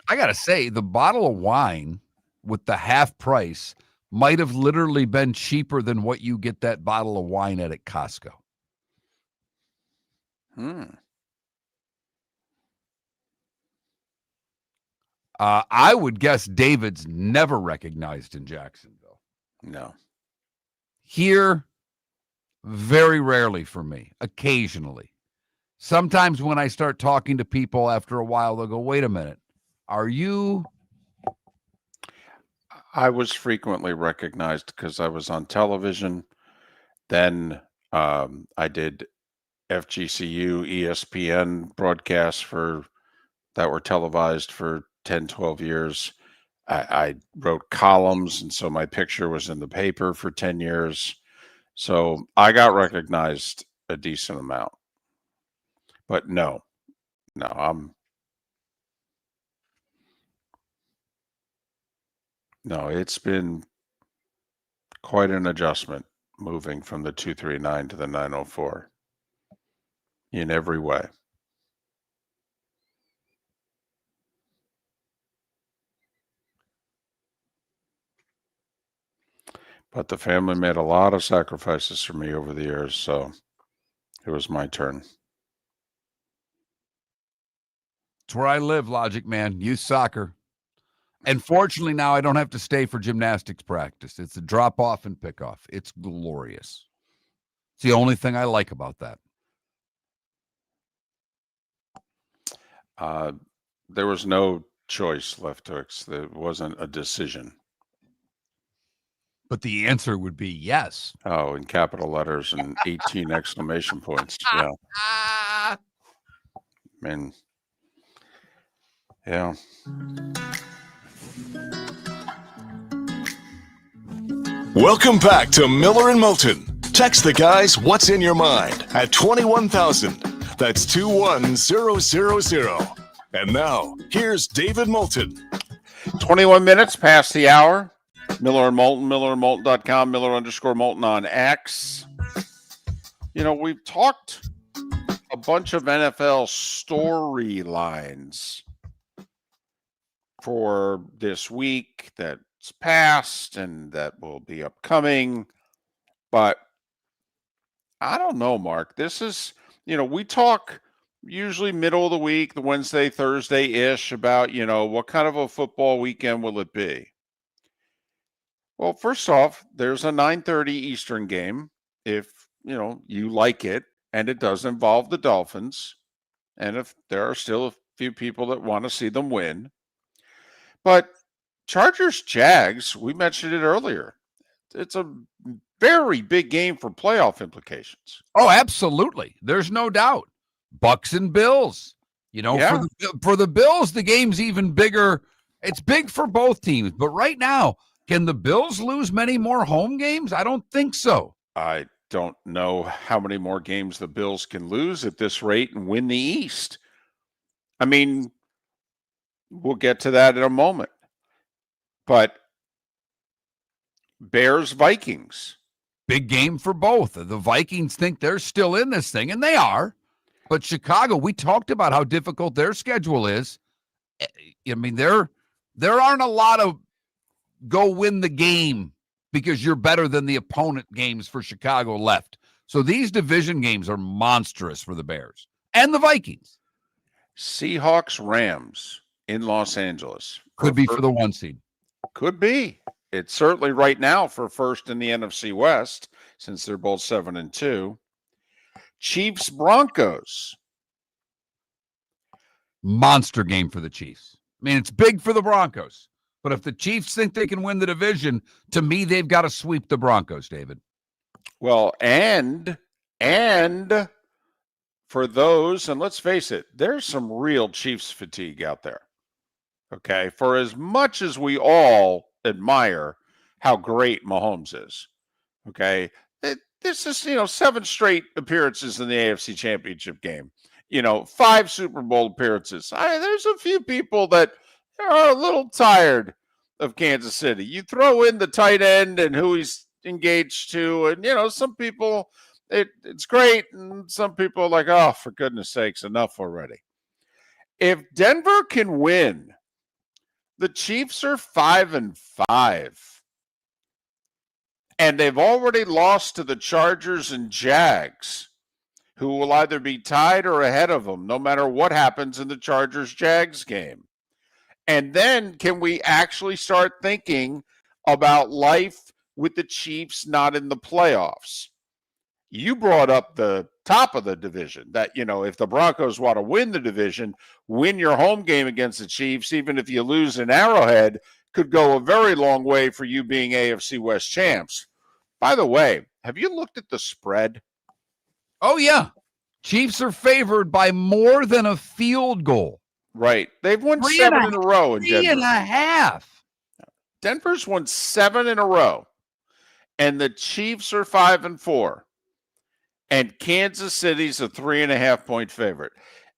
I gotta say, the bottle of wine with the half price might have literally been cheaper than what you get that bottle of wine at Costco. I would guess David's never recognized in Jacksonville. No. Here, very rarely for me, occasionally. Sometimes when I start talking to people after a while, they'll go, wait a minute, are you... I was frequently recognized because I was on television. Then I did FGCU, ESPN broadcasts that were televised for 10, 12 years. I wrote columns, and so my picture was in the paper for 10 years. So I got recognized a decent amount. But no, it's been quite an adjustment moving from the 239 to the 904 in every way. But the family made a lot of sacrifices for me over the years, so it was my turn. It's where I live, Logic Man. Youth soccer. And fortunately, now I don't have to stay for gymnastics practice. It's a drop off and pick off. It's glorious. It's the only thing I like about that. There was no choice left to it. There wasn't a decision. But the answer would be yes. Oh, in capital letters and 18 exclamation points. Yeah. I mean, yeah. Welcome back to Miller and Moulton. Text the guys what's in your mind at 21,000. That's 21000. And now, here's David Moulton. 21 minutes past the hour. Miller and Moulton, millerandmoulton.com, Miller_Moulton on X. You know, we've talked a bunch of NFL storylines for this week that's passed and that will be upcoming. But I don't know, Mark. This is, we talk usually middle of the week, the Wednesday, Thursday-ish, about, what kind of a football weekend will it be? Well, first off, there's a 9:30 Eastern game if, you like it, and it does involve the Dolphins, and if there are still a few people that want to see them win. But Chargers-Jags, we mentioned it earlier. It's a very big game for playoff implications. Oh, absolutely. There's no doubt. Bucs and Bills. For the Bills, the game's even bigger. It's big for both teams. But right now, can the Bills lose many more home games? I don't think so. I don't know how many more games the Bills can lose at this rate and win the East. I mean, we'll get to that in a moment. But Bears-Vikings. Big game for both. The Vikings think they're still in this thing, and they are. But Chicago, we talked about how difficult their schedule is. I mean, there aren't a lot of go win the game because you're better than the opponent games for Chicago left. So these division games are monstrous for the Bears and the Vikings. Seahawks-Rams in Los Angeles. Could be for the 1 seed. Could be. It's certainly right now for first in the NFC West, since they're both 7-2. Chiefs-Broncos. Monster game for the Chiefs. I mean, it's big for the Broncos. But if the Chiefs think they can win the division, to me, they've got to sweep the Broncos, David. Well, and for those, and let's face it, there's some real Chiefs fatigue out there. Okay? For as much as we all admire how great Mahomes is, okay? This is, 7 straight appearances in the AFC Championship game. 5 Super Bowl appearances. There's a few people that are a little tired of Kansas City. You throw in the tight end and who he's engaged to, and, some people, it's great, and some people are like, oh, for goodness sakes, enough already. If Denver can win, the Chiefs are 5-5. And they've already lost to the Chargers and Jags, who will either be tied or ahead of them, no matter what happens in the Chargers-Jags game. And then can we actually start thinking about life with the Chiefs not in the playoffs? You brought up the top of the division, that, if the Broncos want to win the division, win your home game against the Chiefs, even if you lose in Arrowhead, could go a very long way for you being AFC West champs. By the way, have you looked at the spread? Oh, yeah. Chiefs are favored by more than a field goal. Right. They've won 7 in a row in Denver. 3.5. Denver's won 7 in a row. And the Chiefs are 5-4. And Kansas City's a 3.5-point favorite.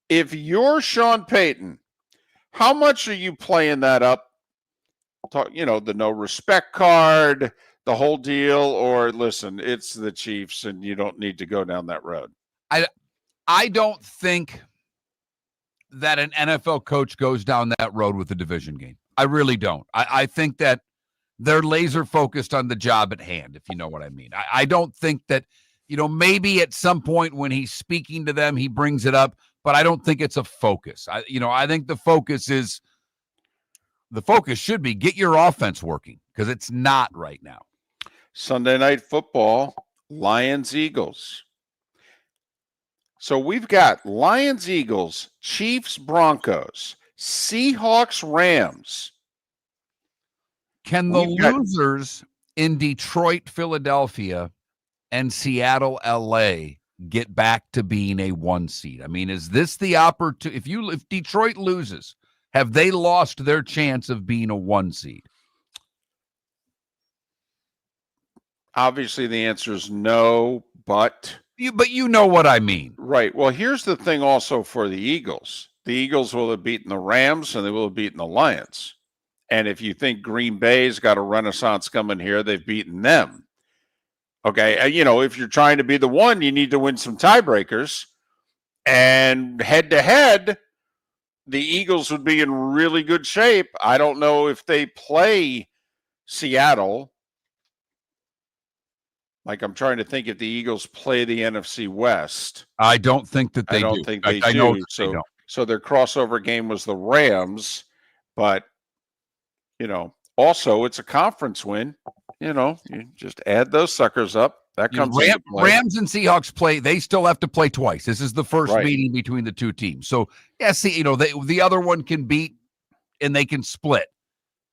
If you're Sean Payton, how much are you playing that up? The no respect card, the whole deal, or listen, it's the Chiefs and you don't need to go down that road. I don't think that an NFL coach goes down that road with a division game. I really don't. I think that they're laser focused on the job at hand, if you know what I mean. I don't think that, maybe at some point when he's speaking to them, he brings it up, but I don't think it's a focus. I think the focus should be get your offense working, because it's not right now. Sunday Night Football, Lions-Eagles. So we've got Lions-Eagles, Chiefs-Broncos, Seahawks-Rams. Can the losers in Detroit, Philadelphia, and Seattle, LA get back to being a 1 seed? I mean, is this the opportunity? If Detroit loses, have they lost their chance of being a 1 seed? Obviously, the answer is no, but But you know what I mean. Right. Well, here's the thing also for the Eagles. The Eagles will have beaten the Rams and they will have beaten the Lions. And if you think Green Bay's got a renaissance coming here, they've beaten them. Okay. If you're trying to be the one, you need to win some tiebreakers. And head-to-head, the Eagles would be in really good shape. I don't know if they play Seattle. Like, I'm trying to think if the Eagles play the NFC West. I don't think that they do. I don't think they I do. know that they don't. So their crossover game was the Rams. But, also it's a conference win. You just add those suckers up. That comes into play. Rams and Seahawks play. They still have to play twice. This is the first Right. meeting between the two teams. So, the other one can beat and they can split.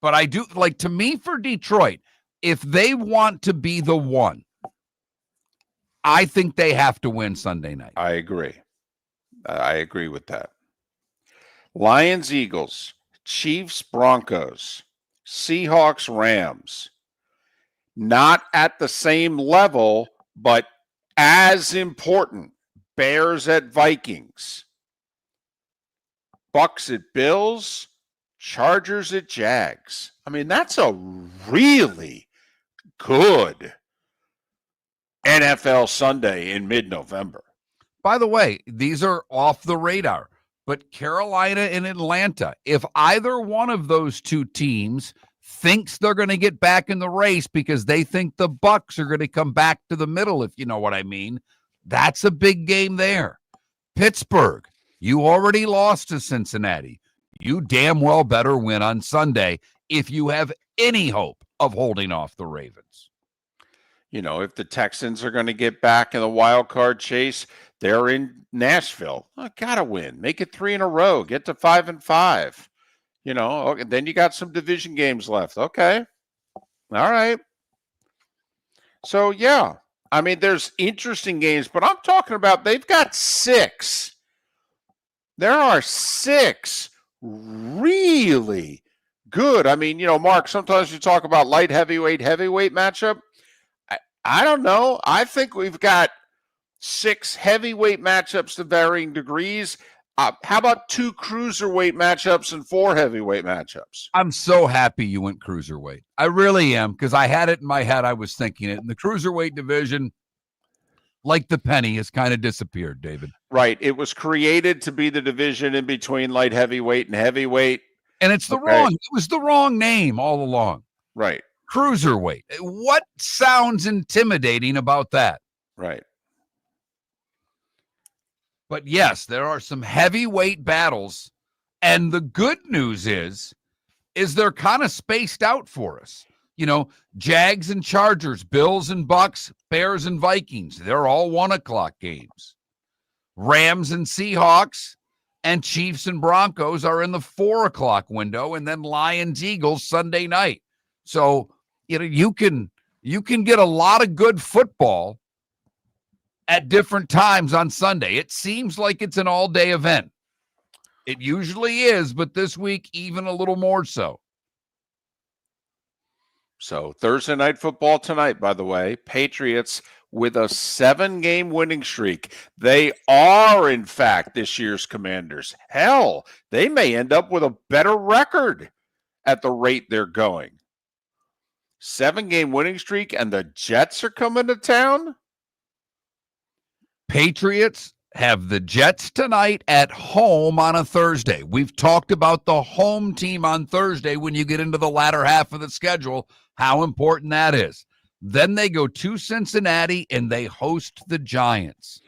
But I do, to me, for Detroit, if they want to be the one, I think they have to win Sunday night. I agree. I agree with that. Lions, Eagles, Chiefs, Broncos, Seahawks, Rams. Not at the same level, but as important. Bears at Vikings. Bucs at Bills. Chargers at Jags. I mean, that's a really good NFL Sunday in mid-November. By the way, these are off the radar, but Carolina and Atlanta, if either one of those two teams thinks they're going to get back in the race because they think the Bucs are going to come back to the middle, if you know what I mean, that's a big game there. Pittsburgh, you already lost to Cincinnati. You damn well better win on Sunday if you have any hope of holding off the Ravens. If the Texans are going to get back in the wild card chase, they're in Nashville. Got to win. Make it 3 in a row. Get to 5-5. Okay, then you got some division games left. Okay. All right. So, yeah. I mean, there's interesting games, but I'm talking about they've got 6. There are 6 really good. I mean, Mark, sometimes you talk about light heavyweight matchup. I don't know. I think we've got 6 heavyweight matchups to varying degrees. How about 2 cruiserweight matchups and 4 heavyweight matchups? I'm so happy you went cruiserweight. I really am, because I had it in my head. I was thinking it. And the cruiserweight division, like the penny, has kind of disappeared, David. Right. It was created to be the division in between light heavyweight and heavyweight. And it was the wrong name all along. Right. Cruiserweight. What sounds intimidating about that? Right. But yes, there are some heavyweight battles. And the good news is they're kind of spaced out for us. Jags and Chargers, Bills and Bucs, Bears and Vikings. They're all 1:00 games. Rams and Seahawks and Chiefs and Broncos are in the 4:00 window. And then Lions, Eagles Sunday night. So, you can get a lot of good football at different times on Sunday. It seems like it's an all-day event. It usually is, but this week, even a little more so. So Thursday night football tonight, by the way, Patriots with a 7-game winning streak. They are, in fact, this year's Commanders. Hell, they may end up with a better record at the rate they're going. 7-game winning streak, and the Jets are coming to town? Patriots have the Jets tonight at home on a Thursday. We've talked about the home team on Thursday when you get into the latter half of the schedule, how important that is. Then they go to Cincinnati and they host the Giants.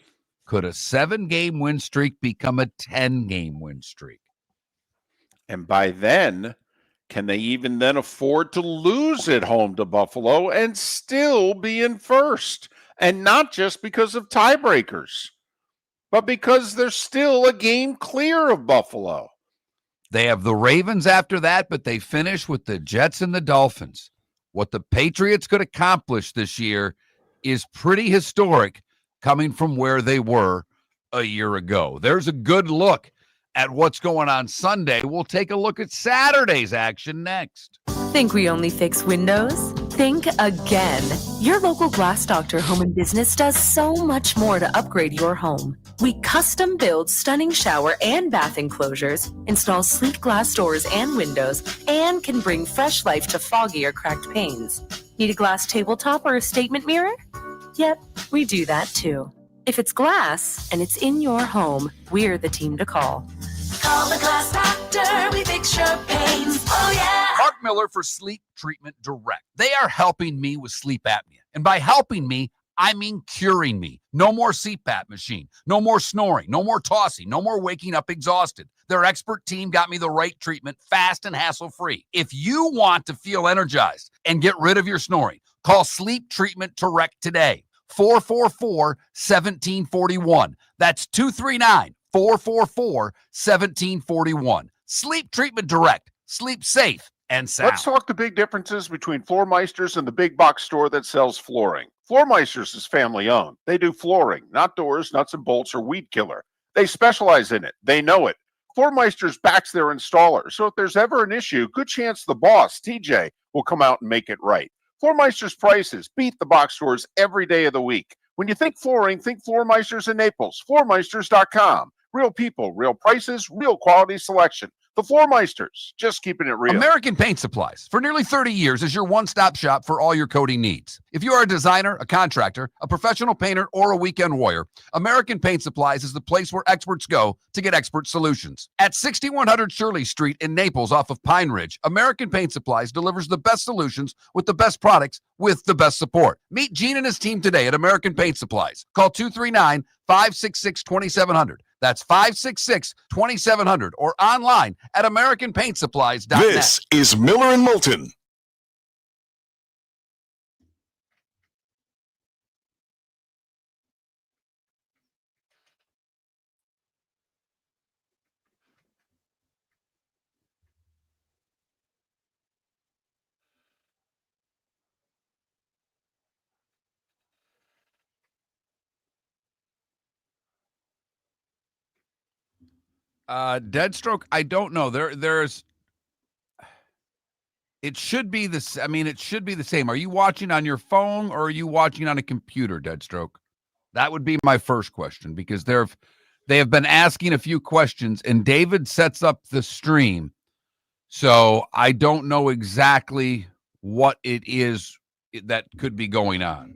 Could a 7-game win streak become a 10-game win streak? And by then, can they even then afford to lose at home to Buffalo and still be in first? And not just because of tiebreakers, but because they're still a game clear of Buffalo. They have the Ravens after that, but they finish with the Jets and the Dolphins. What the Patriots could accomplish this year is pretty historic coming from where they were a year ago. There's a good look at what's going on Sunday. We'll take a look at Saturday's action next. Think we only fix windows? Think again. Your local Glass Doctor Home and Business does so much more to upgrade your home. We custom build stunning shower and bath enclosures, install sleek glass doors and windows, and can bring fresh life to foggy or cracked panes. Need a glass tabletop or a statement mirror? Yep, we do that too. If it's glass and it's in your home, we're the team to call. Call the Glass Doctor, we fix your pains. Oh yeah. Mark Miller for Sleep Treatment Direct. They are helping me with sleep apnea. And by helping me, I mean curing me. No more CPAP machine. No more snoring. No more tossing. No more waking up exhausted. Their expert team got me the right treatment, fast and hassle-free. If you want to feel energized and get rid of your snoring, call Sleep Treatment Direct today. 444-1741. That's 239-444-1741. Sleep Treatment Direct. Sleep safe and sound. Let's talk the big differences between Floormeisters and the big box store that sells flooring. Floormeisters is family owned. They do flooring, not doors, nuts and bolts, or weed killer. They specialize in it. They know it. Floormeisters backs their installer, so if there's ever an issue, good chance the boss, TJ, will come out and make it right. Floormeister's prices beat the box stores every day of the week. When you think flooring, think Floormeisters in Naples. Floormeisters.com. Real people, real prices, real quality selection. The Floormeisters, just keeping it real. American Paint Supplies, for nearly 30 years, is your one-stop shop for all your coating needs. If you are a designer, a contractor, a professional painter, or a weekend warrior, American Paint Supplies is the place where experts go to get expert solutions. At 6100 Shirley Street in Naples off of Pine Ridge, American Paint Supplies delivers the best solutions with the best products with the best support. Meet Gene and his team today at American Paint Supplies. Call 239-566-2700. That's 566-2700 or online at AmericanPaintSupplies.net. This is Miller and Moulton. Deadstroke, I don't know. There's it should be this. I mean, it should be the same. Are you watching on your phone or are you watching on a computer, Deadstroke? That would be my first question, because they have been asking a few questions and David sets up the stream. So I don't know exactly what it is that could be going on.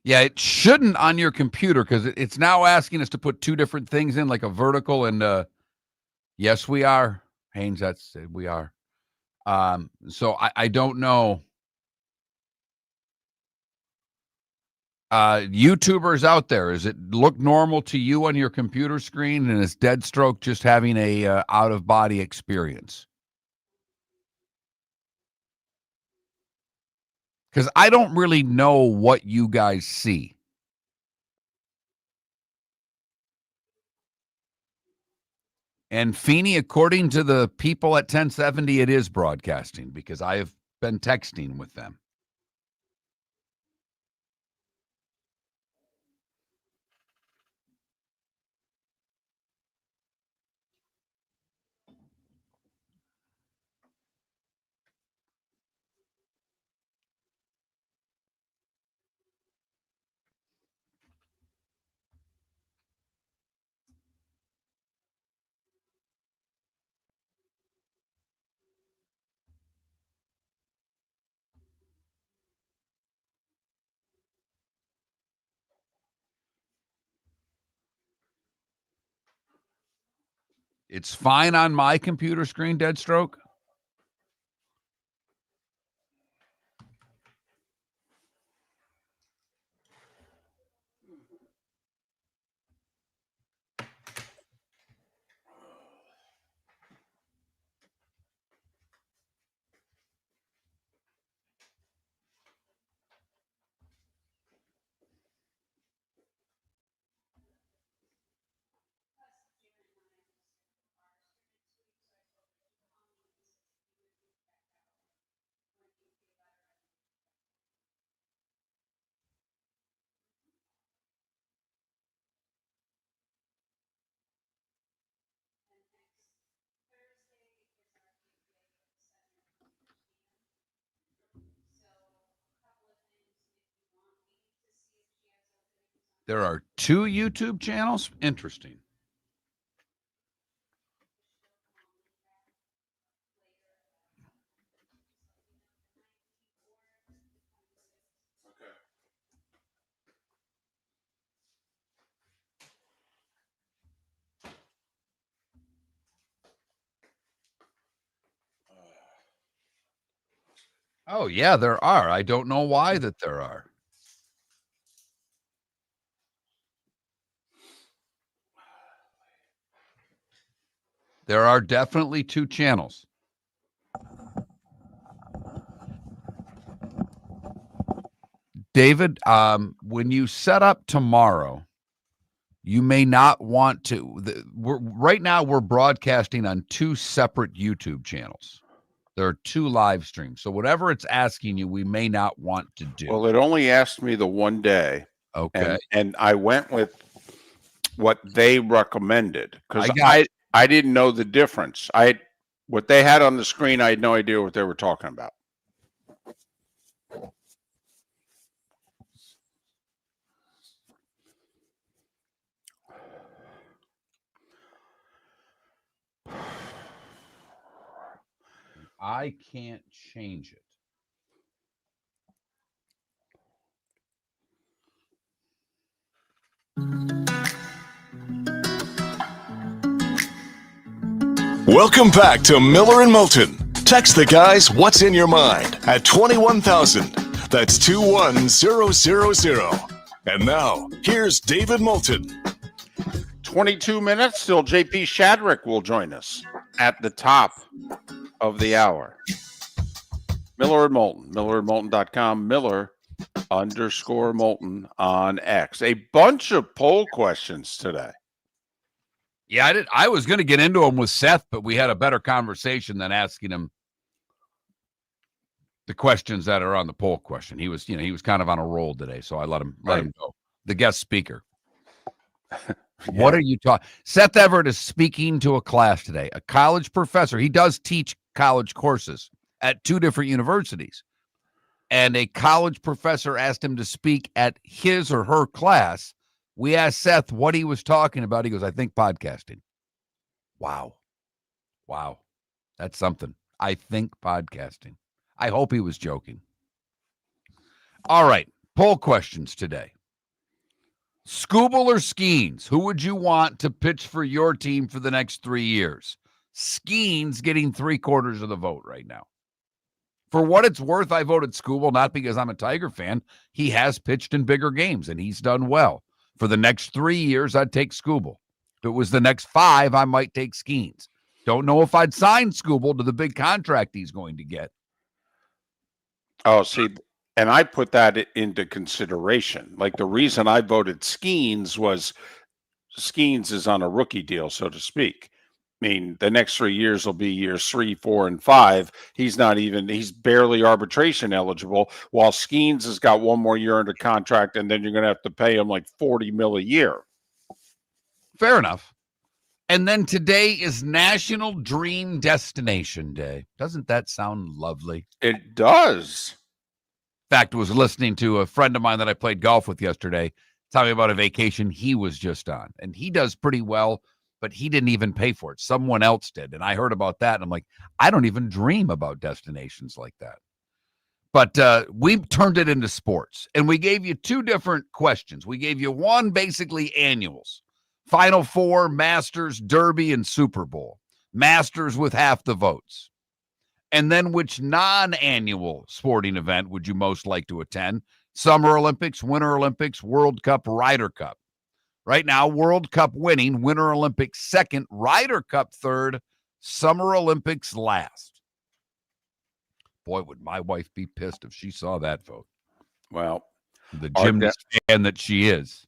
Yeah, it shouldn't on your computer, because it's now asking us to put two different things in, like a vertical and yes, we are. Haynes, we are. So I don't know. YouTubers out there, does it look normal to you on your computer screen, and is Deadstroke just having a out-of-body experience? Because I don't really know what you guys see. And Feeney, according to the people at 1070, it is broadcasting, because I have been texting with them. It's fine on my computer screen, Deadstroke. There are 2 YouTube channels? Interesting. Oh, yeah, there are. I don't know why that there are. There are definitely 2 channels. David, when you set up tomorrow, you may not want to. Right now, we're broadcasting on 2 separate YouTube channels. There are 2 live streams. So whatever it's asking you, we may not want to do. Well, it only asked me the one day. Okay. And I went with what they recommended because I didn't know the difference. What they had on the screen, I had no idea what they were talking about. I can't change it. Welcome back to Miller and Moulton. Text the guys what's in your mind at 21,000. That's 21000. And now, here's David Moulton. 22 minutes till JP Shadrick will join us at the top of the hour. Miller and Moulton, millerandmoulton.com, Miller_Moulton on X. A bunch of poll questions today. Yeah, I was going to get into them with Seth, but we had a better conversation than asking him the questions that are on the poll question. He was kind of on a roll today, so I let him go. The guest speaker. What are you talking? Seth Everett is speaking to a class today, a college professor. He does teach college courses at 2 different universities. And a college professor asked him to speak at his or her class. We asked Seth what he was talking about. He goes, I think podcasting. Wow. That's something. I think podcasting. I hope he was joking. All right. Poll questions today. Scooble or Skeens? Who would you want to pitch for your team for the next 3 years? Skeens getting 3/4 of the vote right now. For what it's worth, I voted Scooble, not because I'm a Tiger fan. He has pitched in bigger games, and he's done well. For the next 3 years, I'd take Scooble. If it was the next 5, I might take Skeens. Don't know if I'd sign Scooble to the big contract he's going to get. Oh, see, and I put that into consideration. Like the reason I voted Skeens was Skeens is on a rookie deal, so to speak. I mean, the next 3 years will be years 3, 4, and 5. He's barely arbitration eligible, while Skeens has got 1 more year under contract, and then you're going to have to pay him like $40 million a year. Fair enough. And then today is National Dream Destination Day. Doesn't that sound lovely? It does. In fact, I was listening to a friend of mine that I played golf with yesterday tell me about a vacation he was just on. And he does pretty well, but he didn't even pay for it. Someone else did. And I heard about that. And I'm like, I don't even dream about destinations like that. But we turned it into sports. And we gave you 2 different questions. We gave you one basically annuals. Final Four, Masters, Derby, and Super Bowl. Masters with half the votes. And then which non-annual sporting event would you most like to attend? Summer Olympics, Winter Olympics, World Cup, Ryder Cup. Right now, World Cup winning, Winter Olympics second, Ryder Cup third, Summer Olympics last. Boy, would my wife be pissed if she saw that vote. Well, the gymnast fan that she is.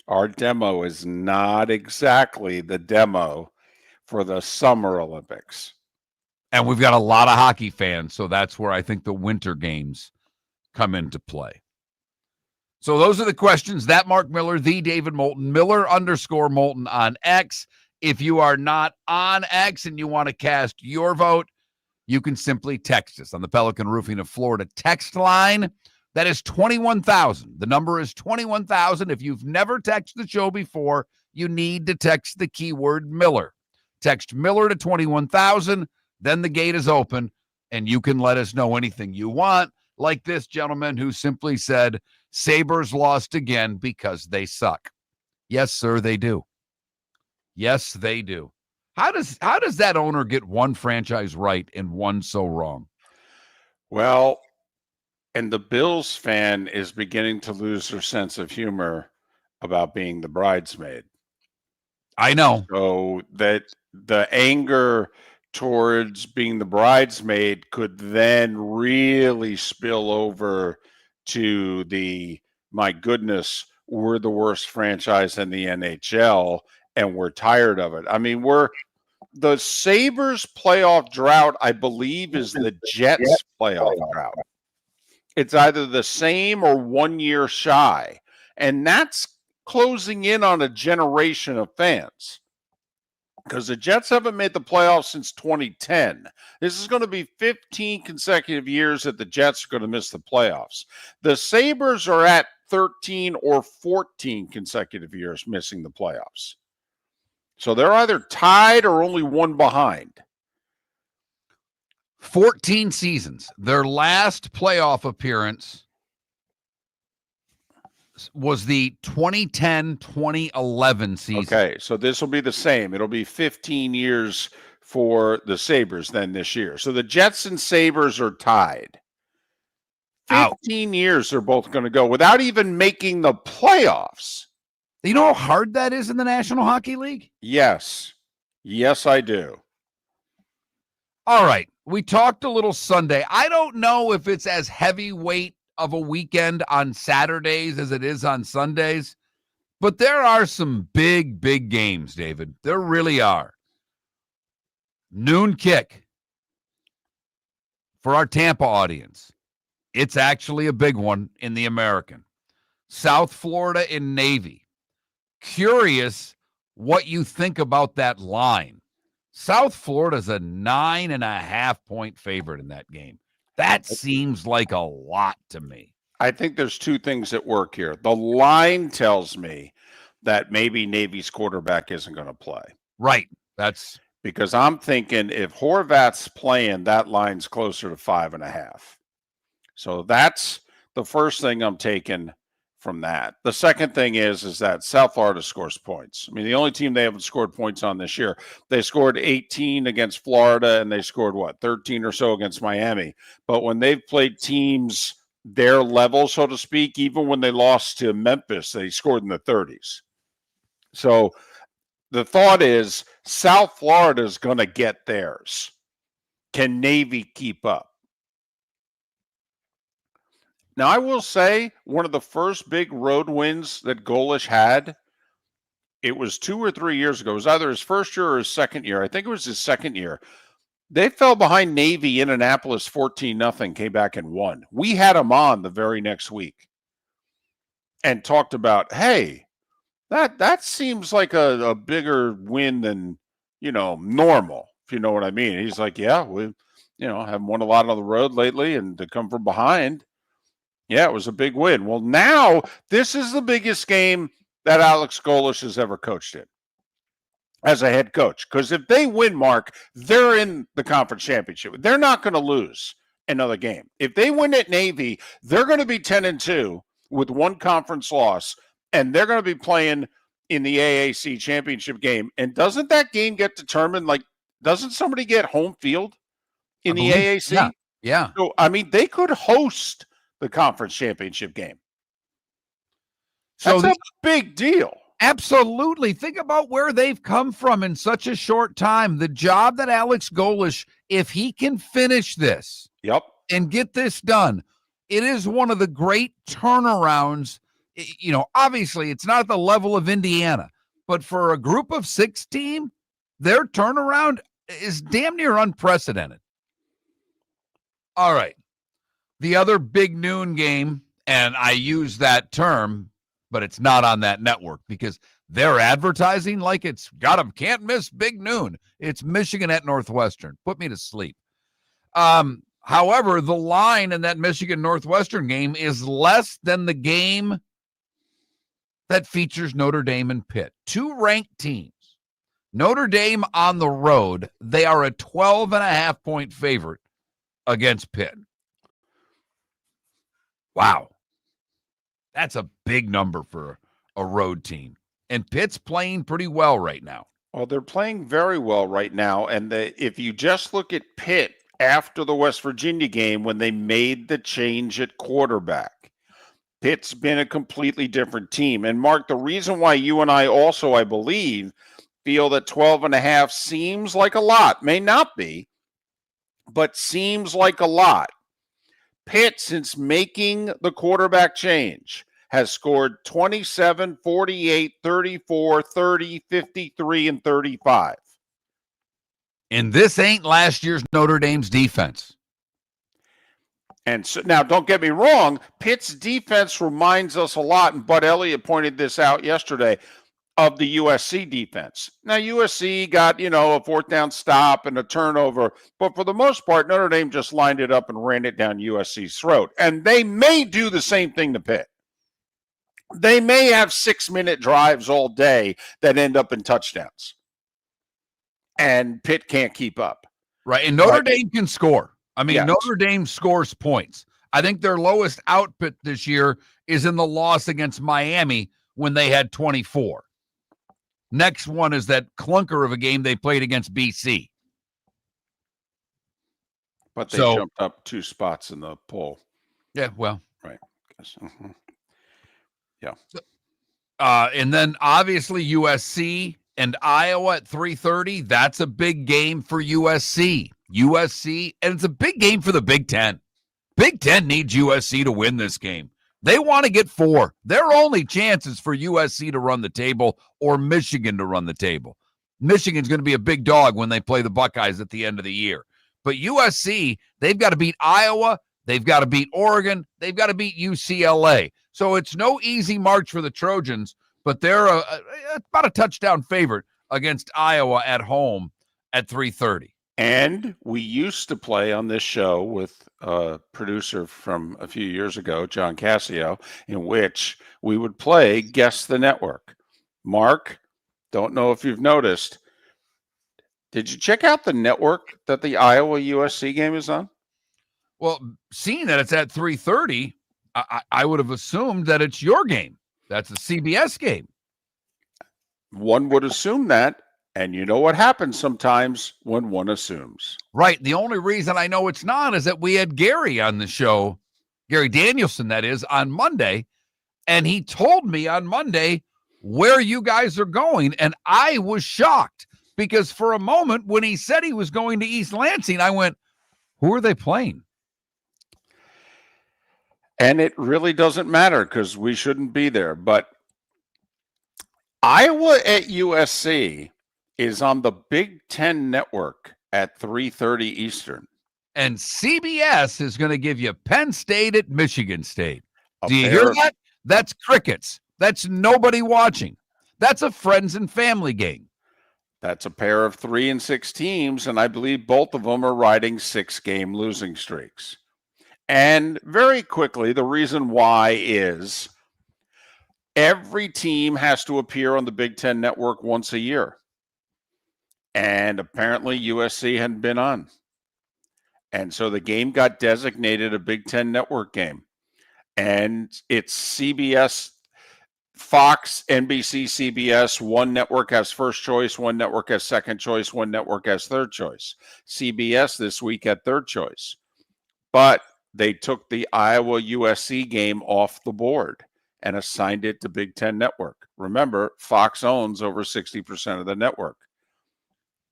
Our demo is not exactly the demo for the Summer Olympics. And we've got a lot of hockey fans, so that's where I think the winter games come into play. So those are the questions. That Mark Miller, the David Moulton, Miller_Moulton on X. If you are not on X and you want to cast your vote, you can simply text us on the Pelican Roofing of Florida text line, That is 21,000. The number is 21,000. If you've never texted the show before, you need to text the keyword Miller. Text Miller to 21,000. Then the gate is open, and you can let us know anything you want, like this gentleman who simply said, Sabres lost again because they suck. Yes, sir, they do. Yes, they do. How does that owner get one franchise right and one so wrong? Well, and the Bills fan is beginning to lose their sense of humor about being the bridesmaid. I know. So that the anger towards being the bridesmaid could then really spill over to my goodness, we're the worst franchise in the NHL and we're tired of it. I mean, the Sabres playoff drought, I believe, is the Jets playoff drought. It's either the same or 1 year shy. And that's closing in on a generation of fans. Because the Jets haven't made the playoffs since 2010. This is going to be 15 consecutive years that the Jets are going to miss the playoffs. The Sabres are at 13 or 14 consecutive years missing the playoffs. So they're either tied or only one behind. 14 seasons. Their last playoff appearance was the 2010-2011 season. Okay, so this will be the same. It'll be 15 years for the Sabres then this year. So the Jets and Sabres are tied. 15 years they're both going to go without even making the playoffs. You know how hard that is in the National Hockey League? Yes. Yes, I do. All right. We talked a little Sunday. I don't know if it's as heavyweight of a weekend on Saturdays as it is on Sundays, but there are some big, big games, David. There really are. Noon kick for our Tampa audience. It's actually a big one in the American. South Florida in Navy. Curious what you think about that line. South Florida's a 9.5 point favorite in that game. That seems like a lot to me. I think there's two things at work here. The line tells me that maybe Navy's quarterback isn't going to play. Right. That's because I'm thinking if Horvat's playing, that line's closer to 5.5. So that's the first thing I'm taking from that. The second thing is that South Florida scores points. I mean, the only team they haven't scored points on this year, they scored 18 against Florida and they scored 13 or so against Miami. But when they've played teams their level, so to speak, even when they lost to Memphis, they scored in the 30s. So the thought is South Florida is going to get theirs. Can Navy keep up? Now, I will say one of the first big road wins that Golish had, it was 2 or 3 years ago. It was either his first year or his second year. I think it was his second year. They fell behind Navy, Indianapolis 14-0, came back and won. We had him on the very next week and talked about, hey, that seems like a bigger win than, normal, if you know what I mean. He's like, yeah, we, haven't won a lot on the road lately, and to come from behind, yeah, it was a big win. Well, now this is the biggest game that Alex Golish has ever coached in as a head coach. Because if they win, Mark, they're in the conference championship. They're not going to lose another game. If they win at Navy, they're going to be 10-2 with one conference loss, and they're going to be playing in the AAC championship game. And doesn't that game get determined? Doesn't somebody get home field in the AAC? Yeah. So, I mean, they could host the conference championship game. That's a big deal. Absolutely. Think about where they've come from in such a short time. The job that Alex Golish, if he can finish this and get this done, it is one of the great turnarounds. Obviously it's not at the level of Indiana, but for a group of 6 team, their turnaround is damn near unprecedented. All right. The other big noon game, and I use that term, but it's not on that network because they're advertising like it's got them can't miss big noon. It's Michigan at Northwestern. Put me to sleep. However, the line in that Michigan Northwestern game is less than the game that features Notre Dame and Pitt. Two ranked teams. Notre Dame on the road, they are a 12.5-point favorite against Pitt. Wow. That's a big number for a road team. And Pitt's playing pretty well right now. Well, they're playing very well right now. And if you just look at Pitt after the West Virginia game when they made the change at quarterback, Pitt's been a completely different team. And Mark, the reason why you and I also, I believe, feel that 12.5 seems like a lot, may not be, but seems like a lot. Pitt, since making the quarterback change, has scored 27, 48, 34, 30, 53, and 35. And this ain't last year's Notre Dame's defense. And so now, don't get me wrong, Pitt's defense reminds us a lot, and Bud Elliott pointed this out yesterday, of the USC defense. Now, USC got, a fourth down stop and a turnover, but for the most part, Notre Dame just lined it up and ran it down USC's throat. And they may do the same thing to Pitt. They may have 6-minute drives all day that end up in touchdowns. And Pitt can't keep up. Right, and Notre Dame can score. I mean, Yes. Notre Dame scores points. I think their lowest output this year is in the loss against Miami when they had 24. Next one is that clunker of a game they played against BC. But they jumped up 2 spots in the poll. Yeah, well. Right. Mm-hmm. Yeah. And then obviously USC and Iowa at 3:30. That's a big game for USC. And it's a big game for the Big Ten. Big Ten needs USC to win this game. They want to get 4. Their only chance is for USC to run the table or Michigan to run the table. Michigan's going to be a big dog when they play the Buckeyes at the end of the year. But USC, they've got to beat Iowa. They've got to beat Oregon. They've got to beat UCLA. So it's no easy march for the Trojans, but they're about a touchdown favorite against Iowa at home at 3:30. And we used to play on this show with a producer from a few years ago, John Cassio, in which we would play Guess the Network. Mark, don't know if you've noticed, did you check out the network that the Iowa USC game is on? Well, seeing that it's at 3:30, I would have assumed that it's your game. That's a CBS game. One would assume that. And you know what happens sometimes when one assumes. Right. The only reason I know it's not is that we had Gary on the show, Gary Danielson, that is, on Monday. And he told me on Monday where you guys are going. And I was shocked because for a moment when he said he was going to East Lansing, I went, who are they playing? And it really doesn't matter because we shouldn't be there. But Iowa at USC is on the Big Ten Network at 3:30 Eastern. And CBS is going to give you Penn State at Michigan State. Do you hear that? That's crickets. That's nobody watching. That's a friends and family game. That's a pair of 3 and 6 teams, and I believe both of them are riding 6-game losing streaks. And very quickly, the reason why is every team has to appear on the Big Ten Network once a year. And apparently USC hadn't been on. And so the game got designated a Big Ten Network game. And it's CBS, Fox, NBC, CBS. One network has first choice, one network has second choice, one network has third choice. CBS this week had third choice. But they took the Iowa USC game off the board and assigned it to Big Ten Network. Remember, Fox owns over 60% of the network.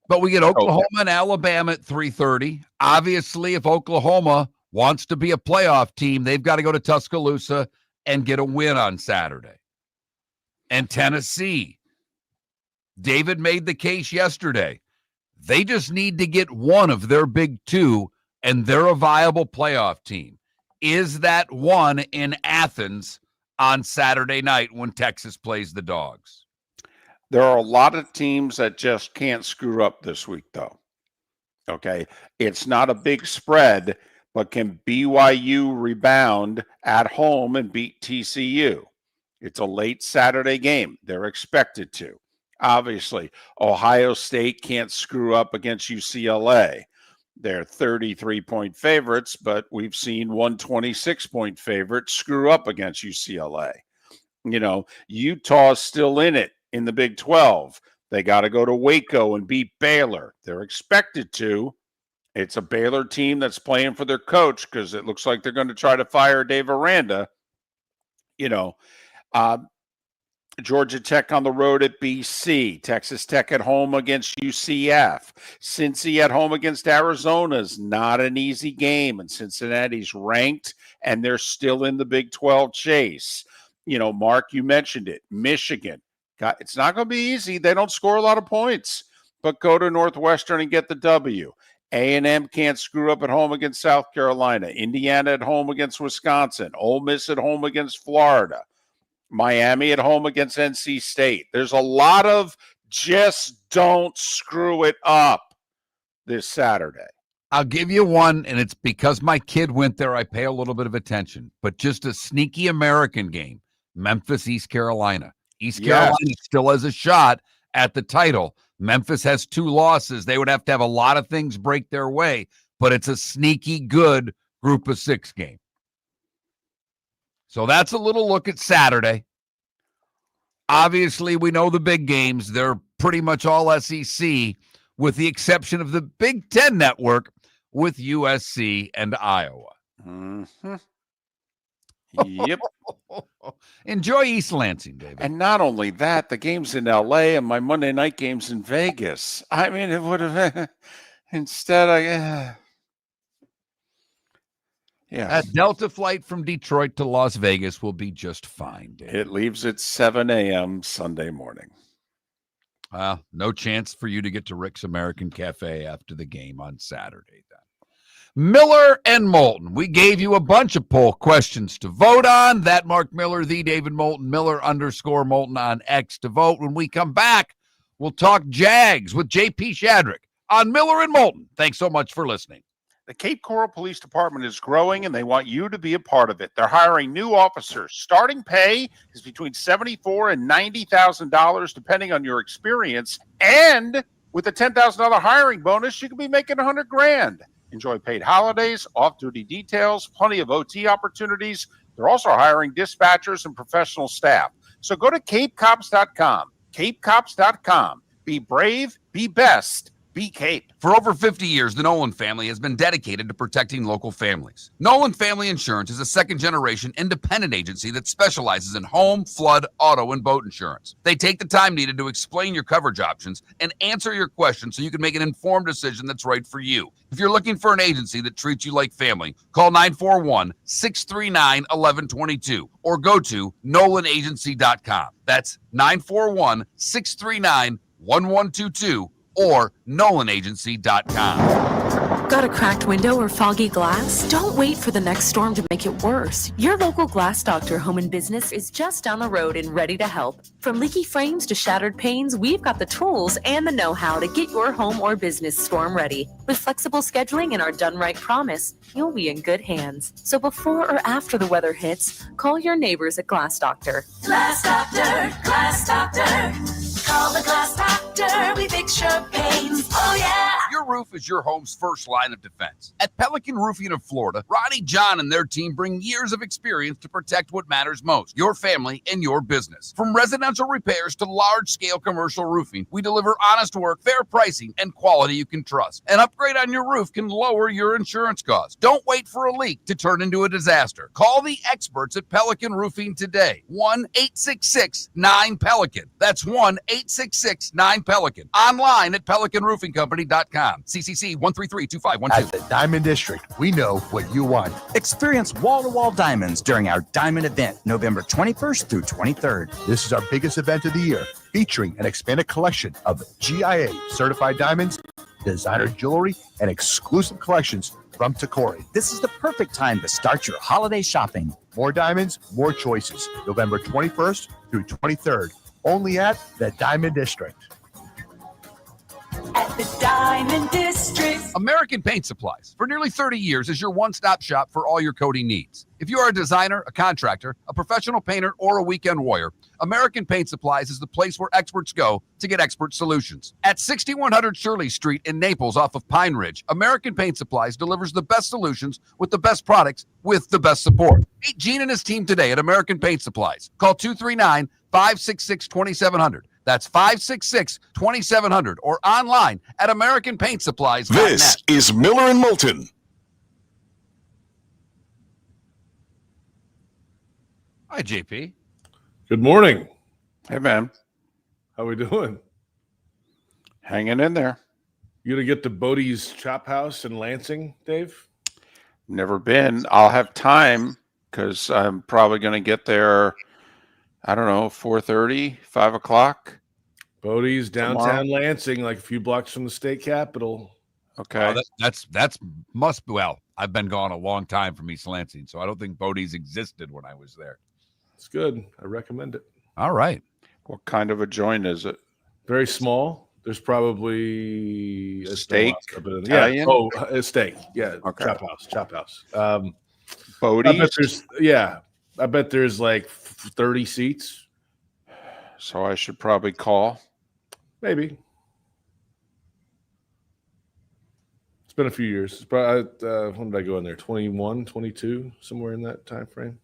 But we get Oklahoma and Alabama at 3:30. Obviously, if Oklahoma wants to be a playoff team, they've got to go to Tuscaloosa and get a win on Saturday. And Tennessee, David made the case yesterday. They just need to get one of their big 2, and they're a viable playoff team. Is that one in Athens on Saturday night when Texas plays the Dogs? There are a lot of teams that just can't screw up this week, though. Okay. It's not a big spread, but can BYU rebound at home and beat TCU? It's a late Saturday game. They're expected to. Obviously, Ohio State can't screw up against UCLA. They're 33-point favorites, but we've seen 126-point favorites screw up against UCLA. Utah's still in it in the Big 12. They got to go to Waco and beat Baylor. They're expected to. It's a Baylor team that's playing for their coach because it looks like they're going to try to fire Dave Aranda. Georgia Tech on the road at BC. Texas Tech at home against UCF. Cincy at home against Arizona is not an easy game, and Cincinnati's ranked, and they're still in the Big 12 chase. Mark, you mentioned it. Michigan. It's not going to be easy. They don't score a lot of points, but go to Northwestern and get the W. A&M can't screw up at home against South Carolina. Indiana at home against Wisconsin. Ole Miss at home against Florida. Miami at home against NC State. There's a lot of just don't screw it up this Saturday. I'll give you one, and it's because my kid went there, I pay a little bit of attention. But just a sneaky American game, Memphis, East Carolina. East Carolina still has a shot at the title. Memphis has 2 losses. They would have to have a lot of things break their way, but it's a sneaky good group of 6 game. So that's a little look at Saturday. Obviously, we know the big games. They're pretty much all SEC, with the exception of the Big Ten Network with USC and Iowa. Mm-hmm. Yep. Enjoy East Lansing, David. And not only that, the game's in L.A. and my Monday night game's in Vegas. I mean, it would have instead That Delta flight from Detroit to Las Vegas will be just fine, David. It leaves at 7 a.m. Sunday morning. No chance for you to get to Rick's American Cafe after the game on Saturday, then. Miller and Moulton. We gave you a bunch of poll questions to vote on. That Mark Miller, the David Moulton, Miller_Moulton on X to vote. When we come back, we'll talk Jags with JP Shadrick on Miller and Moulton. Thanks so much for listening. The Cape Coral Police Department is growing, and they want you to be a part of it. They're hiring new officers. Starting pay is between $74,000 and $90,000, depending on your experience. And with a $10,000 hiring bonus, you could be making $100,000. Enjoy paid holidays, off-duty details, plenty of OT opportunities. They're also hiring dispatchers and professional staff. So go to capecops.com. Capecops.com. Be brave, be best. Be Cape. For over 50 years, the Nolan family has been dedicated to protecting local families. Nolan Family Insurance is a second-generation independent agency that specializes in home, flood, auto, and boat insurance. They take the time needed to explain your coverage options and answer your questions so you can make an informed decision that's right for you. If you're looking for an agency that treats you like family, call 941-639-1122 or go to NolanAgency.com. That's 941-639-1122 or NolanAgency.com. Got a cracked window or foggy glass? Don't wait for the next storm to make it worse. Your local Glass Doctor Home and Business is just down the road and ready to help. From leaky frames to shattered panes, we've got the tools and the know-how to get your home or business storm ready. With flexible scheduling and our done right promise, you'll be in good hands. So before or after the weather hits, call your neighbors at Glass Doctor. Glass Doctor, Glass Doctor. Call the Glass Doctor. We fix your pains. Oh, yeah. Your roof is your home's first line of defense. At Pelican Roofing of Florida, Ronnie John and their team bring years of experience to protect what matters most, your family and your business. From residential repairs to large-scale commercial roofing, we deliver honest work, fair pricing, and quality you can trust. An upgrade on your roof can lower your insurance costs. Don't wait for a leak to turn into a disaster. Call the experts at Pelican Roofing today. 1-866-9-PELICAN. That's 1-866-9-PELICAN. Online at PelicanRoofingCompany.com. CCC 1332512. At the Diamond District, we know what you want. Experience wall-to-wall diamonds during our diamond event, November 21st through 23rd. This is our biggest event of the year, featuring an expanded collection of GIA certified diamonds, designer jewelry, and exclusive collections from Takori. This is the perfect time to start your holiday shopping. More diamonds, more choices. November 21st through 23rd, only at the Diamond District. At at the Diamond District. American Paint Supplies, for nearly 30 years, is your one-stop shop for all your coating needs. If you are a designer, a contractor, a professional painter, or a weekend warrior, American Paint Supplies is the place where experts go to get expert solutions. At 6100 Shirley Street in Naples off of Pine Ridge, American Paint Supplies delivers the best solutions with the best products with the best support. Meet Gene and his team today at American Paint Supplies. Call 239-566-2700. That's 566-2700 or online at AmericanPaintSupplies.net. This is Miller and Moulton. Hi, JP. Good morning. Hey, man. How we doing? Hanging in there. You gonna get to Bodie's Chop House in Lansing, Dave? Never been. I'll have time because I'm probably going to get there, I don't know, 4:30, 5 o'clock. Bodie's downtown Tomorrow. Lansing, like a few blocks from the state capitol. Okay. That's must be, well, I've been gone a long time from East Lansing, so I don't think Bodie's existed when I was there. It's good. I recommend it. All right. What kind of a joint is it? Very small. There's probably a Steak? Yeah. Oh, a steak. Yeah. Okay. Chop house. Bodie's? I bet there's like 30 seats. So I should probably call. Maybe. It's been a few years. It's probably, when did I go in there? 21, 22, somewhere in that time frame.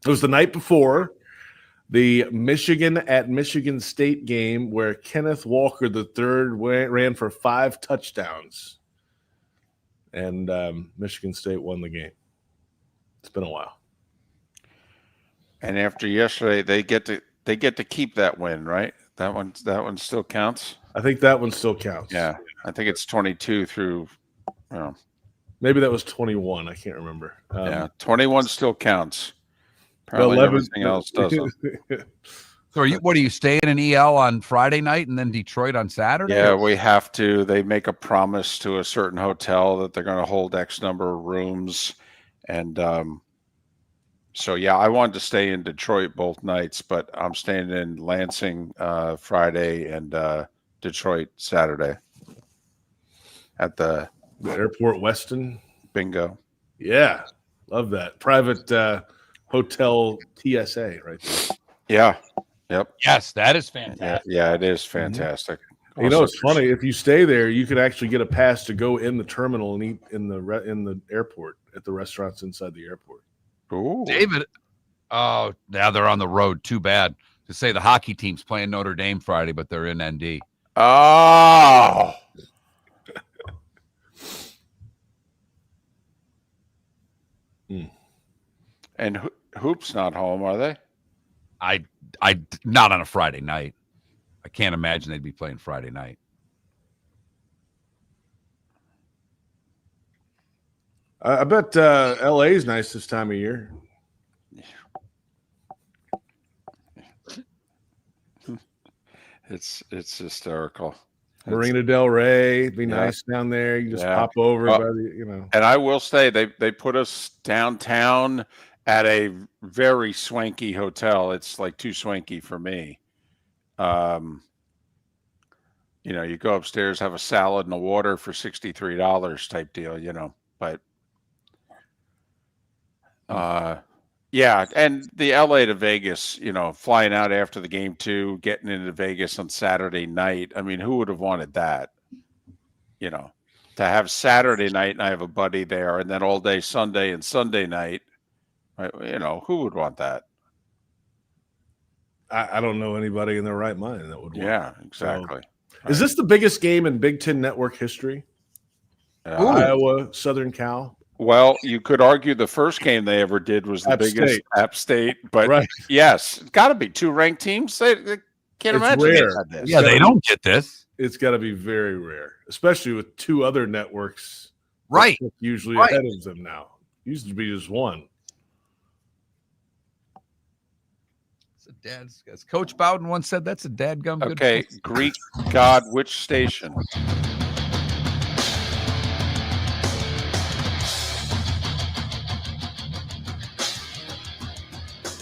It was the night before the Michigan at Michigan State game where Kenneth Walker III ran for 5 touchdowns. And Michigan State won the game. It's been a while. And after yesterday, they get to keep that win, right? That one still counts. I think that one still counts. Yeah, I think it's 22 through. Maybe that was 21. I can't remember. 21 still counts. Apparently, everything else doesn't. So, what are you staying in EL on Friday night and then Detroit on Saturday? Yeah, we have to. They make a promise to a certain hotel that they're going to hold X number of rooms, and so yeah, I wanted to stay in Detroit both nights, but I'm staying in Lansing Friday and Detroit Saturday at the Airport Westin. Bingo. Yeah, love that private hotel TSA right there. Yeah. Yep. Yes, that is fantastic. Yeah, it is fantastic. Mm-hmm. You know, it's funny. If you stay there, you could actually get a pass to go in the terminal and eat in the airport at the restaurants inside the airport. Ooh. David, oh, now they're on the road. Too bad to say the hockey team's playing Notre Dame Friday, but they're in ND. Oh. And Hoop's not home, are they? I not on a Friday night. I can't imagine they'd be playing Friday night. I bet LA is nice this time of year. It's hysterical. Marina Del Rey, it'd be nice down there. You just pop over, And I will say they put us downtown at a very swanky hotel. It's like too swanky for me. You go upstairs, have a salad and a water for $63 type deal, but yeah. And the LA to Vegas, flying out after the game too, getting into Vegas on Saturday night. I mean, who would have wanted that? To have Saturday night and I have a buddy there and then all day Sunday and Sunday night. Right, who would want that? I don't know anybody in their right mind that would want Yeah, exactly. So, is this the biggest game in Big Ten Network history? Iowa, Southern Cal? Well, you could argue the first game they ever did was the biggest App State, but yes, it's got to be 2 ranked teams. They can't imagine rare. they had this. Yeah, they don't get this. It's got to be very rare, especially with 2 other networks. Right. Usually ahead of them now. Used to be just one. As Coach Bowden once said, that's a dadgum good. Okay, Greek god, which station?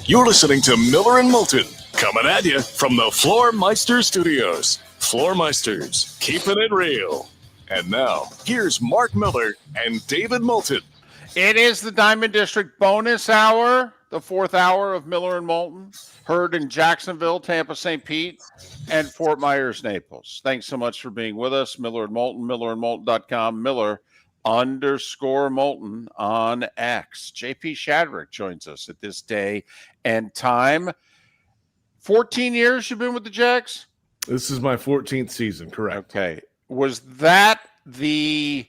You're listening to Miller and Moulton, coming at you from the Floor Meister Studios. Floor Meisters, keeping it real. And now, here's Mark Miller and David Moulton. It is the Diamond District bonus hour, the fourth hour of Miller and Moulton, heard in Jacksonville, Tampa, St. Pete, and Fort Myers, Naples. Thanks so much for being with us. Miller and Moulton, millerandmoulton.com, Miller_Moulton on X. JP Shadrick joins us at this day and time. 14 years you've been with the Jags? This is my 14th season, correct. Okay. Was that the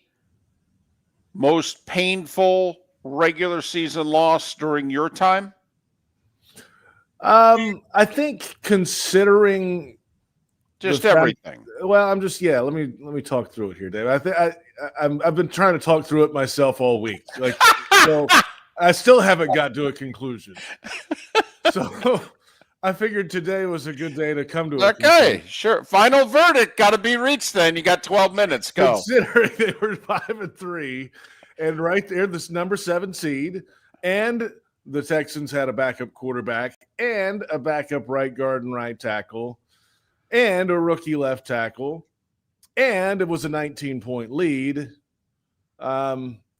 most painful regular season loss during your time? I think considering just everything. Let me talk through it here, Dave. I've been trying to talk through it myself all week. So I still haven't got to a conclusion. So I figured today was a good day to come to a conclusion. Sure. Final verdict got to be reached then. You got 12 minutes. Go. Considering they were 5-3 and right there, this number 7 seed, and the Texans had a backup quarterback and a backup right guard and right tackle and a rookie left tackle, and it was a 19-point lead.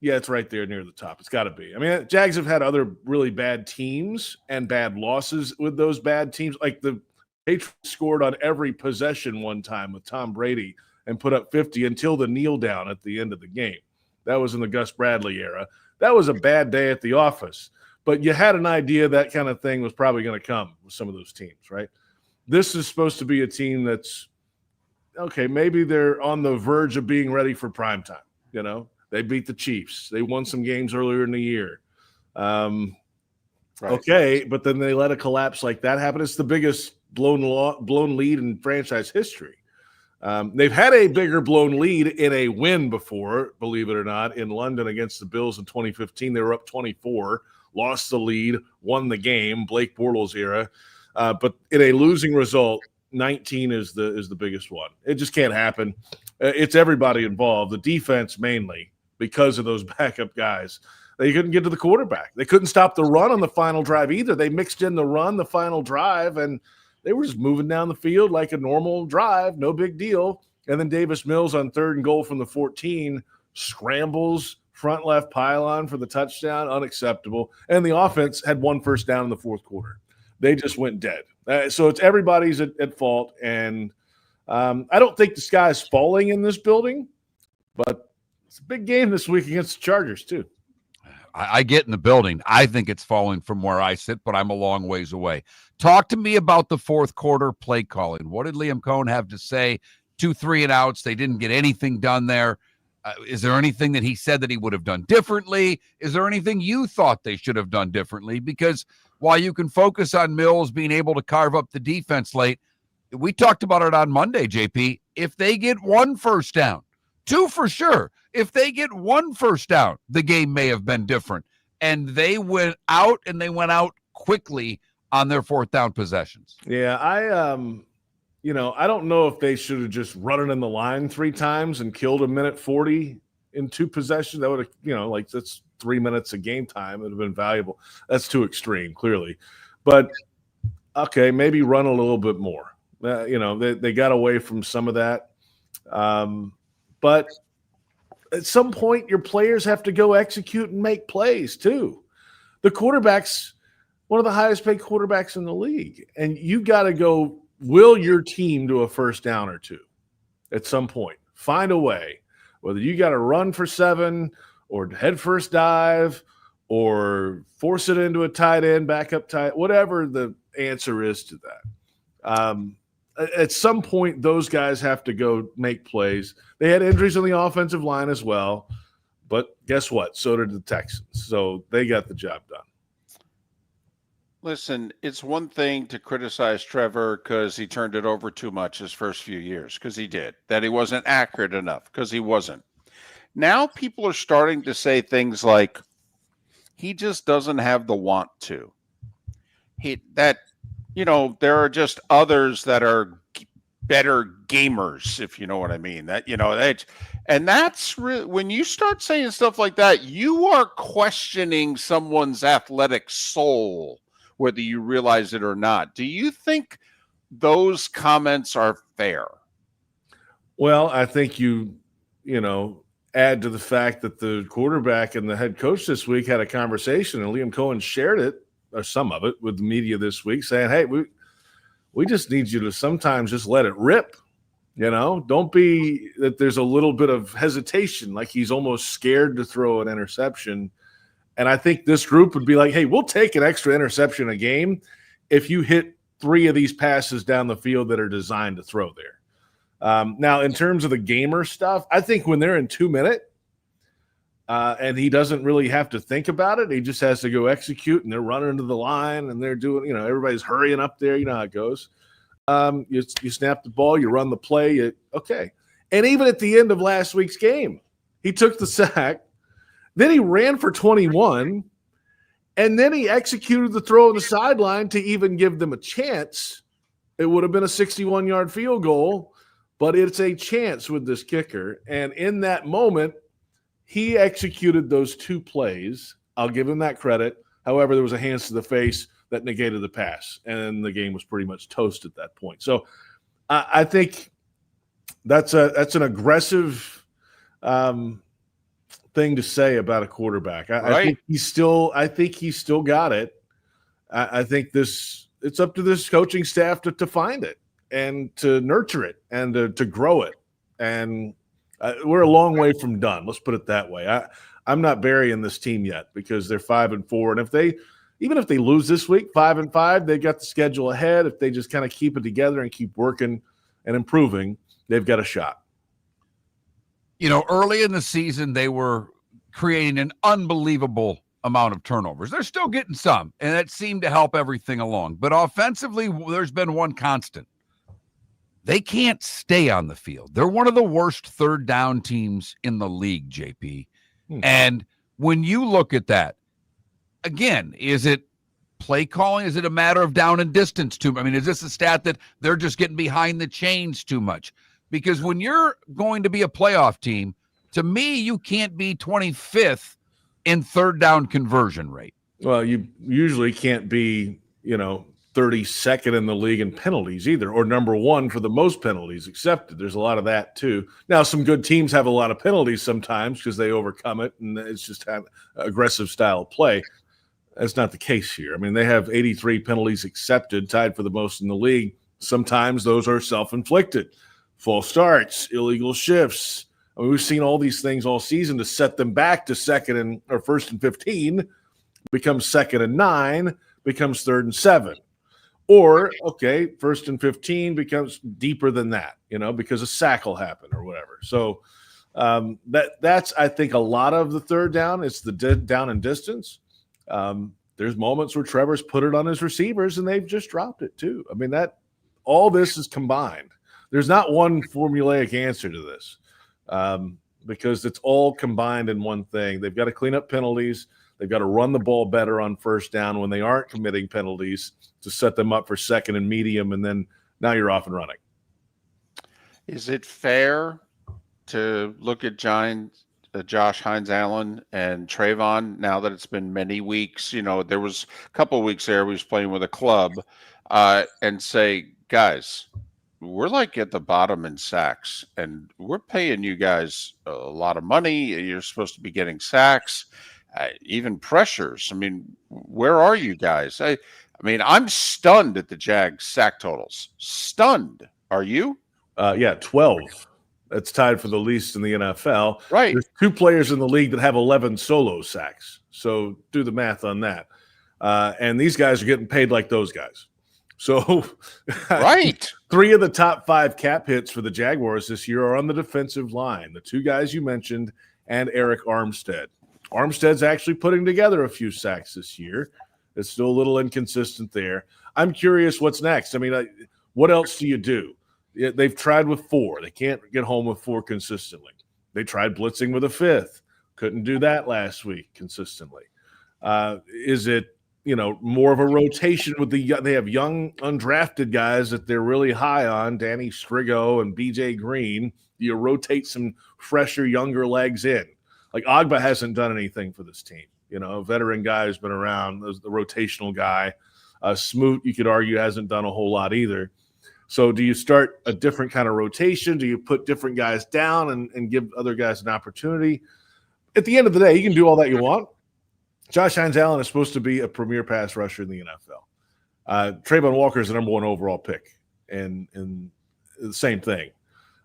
It's right there near the top. It's got to be. I mean, Jags have had other really bad teams and bad losses with those bad teams. Like the Patriots scored on every possession one time with Tom Brady and put up 50 until the kneel down at the end of the game. That was in the Gus Bradley era. That was a bad day at the office. But you had an idea that kind of thing was probably going to come with some of those teams, right? This is supposed to be a team that's, okay, maybe they're on the verge of being ready for primetime. You know, they beat the Chiefs. They won some games earlier in the year. Right. Okay, but then they let a collapse like that happen. It's the biggest blown lead in franchise history. They've had a bigger blown lead in a win before, believe it or not, in London against the Bills in 2015. They were up 24, lost the lead, won the game, Blake Bortles era. But in a losing result, 19 is the biggest one. It just can't happen. It's everybody involved, the defense mainly, because of those backup guys. They couldn't get to the quarterback. They couldn't stop the run on the final drive either. They mixed in the run, the final drive, and they were just moving down the field like a normal drive, no big deal. And then Davis Mills on 3rd and goal from the 14 scrambles, front left pylon for the touchdown, unacceptable. And the offense had 1 first down in the 4th quarter. They just went dead. So it's everybody's at fault. And I don't think the sky is falling in this building, but it's a big game this week against the Chargers too. I get in the building. I think it's falling from where I sit, but I'm a long ways away. Talk to me about the 4th quarter play calling. What did Liam Cohen have to say? 2 3-and-outs. They didn't get anything done there. Is there anything that he said that he would have done differently? Is there anything you thought they should have done differently? Because while you can focus on Mills being able to carve up the defense late, we talked about it on Monday, JP. If they get 1 first down, 2 for sure. If they get 1 first down, the game may have been different. And they went out, and they went out quickly on their 4th down possessions. Yeah, I don't know if they should have just run it in the line 3 times and killed a minute 40 in 2 possessions. That would have, that's 3 minutes of game time. It would have been valuable. That's too extreme, clearly. But, okay, maybe run a little bit more. They got away from some of that. But at some point, your players have to go execute and make plays too. The quarterback's one of the highest paid quarterbacks in the league. And you got to go will your team to a first down or 2 at some point. Find a way, whether you got to run for 7 or head first dive or force it into a tight end, backup tight, whatever the answer is to that. At some point, those guys have to go make plays. They had injuries on the offensive line as well, but guess what? So did the Texans. So they got the job done. Listen, it's one thing to criticize Trevor because he turned it over too much his first few years, because he did. That he wasn't accurate enough, because he wasn't. Now people are starting to say things like, he just doesn't have the want to. There are just others that are better gamers, if you know what I mean. And that's really, when you start saying stuff like that, you are questioning someone's athletic soul, whether you realize it or not. Do you think those comments are fair? Well, I think you add to the fact that the quarterback and the head coach this week had a conversation, and Liam Cohen shared it, or some of it, with the media this week, saying, hey, we just need you to sometimes just let it rip. Don't be that there's a little bit of hesitation, like he's almost scared to throw an interception. And I think this group would be like, hey, we'll take an extra interception a game if you hit 3 of these passes down the field that are designed to throw there. Now, in terms of the gamer stuff, I think when they're in 2-minute and he doesn't really have to think about it, he just has to go execute, and they're running to the line and they're doing, everybody's hurrying up there. You know how it goes. You snap the ball, you run the play. Okay. And even at the end of last week's game, he took the sack, then he ran for 21, and then he executed the throw on the sideline to even give them a chance. It would have been a 61-yard field goal, but it's a chance with this kicker. And in that moment, he executed those 2 plays. I'll give him that credit. However, there was a hands to the face that negated the pass, and the game was pretty much toast at that point. So I think that's an aggressive thing to say about a quarterback. I think he's still got it. I think it's up to this coaching staff to find it and to nurture it and to grow it. And we're a long way from done. Let's put it that way. I'm not burying this team yet because they're 5-4, and even if they lose this week, 5-5, they've got the schedule ahead. If they just kind of keep it together and keep working and improving, they've got a shot. Early in the season, they were creating an unbelievable amount of turnovers. They're still getting some, and that seemed to help everything along. But offensively, there's been one constant. They can't stay on the field. They're one of the worst third down teams in the league, JP. And when you look at that, again, is it play calling? Is it a matter of down and distance too much? I mean, is this a stat that they're just getting behind the chains too much? Because when you're going to be a playoff team, to me, you can't be 25th in third down conversion rate. Well, you usually can't be, 32nd in the league in penalties either, or number 1 for the most penalties accepted. There's a lot of that too. Now, some good teams have a lot of penalties sometimes because they overcome it, and it's just an aggressive style of play. That's not the case here. I mean, they have 83 penalties accepted, tied for the most in the league. Sometimes those are self-inflicted. False starts, illegal shifts. I mean, we've seen all these things all season to set them back to 1st and 15, becomes 2nd and 9, becomes 3rd and 7. Or, 1st and 15 becomes deeper than that, because a sack will happen or whatever. So that's, I think, a lot of the third down. It's the down and distance. There's moments where Trevor's put it on his receivers and they've just dropped it too. I mean, all this is combined. There's not one formulaic answer to this because it's all combined in one thing. They've got to clean up penalties. They've got to run the ball better on first down when they aren't committing penalties to set them up for 2nd and medium, and then now you're off and running. Is it fair to look at Josh Hines-Allen and Trayvon now that it's been many weeks? There was a couple of weeks there we was playing with a club and say, guys, we're like at the bottom in sacks, and we're paying you guys a lot of money. You're supposed to be getting sacks. Even pressures. I mean, where are you guys? I mean, I'm stunned at the Jags sack totals. Stunned. Are you? 12. That's tied for the least in the NFL. Right. There's 2 players in the league that have 11 solo sacks. So do the math on that. And these guys are getting paid like those guys. So right. 3 of the top 5 cap hits for the Jaguars this year are on the defensive line. The 2 guys you mentioned and Eric Armstead. Armstead's actually putting together a few sacks this year. It's still a little inconsistent there. I'm curious what's next. I mean, what else do you do? They've tried with 4. They can't get home with 4 consistently. They tried blitzing with a 5th. Couldn't do that last week consistently. Is it, more of a rotation with they have young undrafted guys that they're really high on, Danny Strigo and BJ Green. You rotate some fresher, younger legs in. Like Agba hasn't done anything for this team. A veteran guy who's been around, the rotational guy. Smoot, you could argue, hasn't done a whole lot either. So do you start a different kind of rotation? Do you put different guys down and give other guys an opportunity? At the end of the day, you can do all that you want. Josh Hines-Allen is supposed to be a premier pass rusher in the NFL. Trayvon Walker is the number 1 overall pick, and the same thing.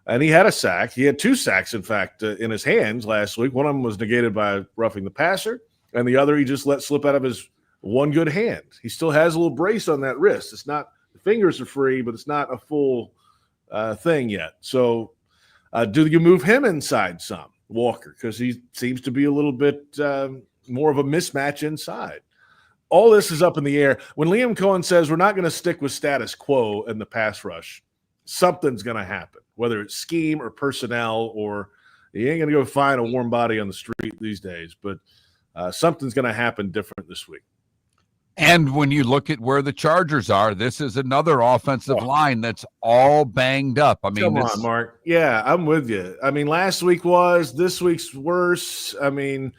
And he had a sack. He had 2 sacks, in fact, in his hands last week. One of them was negated by roughing the passer, and the other he just let slip out of his one good hand. He still has a little brace on that wrist. It's not – the fingers are free, but it's not a full thing yet. So do you move him inside some, Walker, because he seems to be a little bit more of a mismatch inside. All this is up in the air. When Liam Cohen says we're not going to stick with status quo in the pass rush, something's going to happen, whether it's scheme or personnel, or you ain't going to go find a warm body on the street these days, but something's going to happen different this week. And when you look at where the Chargers are, this is another offensive line that's all banged up. I mean, come on, Mark. Yeah, I'm with you. I mean, last week was, this week's worse. I mean,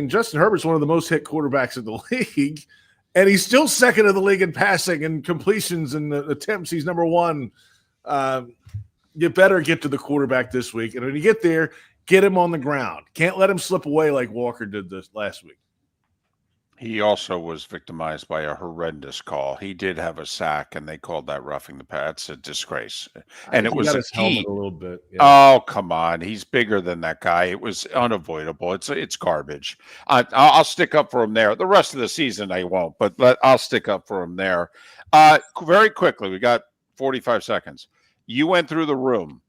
Justin Herbert's one of the most hit quarterbacks in the league, and he's still second in the league in passing and completions and attempts. He's number 1. You better get to the quarterback this week, and when you get there, get him on the ground. Can't let him slip away like Walker did this last week. He also was victimized by a horrendous call. He did have a sack, and they called that roughing the pass. It's a disgrace. And it was got a his key. helmet a little bit. Yeah. Oh, come on. He's bigger than that guy. It was unavoidable. It's garbage. I'll stick up for him there. The rest of the season, I won't, but I'll stick up for him there. Very quickly, we got 45 seconds. You went through the room.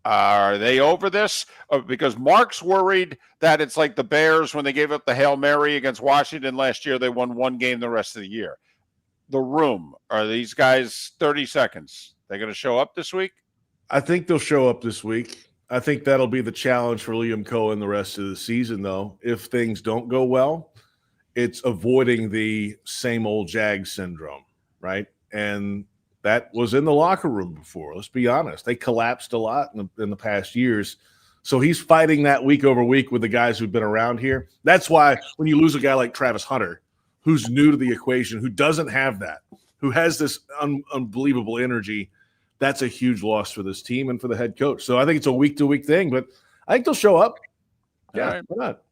Are they over this? Because Mark's worried that it's like the Bears when they gave up the Hail Mary against Washington last year. They won 1 game the rest of the year. The room, are these guys 30 seconds? They going to show up this week? I think they'll show up this week. I think that'll be the challenge for Liam Cohen the rest of the season, though. If things don't go well, it's avoiding the same old Jags syndrome, right? And that was in the locker room before. Let's be honest. They collapsed a lot in the past years. So he's fighting that week over week with the guys who've been around here. That's why when you lose a guy like Travis Hunter, who's new to the equation, who doesn't have that, who has this unbelievable energy, that's a huge loss for this team and for the head coach. So I think it's a week-to-week thing, but I think they'll show up. Yeah, right. Why not?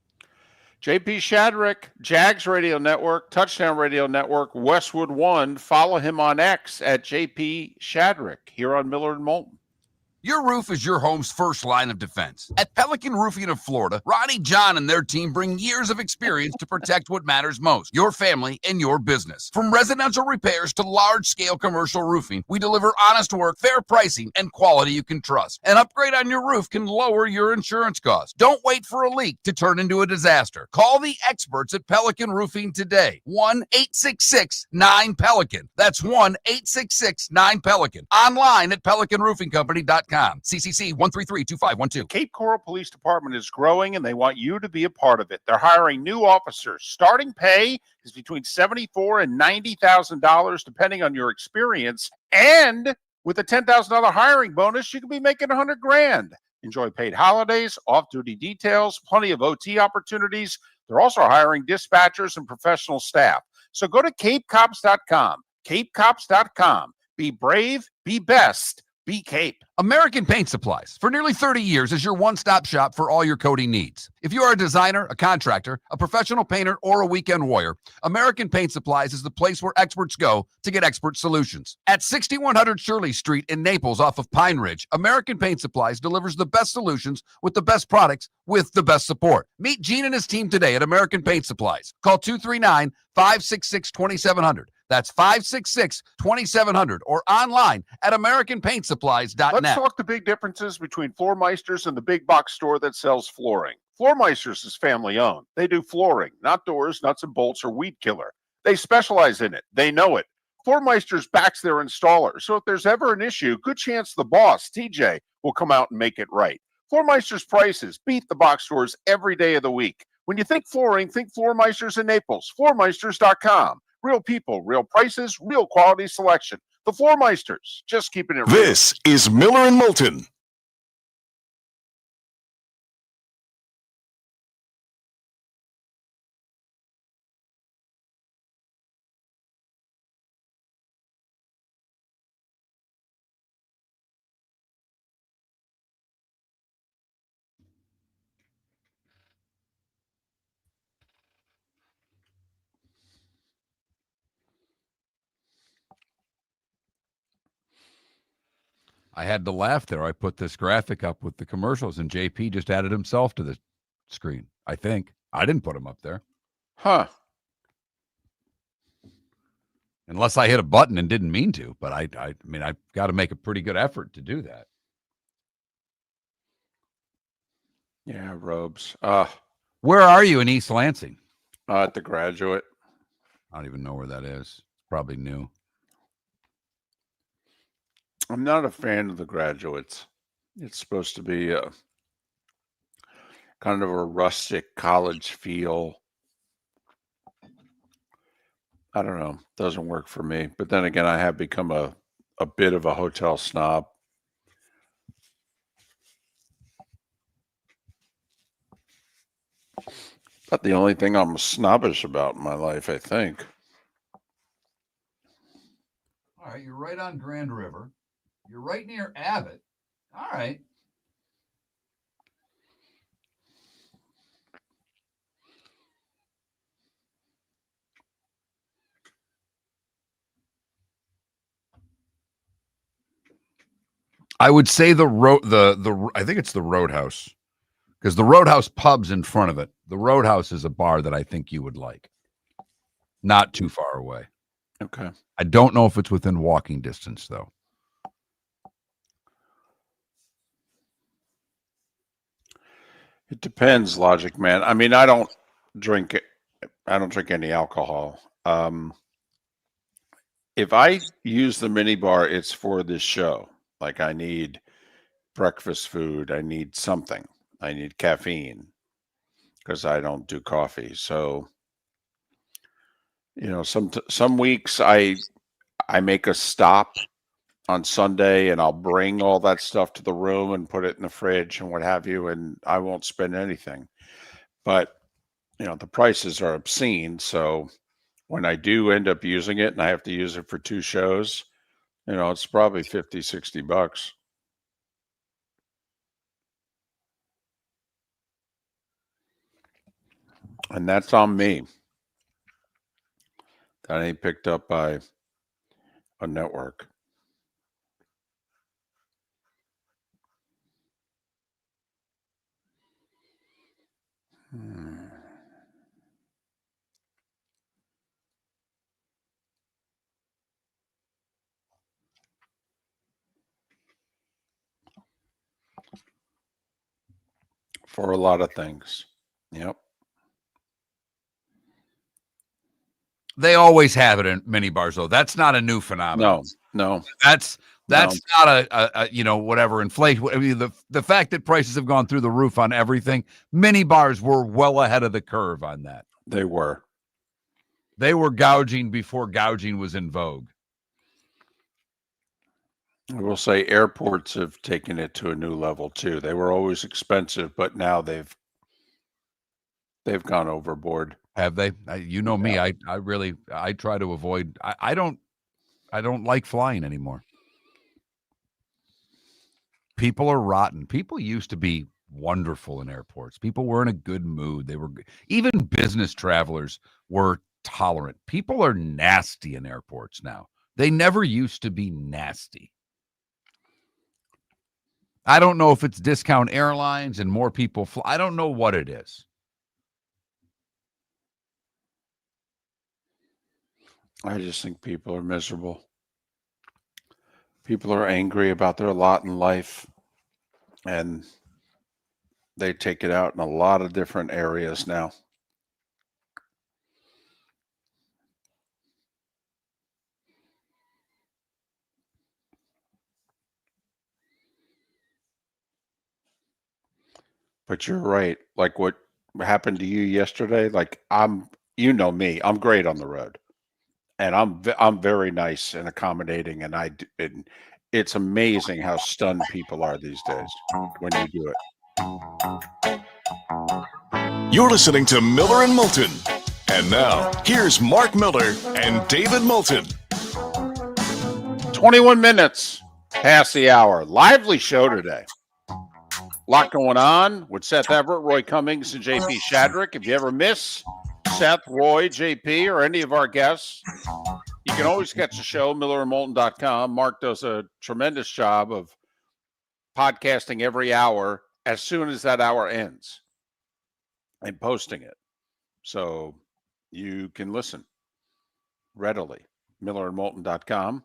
JP Shadrick, Jags Radio Network, Touchdown Radio Network, Westwood One. Follow him on X at JP Shadrick here on Miller and Moulton. Your roof is your home's first line of defense. At Pelican Roofing of Florida, Ronnie John and their team bring years of experience to protect what matters most, your family and your business. From residential repairs to large-scale commercial roofing, we deliver honest work, fair pricing, and quality you can trust. An upgrade on your roof can lower your insurance costs. Don't wait for a leak to turn into a disaster. Call the experts at Pelican Roofing today. 1-866-9-PELICAN. That's 1-866-9-PELICAN. Online at pelicanroofingcompany.com. CCC 1332512. Cape Coral Police Department is growing, and they want you to be a part of it. They're hiring new officers. Starting pay is between $74,000 and $90,000, depending on your experience. And with a $10,000 hiring bonus, you can be making $100,000. Enjoy paid holidays, off-duty details, plenty of OT opportunities. They're also hiring dispatchers and professional staff. So go to capecops.com. Capecops.com. Be brave, be best. Be Cape. American Paint Supplies, for nearly 30 years, is your one-stop shop for all your coating needs. If you are a designer, a contractor, a professional painter, or a weekend warrior, American Paint Supplies is the place where experts go to get expert solutions. At 6100 Shirley Street in Naples off of Pine Ridge, American Paint Supplies delivers the best solutions with the best products with the best support. Meet Gene and his team today at American Paint Supplies. Call 239-566-2700. That's 566-2700 or online at AmericanPaintSupplies.net. Let's talk the big differences between Floor Meisters and the big box store that sells flooring. Floor Meisters is family owned. They do flooring, not doors, nuts and bolts, or weed killer. They specialize in it. They know it. Floor Meisters backs their installer. So if there's ever an issue, good chance the boss, TJ, will come out and make it right. Floor Meisters prices beat the box stores every day of the week. When you think flooring, think Floor Meisters in Naples. FloorMeisters.com. Real people, real prices, real quality selection. The Floor Meisters, just keeping it real. This is Miller and Moulton. I had to laugh there. I put this graphic up with the commercials, and JP just added himself to the screen. I think I didn't put him up there. Huh. Unless I hit a button and didn't mean to, but I mean, I've got to make a pretty good effort to do that. Yeah, robes. Where are you in East Lansing? At the Graduate. I don't even know where that is. It's probably new. I'm not a fan of the Graduates. It's supposed to be kind of a rustic college feel. I don't know. Doesn't work for me. But then again, I have become a bit of a hotel snob. Not the only thing I'm snobbish about in my life, I think. All right, you're right on Grand River. You're right near Abbott. All right. I would say I think it's the Roadhouse, because the Roadhouse pub's in front of it. The Roadhouse is a bar that I think you would like. Not too far away. Okay. I don't know if it's within walking distance, though. It depends, Logic Man. I mean, I don't drink any alcohol. If I use the minibar, it's for this show. Like, I need breakfast food. I need something. I need caffeine because I don't do coffee. So, some weeks I make a stop on Sunday and I'll bring all that stuff to the room and put it in the fridge and what have you, and I won't spend anything. But, the prices are obscene. So when I do end up using it and I have to use it for 2 shows, it's probably $50-$60. And that's on me. That ain't picked up by a network. For a lot of things. Yep. They always have it in mini bars, though. That's not a new phenomenon. No. That's not a whatever inflation. I mean, the fact that prices have gone through the roof on everything, mini bars were well ahead of the curve on that. They were. They were gouging before gouging was in vogue. I will say airports have taken it to a new level too. They were always expensive, but now they've gone overboard. Have they? Me. I try to avoid. I don't like flying anymore. People are rotten. People used to be wonderful in airports. People were in a good mood. Even business travelers were tolerant. People are nasty in airports now. They never used to be nasty. I don't know if it's discount airlines and more people fly. I don't know what it is. I just think people are miserable. People are angry about their lot in life, and they take it out in a lot of different areas now. But you're right. Like what happened to you yesterday, like me, I'm great on the road. And I'm very nice and accommodating, and it's amazing how stunned people are these days when you do it. You're listening to Miller and Moulton. And now, here's Mark Miller and David Moulton. 21 minutes past the hour. Lively show today. A lot going on with Seth Everett, Roy Cummings, and JP Shadrick. If you ever miss Seth, Roy, JP, or any of our guests, you can always catch the show, millerandmoulton.com. Mark does a tremendous job of podcasting every hour as soon as that hour ends and posting it. So you can listen readily. MillerandMoulton.com.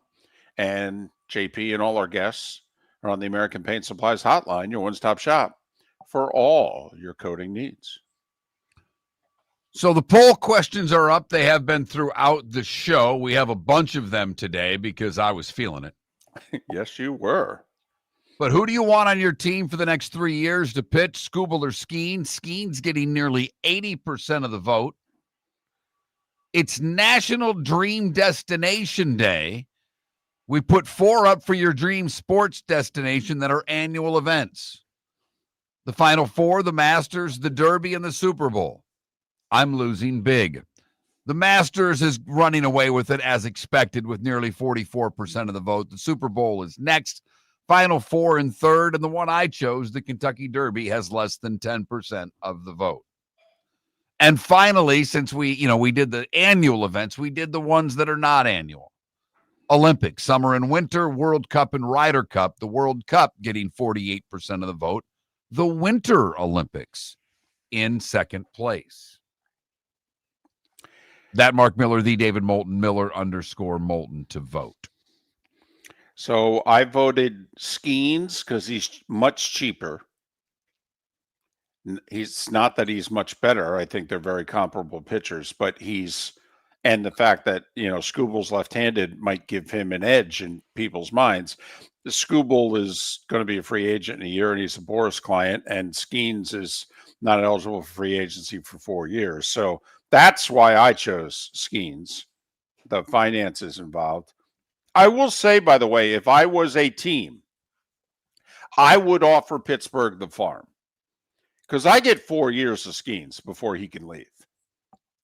And JP and all our guests are on the American Paint Supplies hotline, your one-stop shop for all your coating needs. So the poll questions are up. They have been throughout the show. We have a bunch of them today because I was feeling it. Yes, you were. But who do you want on your team for the next 3 years to pitch, Skubal or Skeen? Skeen's getting nearly 80% of the vote. It's National Dream Destination Day. We put 4 up for your dream sports destination that are annual events. The Final Four, the Masters, the Derby, and the Super Bowl. I'm losing big. The Masters is running away with it as expected with nearly 44% of the vote. The Super Bowl is next. Final Four in third, and the one I chose, the Kentucky Derby, has less than 10% of the vote. And finally, since we did the annual events, we did the ones that are not annual. Olympics, summer and winter, World Cup and Ryder Cup. The World Cup getting 48% of the vote. The Winter Olympics in second place. That Mark Miller, the David Moulton, Miller_Moulton to vote. So I voted Skeens because he's much cheaper. He's not that he's much better. I think they're very comparable pitchers, but and the fact that, Skubal's left-handed might give him an edge in people's minds. The Skubal is going to be a free agent in a year, and he's a Boris client, and Skeens is not eligible for free agency for 4 years. So that's why I chose Skeens. The finances involved. I will say, by the way, if I was a team, I would offer Pittsburgh the farm because I get 4 years of Skeens before he can leave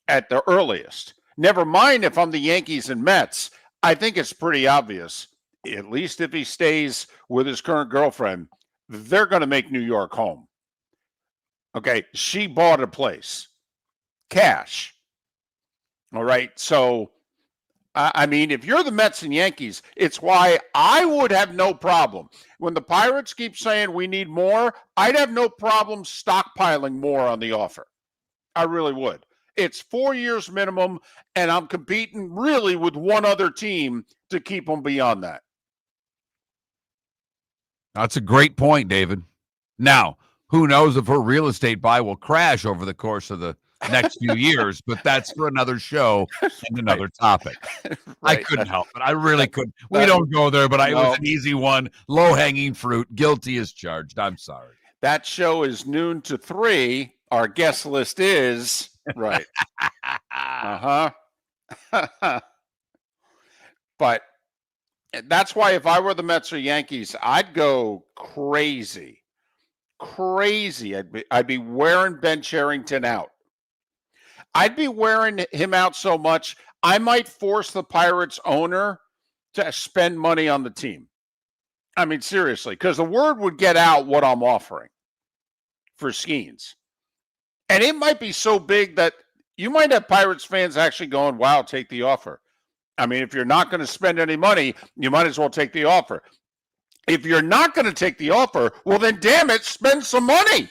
at the earliest. Never mind if I'm the Yankees and Mets. I think it's pretty obvious, at least if he stays with his current girlfriend, they're going to make New York home. Okay, she bought a place. Cash. All right, so I mean, if you're the Mets and Yankees, it's why I would have no problem. When the Pirates keep saying we need more, I'd have no problem stockpiling more on the offer. I really would. It's 4 years minimum, and I'm competing really with one other team to keep them beyond that. That's a great point, David. Now, who knows if her real estate buy will crash over the course of the next few years, but that's for another show and another topic. Right. I couldn't help it. I really couldn't. We don't go there, but it was an easy one. Low-hanging fruit. Guilty as charged. I'm sorry. That show is noon to 3. Our guest list is right. But that's why if I were the Mets or Yankees, I'd go crazy. I'd be wearing Ben Cherington out. I'd be wearing him out so much, I might force the Pirates owner to spend money on the team. I mean, seriously, because the word would get out what I'm offering for Skeens. And it might be so big that you might have Pirates fans actually going, wow, take the offer. I mean, if you're not going to spend any money, you might as well take the offer. If you're not going to take the offer, well, then damn it, spend some money.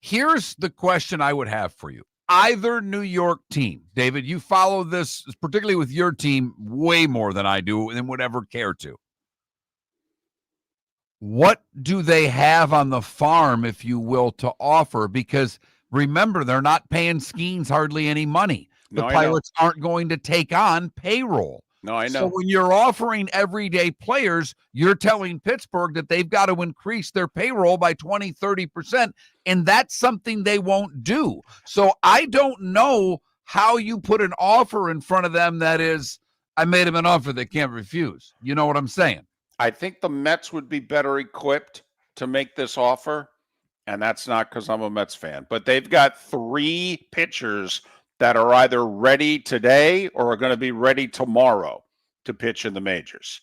Here's the question I would have for you. Either New York team, David, you follow this, particularly with your team, way more than I do and would ever care to. What do they have on the farm, if you will, to offer? Because remember, they're not paying Skeens hardly any money. The Pirates aren't going to take on payroll. No, I know. So when you're offering everyday players, you're telling Pittsburgh that they've got to increase their payroll by 20, 30%, and that's something they won't do. So I don't know how you put an offer in front of them that is, I made them an offer they can't refuse. You know what I'm saying? I think the Mets would be better equipped to make this offer, and that's not because I'm a Mets fan, but they've got 3 pitchers that are either ready today or are going to be ready tomorrow to pitch in the majors.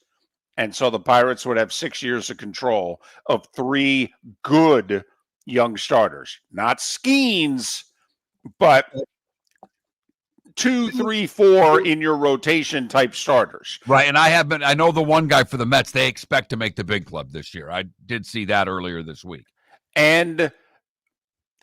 And so the Pirates would have 6 years of control of 3 good young starters. Not Skeens, but 2, 3, 4 in your rotation type starters. Right. And I know the one guy for the Mets, they expect to make the big club this year. I did see that earlier this week. And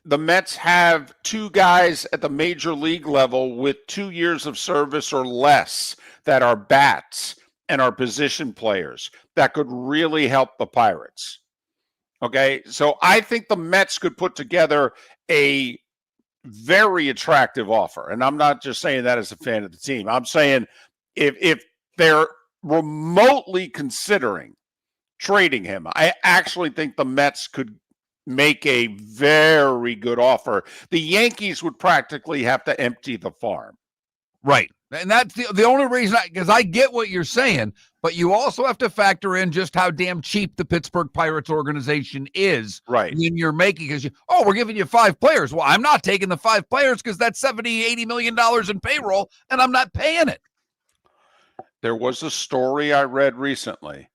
the Mets have 2 guys at the major league level with 2 years of service or less that are bats and are position players that could really help the Pirates. Okay. So I think the Mets could put together a very attractive offer. And I'm not just saying that as a fan of the team. I'm saying if they're remotely considering trading him, I actually think the Mets could make a very good offer. The Yankees would practically have to empty the farm. Right. And that's the only reason, because I get what you're saying, but you also have to factor in just how damn cheap the Pittsburgh Pirates organization is. Right. When you're making, because we're giving you 5 players. Well, I'm not taking the 5 players because that's $70-80 million in payroll, and I'm not paying it. There was a story I read recently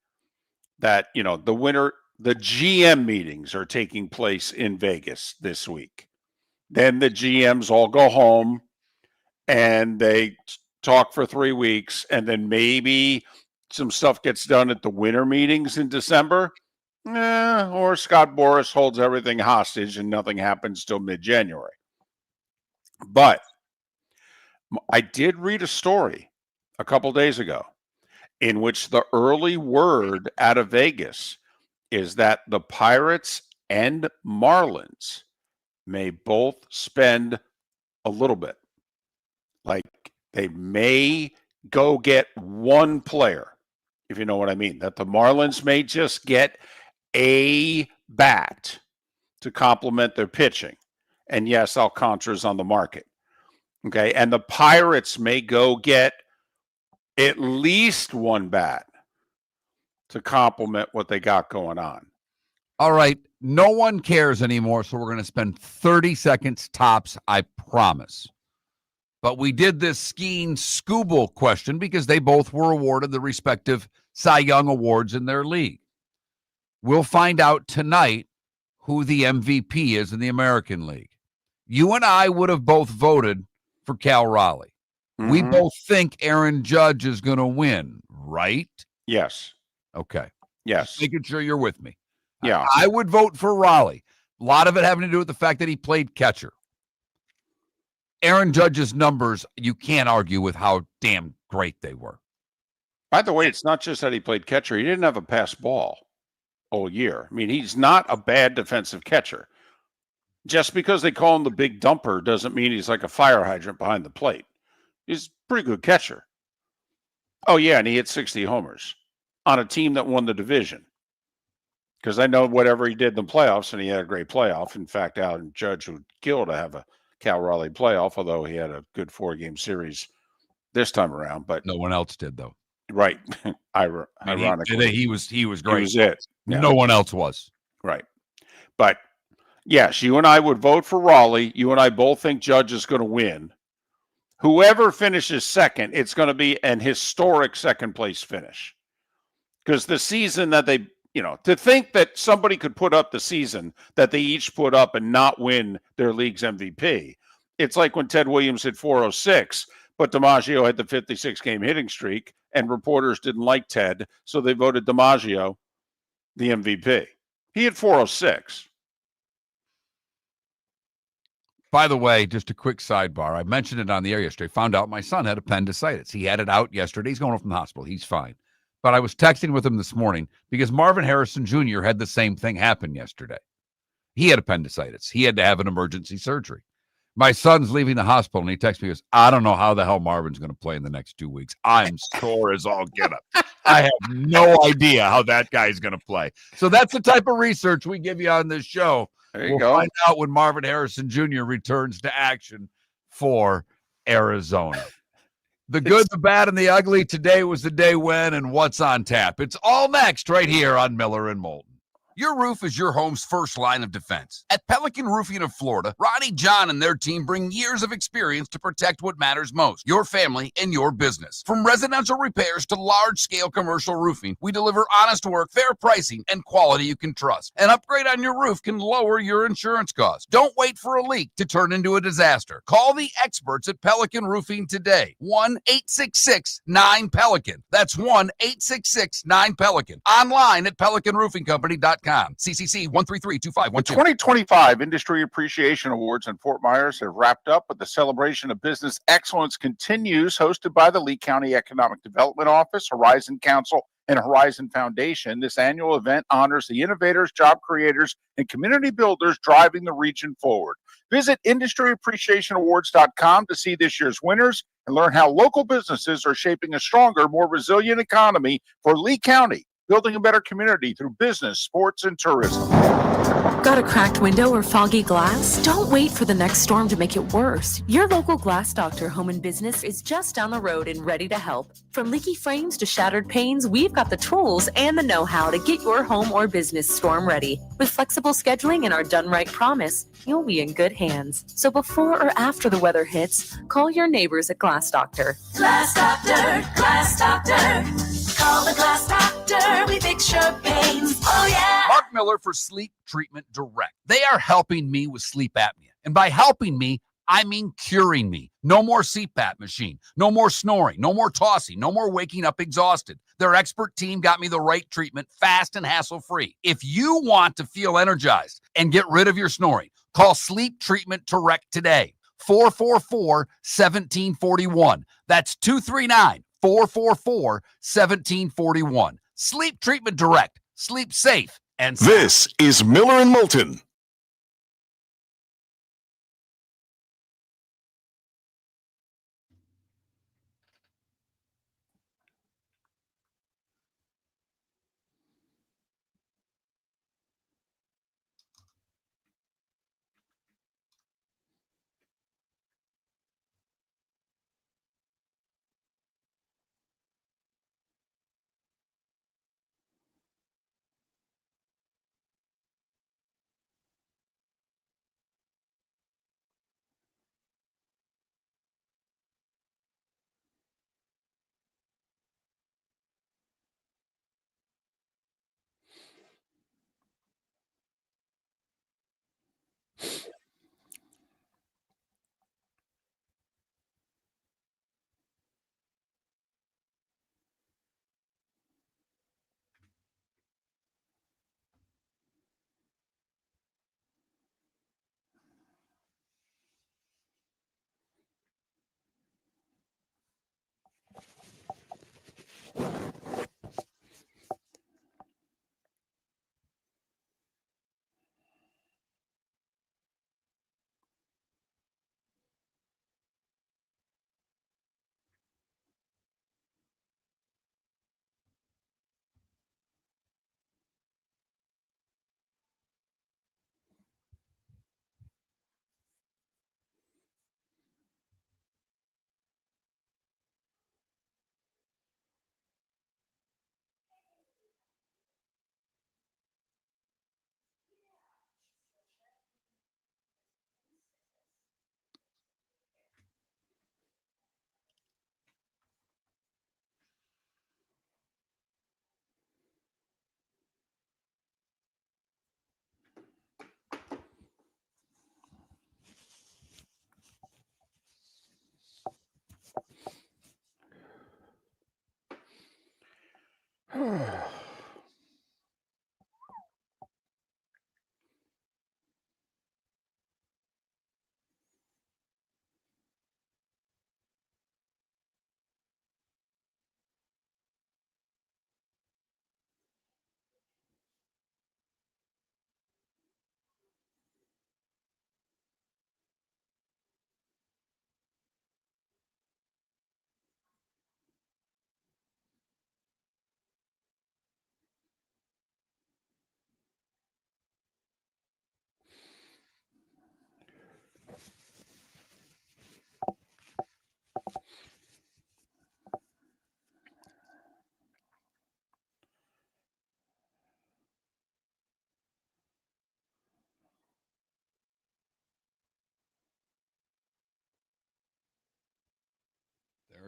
that, the GM meetings are taking place in Vegas this week. Then the GMs all go home and they talk for 3 weeks, and then maybe some stuff gets done at the winter meetings in December, or Scott Boras holds everything hostage and nothing happens till mid-January. But I did read a story a couple days ago in which the early word out of Vegas is that the Pirates and Marlins may both spend a little bit. Like, they may go get one player, if you know what I mean, that the Marlins may just get a bat to complement their pitching. And yes, Alcantara's on the market. Okay. And the Pirates may go get at least one bat to complement what they got going on. All right. No one cares anymore, so we're going to spend 30 seconds tops, I promise. But we did this skiing Scooble question because they both were awarded the respective Cy Young awards in their league. We'll find out tonight who the MVP is in the American League. You and I would have both voted for Cal Raleigh. Mm-hmm. We both think Aaron Judge is going to win, right? Yes. Okay. Yes. Just making sure you're with me. Yeah. I would vote for Raleigh. A lot of it having to do with the fact that he played catcher. Aaron Judge's numbers, you can't argue with how damn great they were. By the way, it's not just that he played catcher. He didn't have a pass ball all year. I mean, he's not a bad defensive catcher. Just because they call him the big dumper doesn't mean he's like a fire hydrant behind the plate. He's a pretty good catcher. Oh, yeah, and he hit 60 homers on a team that won the division. Because I know whatever he did in the playoffs, and he had a great playoff. In fact, Aaron Judge would kill to have a Cal Raleigh playoff, although he had a good 4-game series this time around. But no one else did, though. Right. Ironically. He was great. He was it. Yeah. No one else was. Right. But, yes, you and I would vote for Raleigh. You and I both think Judge is going to win. Whoever finishes second, it's going to be an historic second-place finish. Because the season that they, to think that somebody could put up the season that they each put up and not win their league's MVP, it's like when Ted Williams hit 406, but DiMaggio had the 56-game hitting streak, and reporters didn't like Ted, so they voted DiMaggio the MVP. He had 406. By the way, just a quick sidebar. I mentioned it on the air yesterday. Found out my son had appendicitis. He had it out yesterday. He's going home from the hospital. He's fine. But I was texting with him this morning because Marvin Harrison Jr. had the same thing happen yesterday. He had appendicitis. He had to have an emergency surgery. My son's leaving the hospital, and he texts me, he goes, I don't know how the hell Marvin's going to play in the next 2 weeks. I'm sore as all get up. I have no idea how that guy's going to play. So that's the type of research we give you on this show. There you go. Find out when Marvin Harrison Jr. returns to action for Arizona. The good, the bad, and the ugly. Today was the day when and what's on tap. It's all next right here on Miller and Moulton. Your roof is your home's first line of defense. At Pelican Roofing of Florida, Ronnie John and their team bring years of experience to protect what matters most, your family and your business. From residential repairs to large-scale commercial roofing, we deliver honest work, fair pricing, and quality you can trust. An upgrade on your roof can lower your insurance costs. Don't wait for a leak to turn into a disaster. Call the experts at Pelican Roofing today. 1-866-9-PELICAN. That's 1-866-9-PELICAN. Online at pelicanroofingcompany.com. CCC 1332512. The 2025 Industry Appreciation Awards in Fort Myers have wrapped up, but the celebration of business excellence continues, hosted by the Lee County Economic Development Office, Horizon Council, and Horizon Foundation. This annual event honors the innovators, job creators, and community builders driving the region forward. Visit industryappreciationawards.com to see this year's winners and learn how local businesses are shaping a stronger, more resilient economy for Lee County, building a better community through business, sports, and tourism. Got a cracked window or foggy glass? Don't wait for the next storm to make it worse. Your local Glass Doctor Home and Business is just down the road and ready to help. From leaky frames to shattered panes, we've got the tools and the know-how to get your home or business storm ready. With flexible scheduling and our done right promise, you'll be in good hands. So before or after the weather hits, call your neighbors at Glass Doctor. Glass Doctor, Glass Doctor. Call the Glass Doctor. We fix your pains. Oh, yeah. Mark Miller for Sleep Treatment Direct. They are helping me with sleep apnea. And by helping me, I mean curing me. No more CPAP machine. No more snoring. No more tossing. No more waking up exhausted. Their expert team got me the right treatment, fast and hassle-free. If you want to feel energized and get rid of your snoring, call Sleep Treatment Direct today. 444-1741. That's 239-444-1741. Sleep Treatment Direct. Sleep safe and sound. This is Miller and Moulton.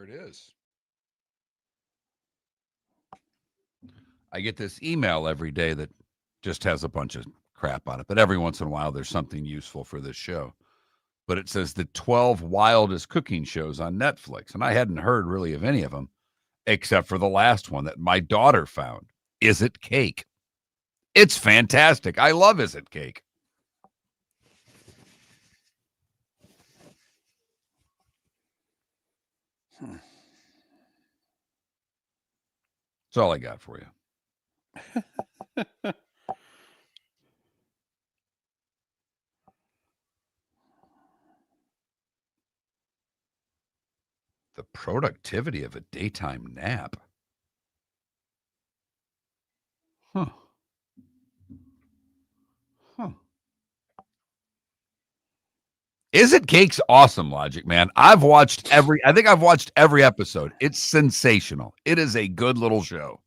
There it is. I get this email every day that just has a bunch of crap on it, but every once in a while there's something useful for this show. But it says the 12 wildest cooking shows on Netflix, and I hadn't heard really of any of them except for the last one that my daughter found. Is It Cake? It's fantastic. I love Is It Cake. That's all I got for you. The productivity of a daytime nap. Huh. Is It Cake's awesome, Logic, man. I think I've watched every episode. It's sensational. It is a good little show.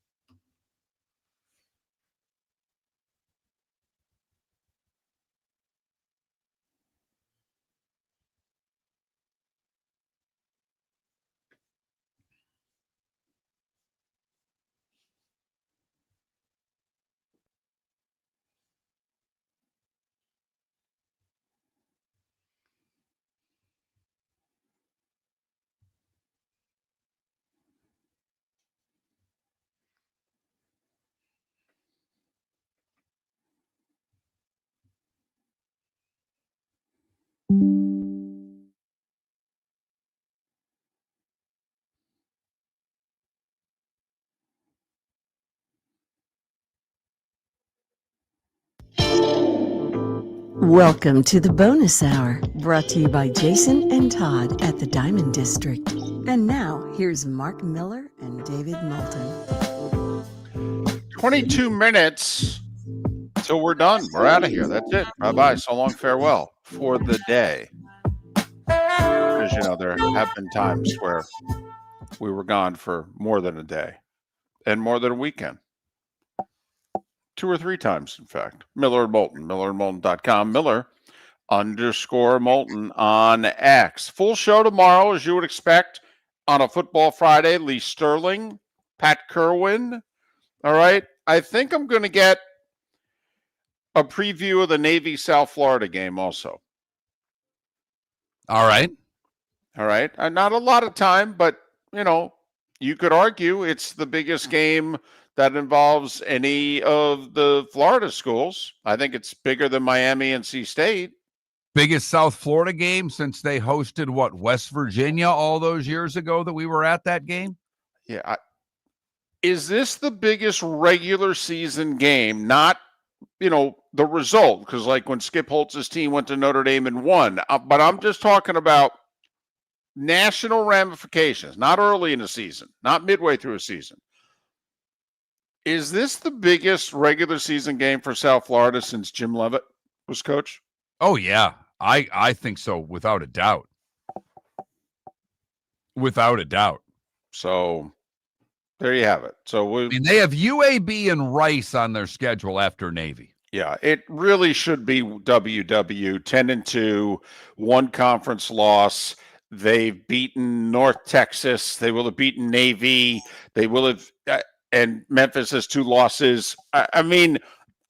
Welcome to the bonus hour, brought to you by Jason and Todd at the Diamond District. And now, here's Mark Miller and David Moulton. 22 minutes till we're done. We're out of here. That's it. Bye-bye. So long, farewell for the day. As you know, there have been times where we were gone for more than a day and more than a weekend. 2 or 3 times, in fact. Miller and Moulton, millerandmoulton.com, Miller_Moulton on X. Full show tomorrow, as you would expect, on a Football Friday. Lee Sterling, Pat Kerwin. All right. I think I'm going to get a preview of the Navy-South Florida game also. All right. All right. Not a lot of time, but, you could argue it's the biggest game that involves any of the Florida schools. I think it's bigger than Miami and NC State. Biggest South Florida game since they hosted, West Virginia all those years ago that we were at that game? Yeah. Is this the biggest regular season game? Not, the result, because like when Skip Holtz's team went to Notre Dame and won. But I'm just talking about national ramifications, not early in the season, not midway through a season. Is this the biggest regular season game for South Florida since Jim Leavitt was coach? Oh, yeah. I think so, without a doubt. Without a doubt. So there you have it. So they have UAB and Rice on their schedule after Navy. Yeah, it really should be WW 10-2, 1 conference loss. They've beaten North Texas. They will have beaten Navy. They will have... and Memphis has 2 losses. I mean,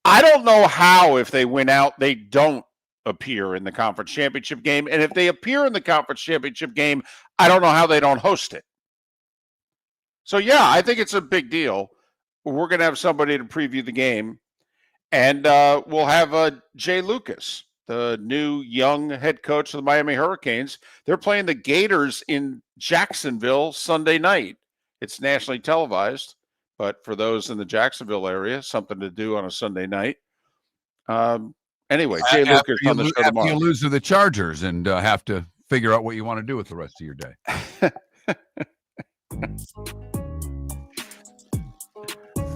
I don't know how, if they win out, they don't appear in the conference championship game. And if they appear in the conference championship game, I don't know how they don't host it. So, yeah, I think it's a big deal. We're going to have somebody to preview the game. And we'll have Jay Lucas, the new young head coach of the Miami Hurricanes. They're playing the Gators in Jacksonville Sunday night. It's nationally televised. But for those in the Jacksonville area, something to do on a Sunday night. Anyway, Jay Lucas on the show tomorrow. You lose to the Chargers and have to figure out what you want to do with the rest of your day.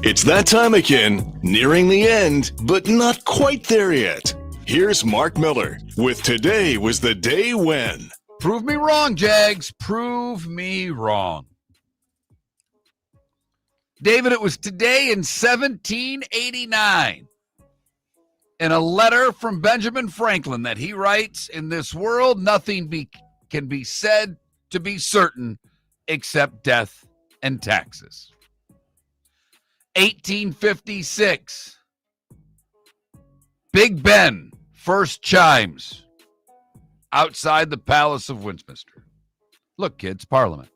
It's that time again, nearing the end, but not quite there yet. Here's Mark Miller with Today Was the Day When. Prove me wrong, Jags. Prove me wrong. David, it was today in 1789, in a letter from Benjamin Franklin that he writes, "In this world, nothing can be said to be certain except death and taxes. 1856. Big Ben first chimes outside the Palace of Westminster. Look, kids, Parliament.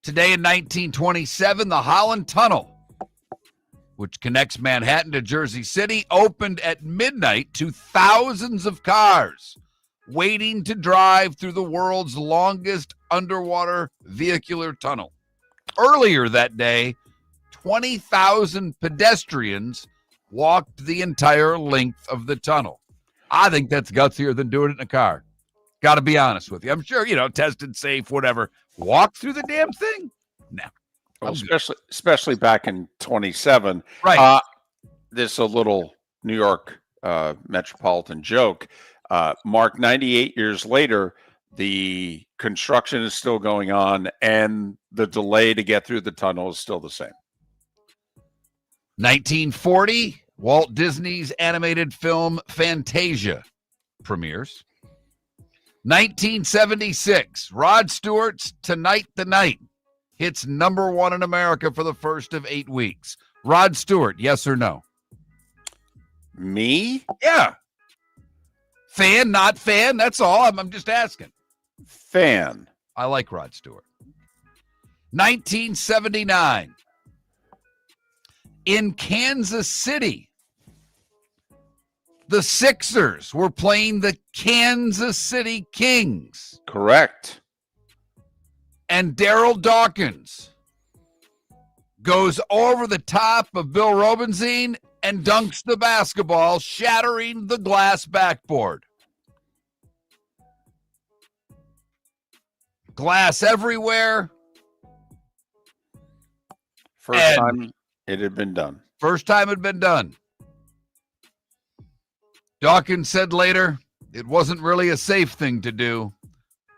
Today in 1927, the Holland Tunnel, which connects Manhattan to Jersey City, opened at midnight to thousands of cars waiting to drive through the world's longest underwater vehicular tunnel. Earlier that day, 20,000 pedestrians walked the entire length of the tunnel. I think that's gutsier than doing it in a car. Got to be honest with you. I'm sure, tested, safe, whatever. Walk through the damn thing? No. Well, especially back in 27. Right. This a little New York metropolitan joke. Mark, 98 years later, the construction is still going on, and the delay to get through the tunnel is still the same. 1940, Walt Disney's animated film Fantasia premieres. 1976, Rod Stewart's Tonight the Night hits number 1 in America for the first of 8 weeks. Rod Stewart, yes or no? Me? Yeah. Fan, not fan, that's all. I'm just asking. Fan. I like Rod Stewart. 1979, in Kansas City, the Sixers were playing the Kansas City Kings. Correct. And Daryl Dawkins goes over the top of Bill Robinson and dunks the basketball, shattering the glass backboard. Glass everywhere. First time it had been done. First time it had been done. Dawkins said later, it wasn't really a safe thing to do,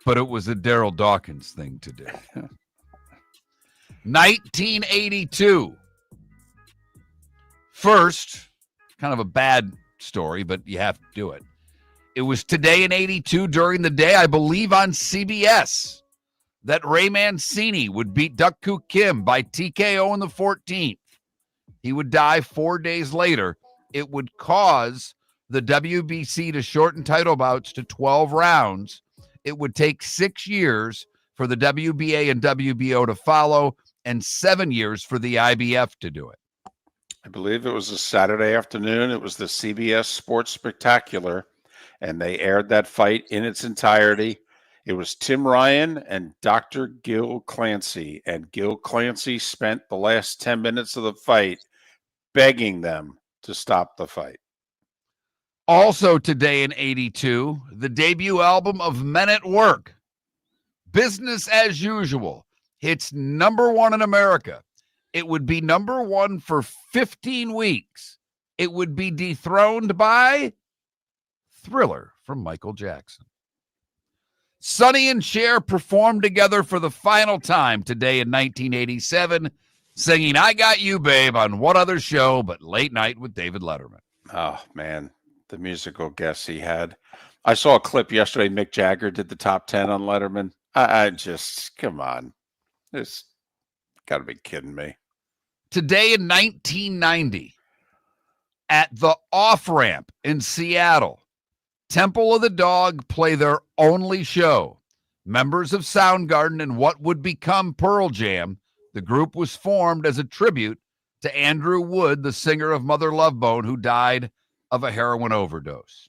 but it was a Daryl Dawkins thing to do. 1982. First, kind of a bad story, but you have to do it. It was today in 82 during the day, I believe on CBS, that Ray Mancini would beat Duck Koo Kim by TKO in the 14th. He would die 4 days later. It would cause the WBC to shorten title bouts to 12 rounds. It would take 6 years for the WBA and WBO to follow and 7 years for the IBF to do it. I believe it was a Saturday afternoon. It was the CBS Sports Spectacular, and they aired that fight in its entirety. It was Tim Ryan and Dr. Gil Clancy, and Gil Clancy spent the last 10 minutes of the fight begging them to stop the fight. Also today in 82, the debut album of Men at Work, Business as Usual, hits number 1 in America. It would be number 1 for 15 weeks. It would be dethroned by Thriller from Michael Jackson. Sonny and Cher performed together for the final time today in 1987, singing I Got You, Babe, on what other show but Late Night with David Letterman. Oh, man, the musical guests he had. I saw a clip yesterday. Mick Jagger did the top 10 on Letterman. I just, come on. This got to be kidding me. Today in 1990, at the off-ramp in Seattle, Temple of the Dog play their only show. Members of Soundgarden and what would become Pearl Jam, the group was formed as a tribute to Andrew Wood, the singer of Mother Love Bone, who died of a heroin overdose.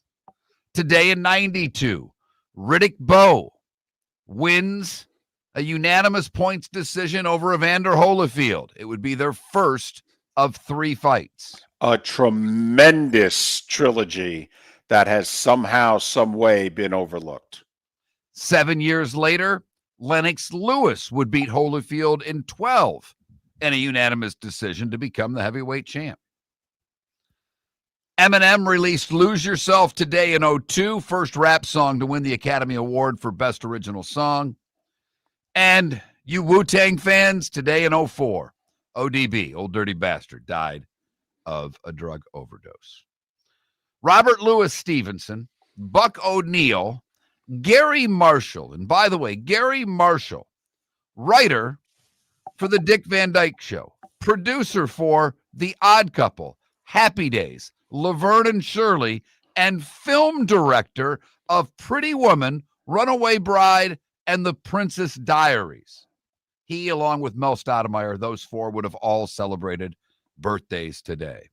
Today in 92, Riddick Bowe wins a unanimous points decision over Evander Holyfield. It would be their first of 3 fights. A tremendous trilogy that has somehow, some way been overlooked. 7 years later, Lennox Lewis would beat Holyfield in 12 in a unanimous decision to become the heavyweight champ. Eminem released Lose Yourself today in 02, first rap song to win the Academy Award for Best Original Song. And you Wu-Tang fans, today in 04, ODB, Old Dirty Bastard, died of a drug overdose. Robert Louis Stevenson, Buck O'Neill, Gary Marshall. And by the way, Gary Marshall, writer for the Dick Van Dyke Show, producer for The Odd Couple, Happy Days, Laverne and Shirley, and film director of Pretty Woman, Runaway Bride, and The Princess Diaries. He, along with Mel Stoudemire, those four would have all celebrated birthdays today.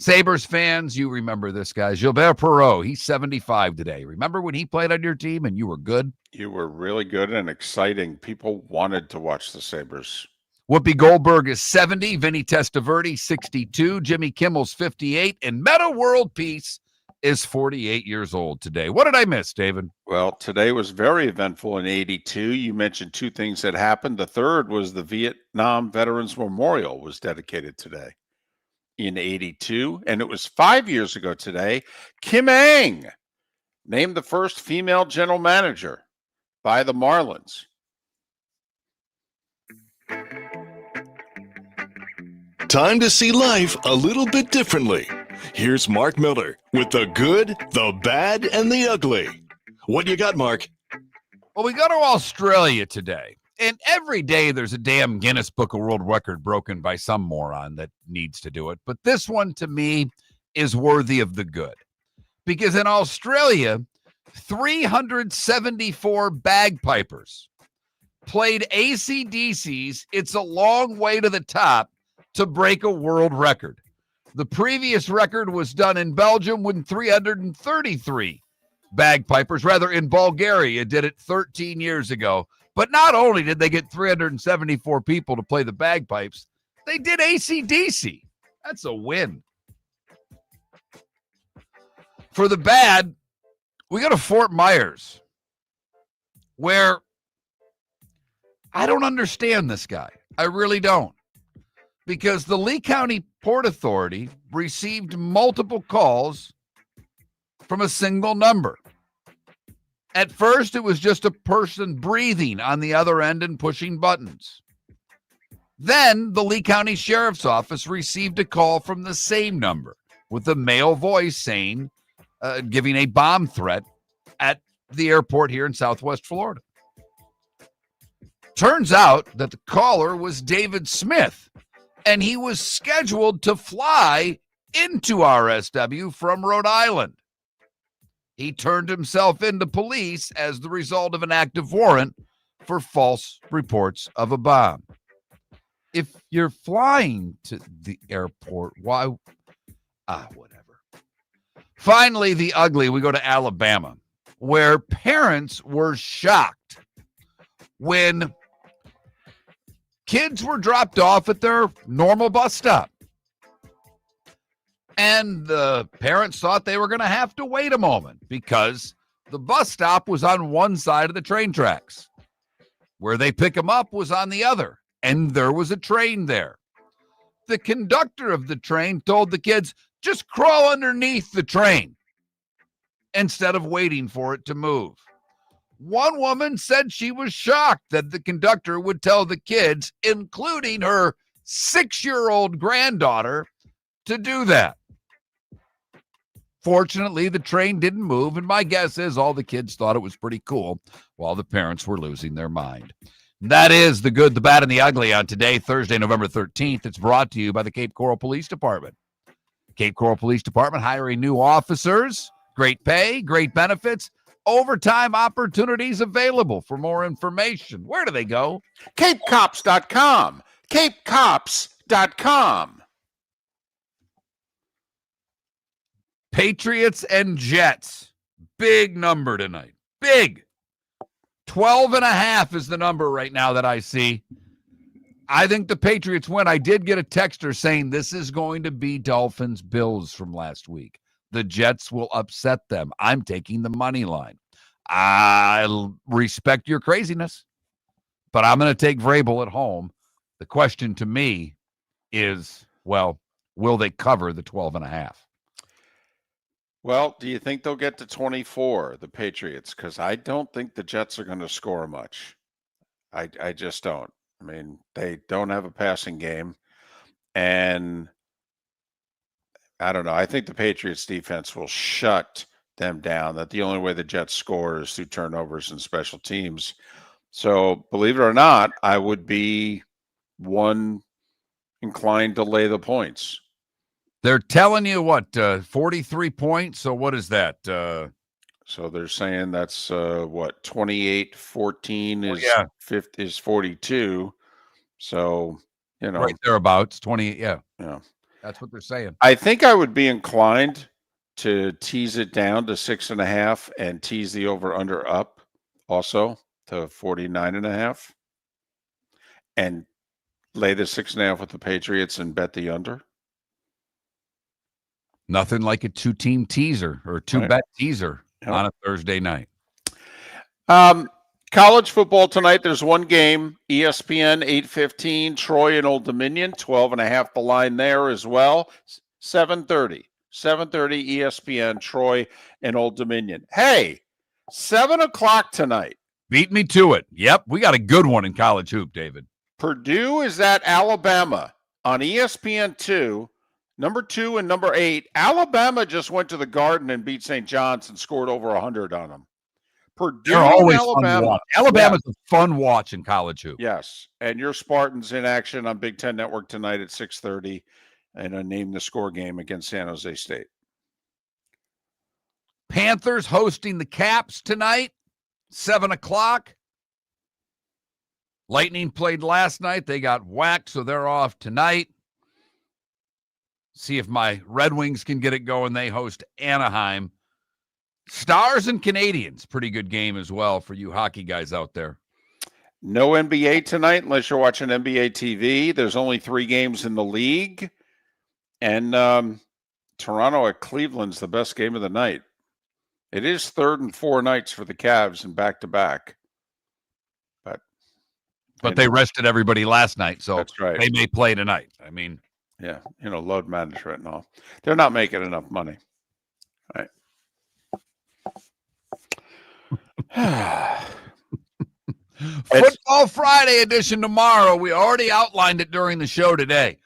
Sabres fans, you remember this guy, Gilbert Perreault. He's 75 today. Remember when he played on your team and you were good? You were really good and exciting. People wanted to watch the Sabres. Whoopi Goldberg is 70, Vinny Testaverde 62, Jimmy Kimmel's 58, and Meta World Peace is 48 years old today. What did I miss, David? Well, today was very eventful in 82. You mentioned two things that happened. The third was the Vietnam Veterans Memorial was dedicated today in 82. And it was 5 years ago today, Kim Ang named the first female general manager by the Marlins. Time to see life a little bit differently. Here's Mark Miller with the good, the bad, and the ugly. What you got, Mark? Well, we go to Australia today, and every day there's a damn Guinness Book of World Record broken by some moron that needs to do it. But this one, to me, is worthy of the good. Because in Australia, 374 bagpipers played AC/DC's It's a Long Way to the Top to break a world record. The previous record was done in Belgium when 333 bagpipers, rather in Bulgaria, did it 13 years ago. But not only did they get 374 people to play the bagpipes, they did AC/DC. That's a win. For the bad, we go to Fort Myers, where I don't understand this guy. I really don't. Because the Lee County Port Authority received multiple calls from a single number. At first, it was just a person breathing on the other end and pushing buttons. Then the Lee County Sheriff's Office received a call from the same number with a male voice saying, giving a bomb threat at the airport here in Southwest Florida. Turns out that the caller was David Smith, and he was scheduled to fly into RSW from Rhode Island. He turned himself into police as the result of an active warrant for false reports of a bomb. If you're flying to the airport, why? Whatever. Finally, the ugly, we go to Alabama, where parents were shocked when kids were dropped off at their normal bus stop. And the parents thought they were going to have to wait a moment because the bus stop was on one side of the train tracks. Where they pick them up was on the other, and there was a train there. The conductor of the train told the kids, just crawl underneath the train instead of waiting for it to move. One woman said she was shocked that the conductor would tell the kids, including her 6-year-old granddaughter, to do that. Fortunately, the train didn't move, and my guess is all the kids thought it was pretty cool while the parents were losing their mind. That is the good, the bad, and the ugly on today, Thursday, November 13th. It's brought to you by the Cape Coral Police Department. Cape Coral Police Department hiring new officers, great pay, great benefits, overtime opportunities available. For more information, where do they go? CapeCops.com. CapeCops.com. Patriots and Jets. Big number tonight. Big. 12.5 is the number right now that I see. I think the Patriots win. I did get a texter saying this is going to be Dolphins Bills from last week. The Jets will upset them. I'm taking the money line. I respect your craziness, but I'm going to take Vrabel at home. The question to me is, well, will they cover the 12.5? Well, do you think they'll get to 24, the Patriots? Because I don't think the Jets are going to score much. I just don't. I mean, they don't have a passing game. And I don't know. I think the Patriots defense will shut them down, that the only way the Jets score is through turnovers and special teams. So believe it or not, I would be inclined to lay the points. They're telling you what, 43 points. So what is that? So they're saying that's 28-14 is 42. So, right thereabouts, 28. Yeah. That's what they're saying. I think I would be inclined to tease it down to 6.5 and tease the over under up also to 49.5 and lay the 6.5 with the Patriots and bet the under. Nothing like a 2-team teaser or 2-bet teaser on a Thursday night. College football tonight. There's one game, ESPN 8:15, Troy and Old Dominion, 12.5 the line there as well. 7:30 ESPN, Troy and Old Dominion. Hey, 7 o'clock tonight. Beat me to it. Yep, we got a good one in college hoop, David. Purdue is at Alabama on ESPN2. Number 2 and number 8. Alabama just went to the Garden and beat St. John's and scored over 100 on them. Purdue, they're always Alabama. Fun to watch. Alabama's a fun watch in college hoop. Yes, and your Spartans in action on Big Ten Network tonight at 6:30, and a name the score game against San Jose State. Panthers hosting the Caps tonight, 7 o'clock. Lightning played last night. They got whacked, so they're off tonight. See if my Red Wings can get it going. They host Anaheim. Stars and Canadians, pretty good game as well for you hockey guys out there. No NBA tonight unless you're watching NBA TV. There's only 3 games in the league. And Toronto at Cleveland's the best game of the night. It is 3rd and 4 nights for the Cavs and back-to-back. But they rested everybody last night, so that's right. They may play tonight. I mean, yeah, load management and all. They're not making enough money. All right. Football Friday edition tomorrow. We already outlined it during the show today.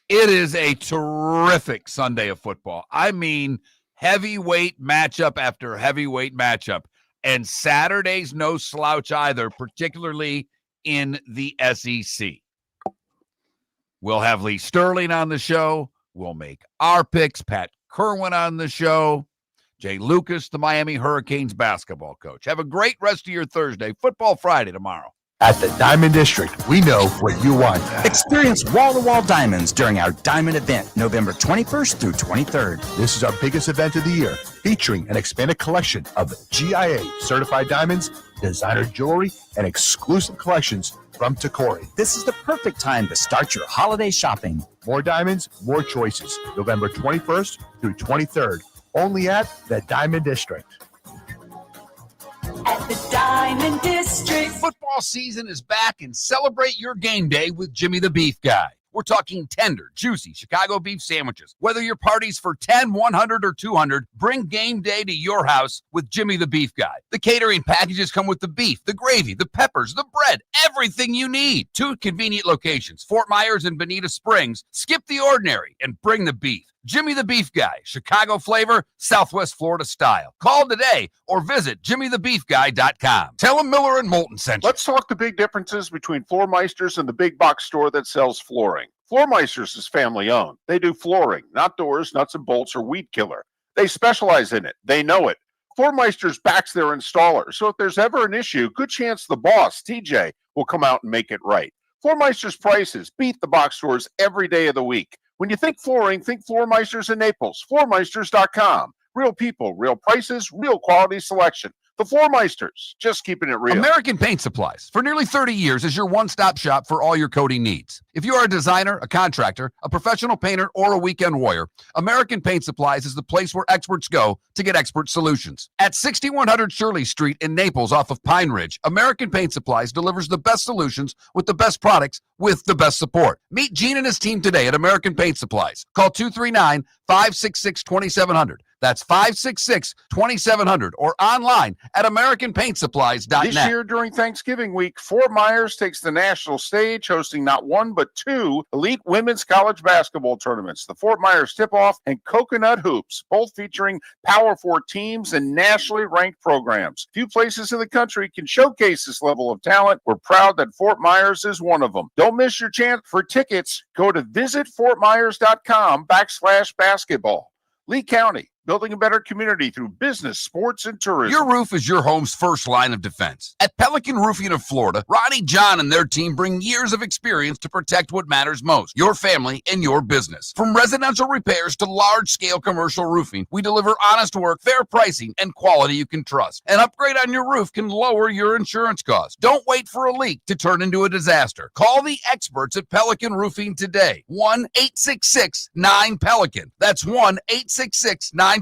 It is a terrific Sunday of football. I mean, heavyweight matchup after heavyweight matchup. And Saturday's no slouch either, particularly in the SEC. We'll have Lee Sterling on the show. We'll make our picks. Pat Kerwin on the show. Jay Lucas, the Miami Hurricanes basketball coach. Have a great rest of your Thursday. Football Friday tomorrow. At the Diamond District, we know what you want. Experience wall-to-wall diamonds during our Diamond event, November 21st through 23rd. This is our biggest event of the year, featuring an expanded collection of GIA certified diamonds, designer jewelry, and exclusive collections from Takori. This is the perfect time to start your holiday shopping. More diamonds, more choices. November 21st through 23rd, only at the Diamond District. At the Diamond District. Football season is back, and celebrate your game day with Jimmy the Beef Guy. We're talking tender, juicy Chicago beef sandwiches. Whether your party's for 10, 100, or 200, bring game day to your house with Jimmy the Beef Guy. The catering packages come with the beef, the gravy, the peppers, the bread, everything you need. 2 convenient locations, Fort Myers and Bonita Springs. Skip the ordinary and bring the beef. Jimmy the Beef Guy, Chicago flavor, Southwest Florida style. Call today or visit jimmythebeefguy.com. Tell him Miller and Moulton sent you. Let's talk the big differences between Floor Meisters and the big box store that sells flooring. Floor Meisters is family owned. They do flooring, not doors, nuts and bolts, or weed killer. They specialize in it. They know it. Floor Meisters backs their installer, so if there's ever an issue, good chance the boss, TJ, will come out and make it right. Floor Meisters prices beat the box stores every day of the week. When you think flooring, think Floor Meisters in Naples. FloorMeisters.com. Real people, real prices, real quality selection. The Floor Meisters, just keeping it real. American Paint Supplies, for nearly 30 years, is your one-stop shop for all your coating needs. If you are a designer, a contractor, a professional painter, or a weekend warrior, American Paint Supplies is the place where experts go to get expert solutions. At 6100 Shirley Street in Naples off of Pine Ridge, American Paint Supplies delivers the best solutions with the best products with the best support. Meet Gene and his team today at American Paint Supplies. Call 239-566-2700. That's 566-2700 or online at AmericanPaintSupplies.net. This year during Thanksgiving week, Fort Myers takes the national stage, hosting not one but two elite women's college basketball tournaments, the Fort Myers Tip-Off and Coconut Hoops, both featuring Power 4 teams and nationally ranked programs. Few places in the country can showcase this level of talent. We're proud that Fort Myers is one of them. Don't miss your chance. For tickets, go to visitfortmyers.com/basketball. Lee County, building a better community through business, sports, and tourism. Your roof is your home's first line of defense. At Pelican Roofing of Florida, Ronnie John and their team bring years of experience to protect what matters most, your family and your business. From residential repairs to large-scale commercial roofing, we deliver honest work, fair pricing, and quality you can trust. An upgrade on your roof can lower your insurance costs. Don't wait for a leak to turn into a disaster. Call the experts at Pelican Roofing today. 1-866-9-PELICAN. That's 1-866-9-PELICAN.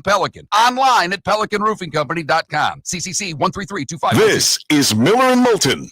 Online at PelicanRoofingCompany.com. CCC 13325. This is Miller and Moulton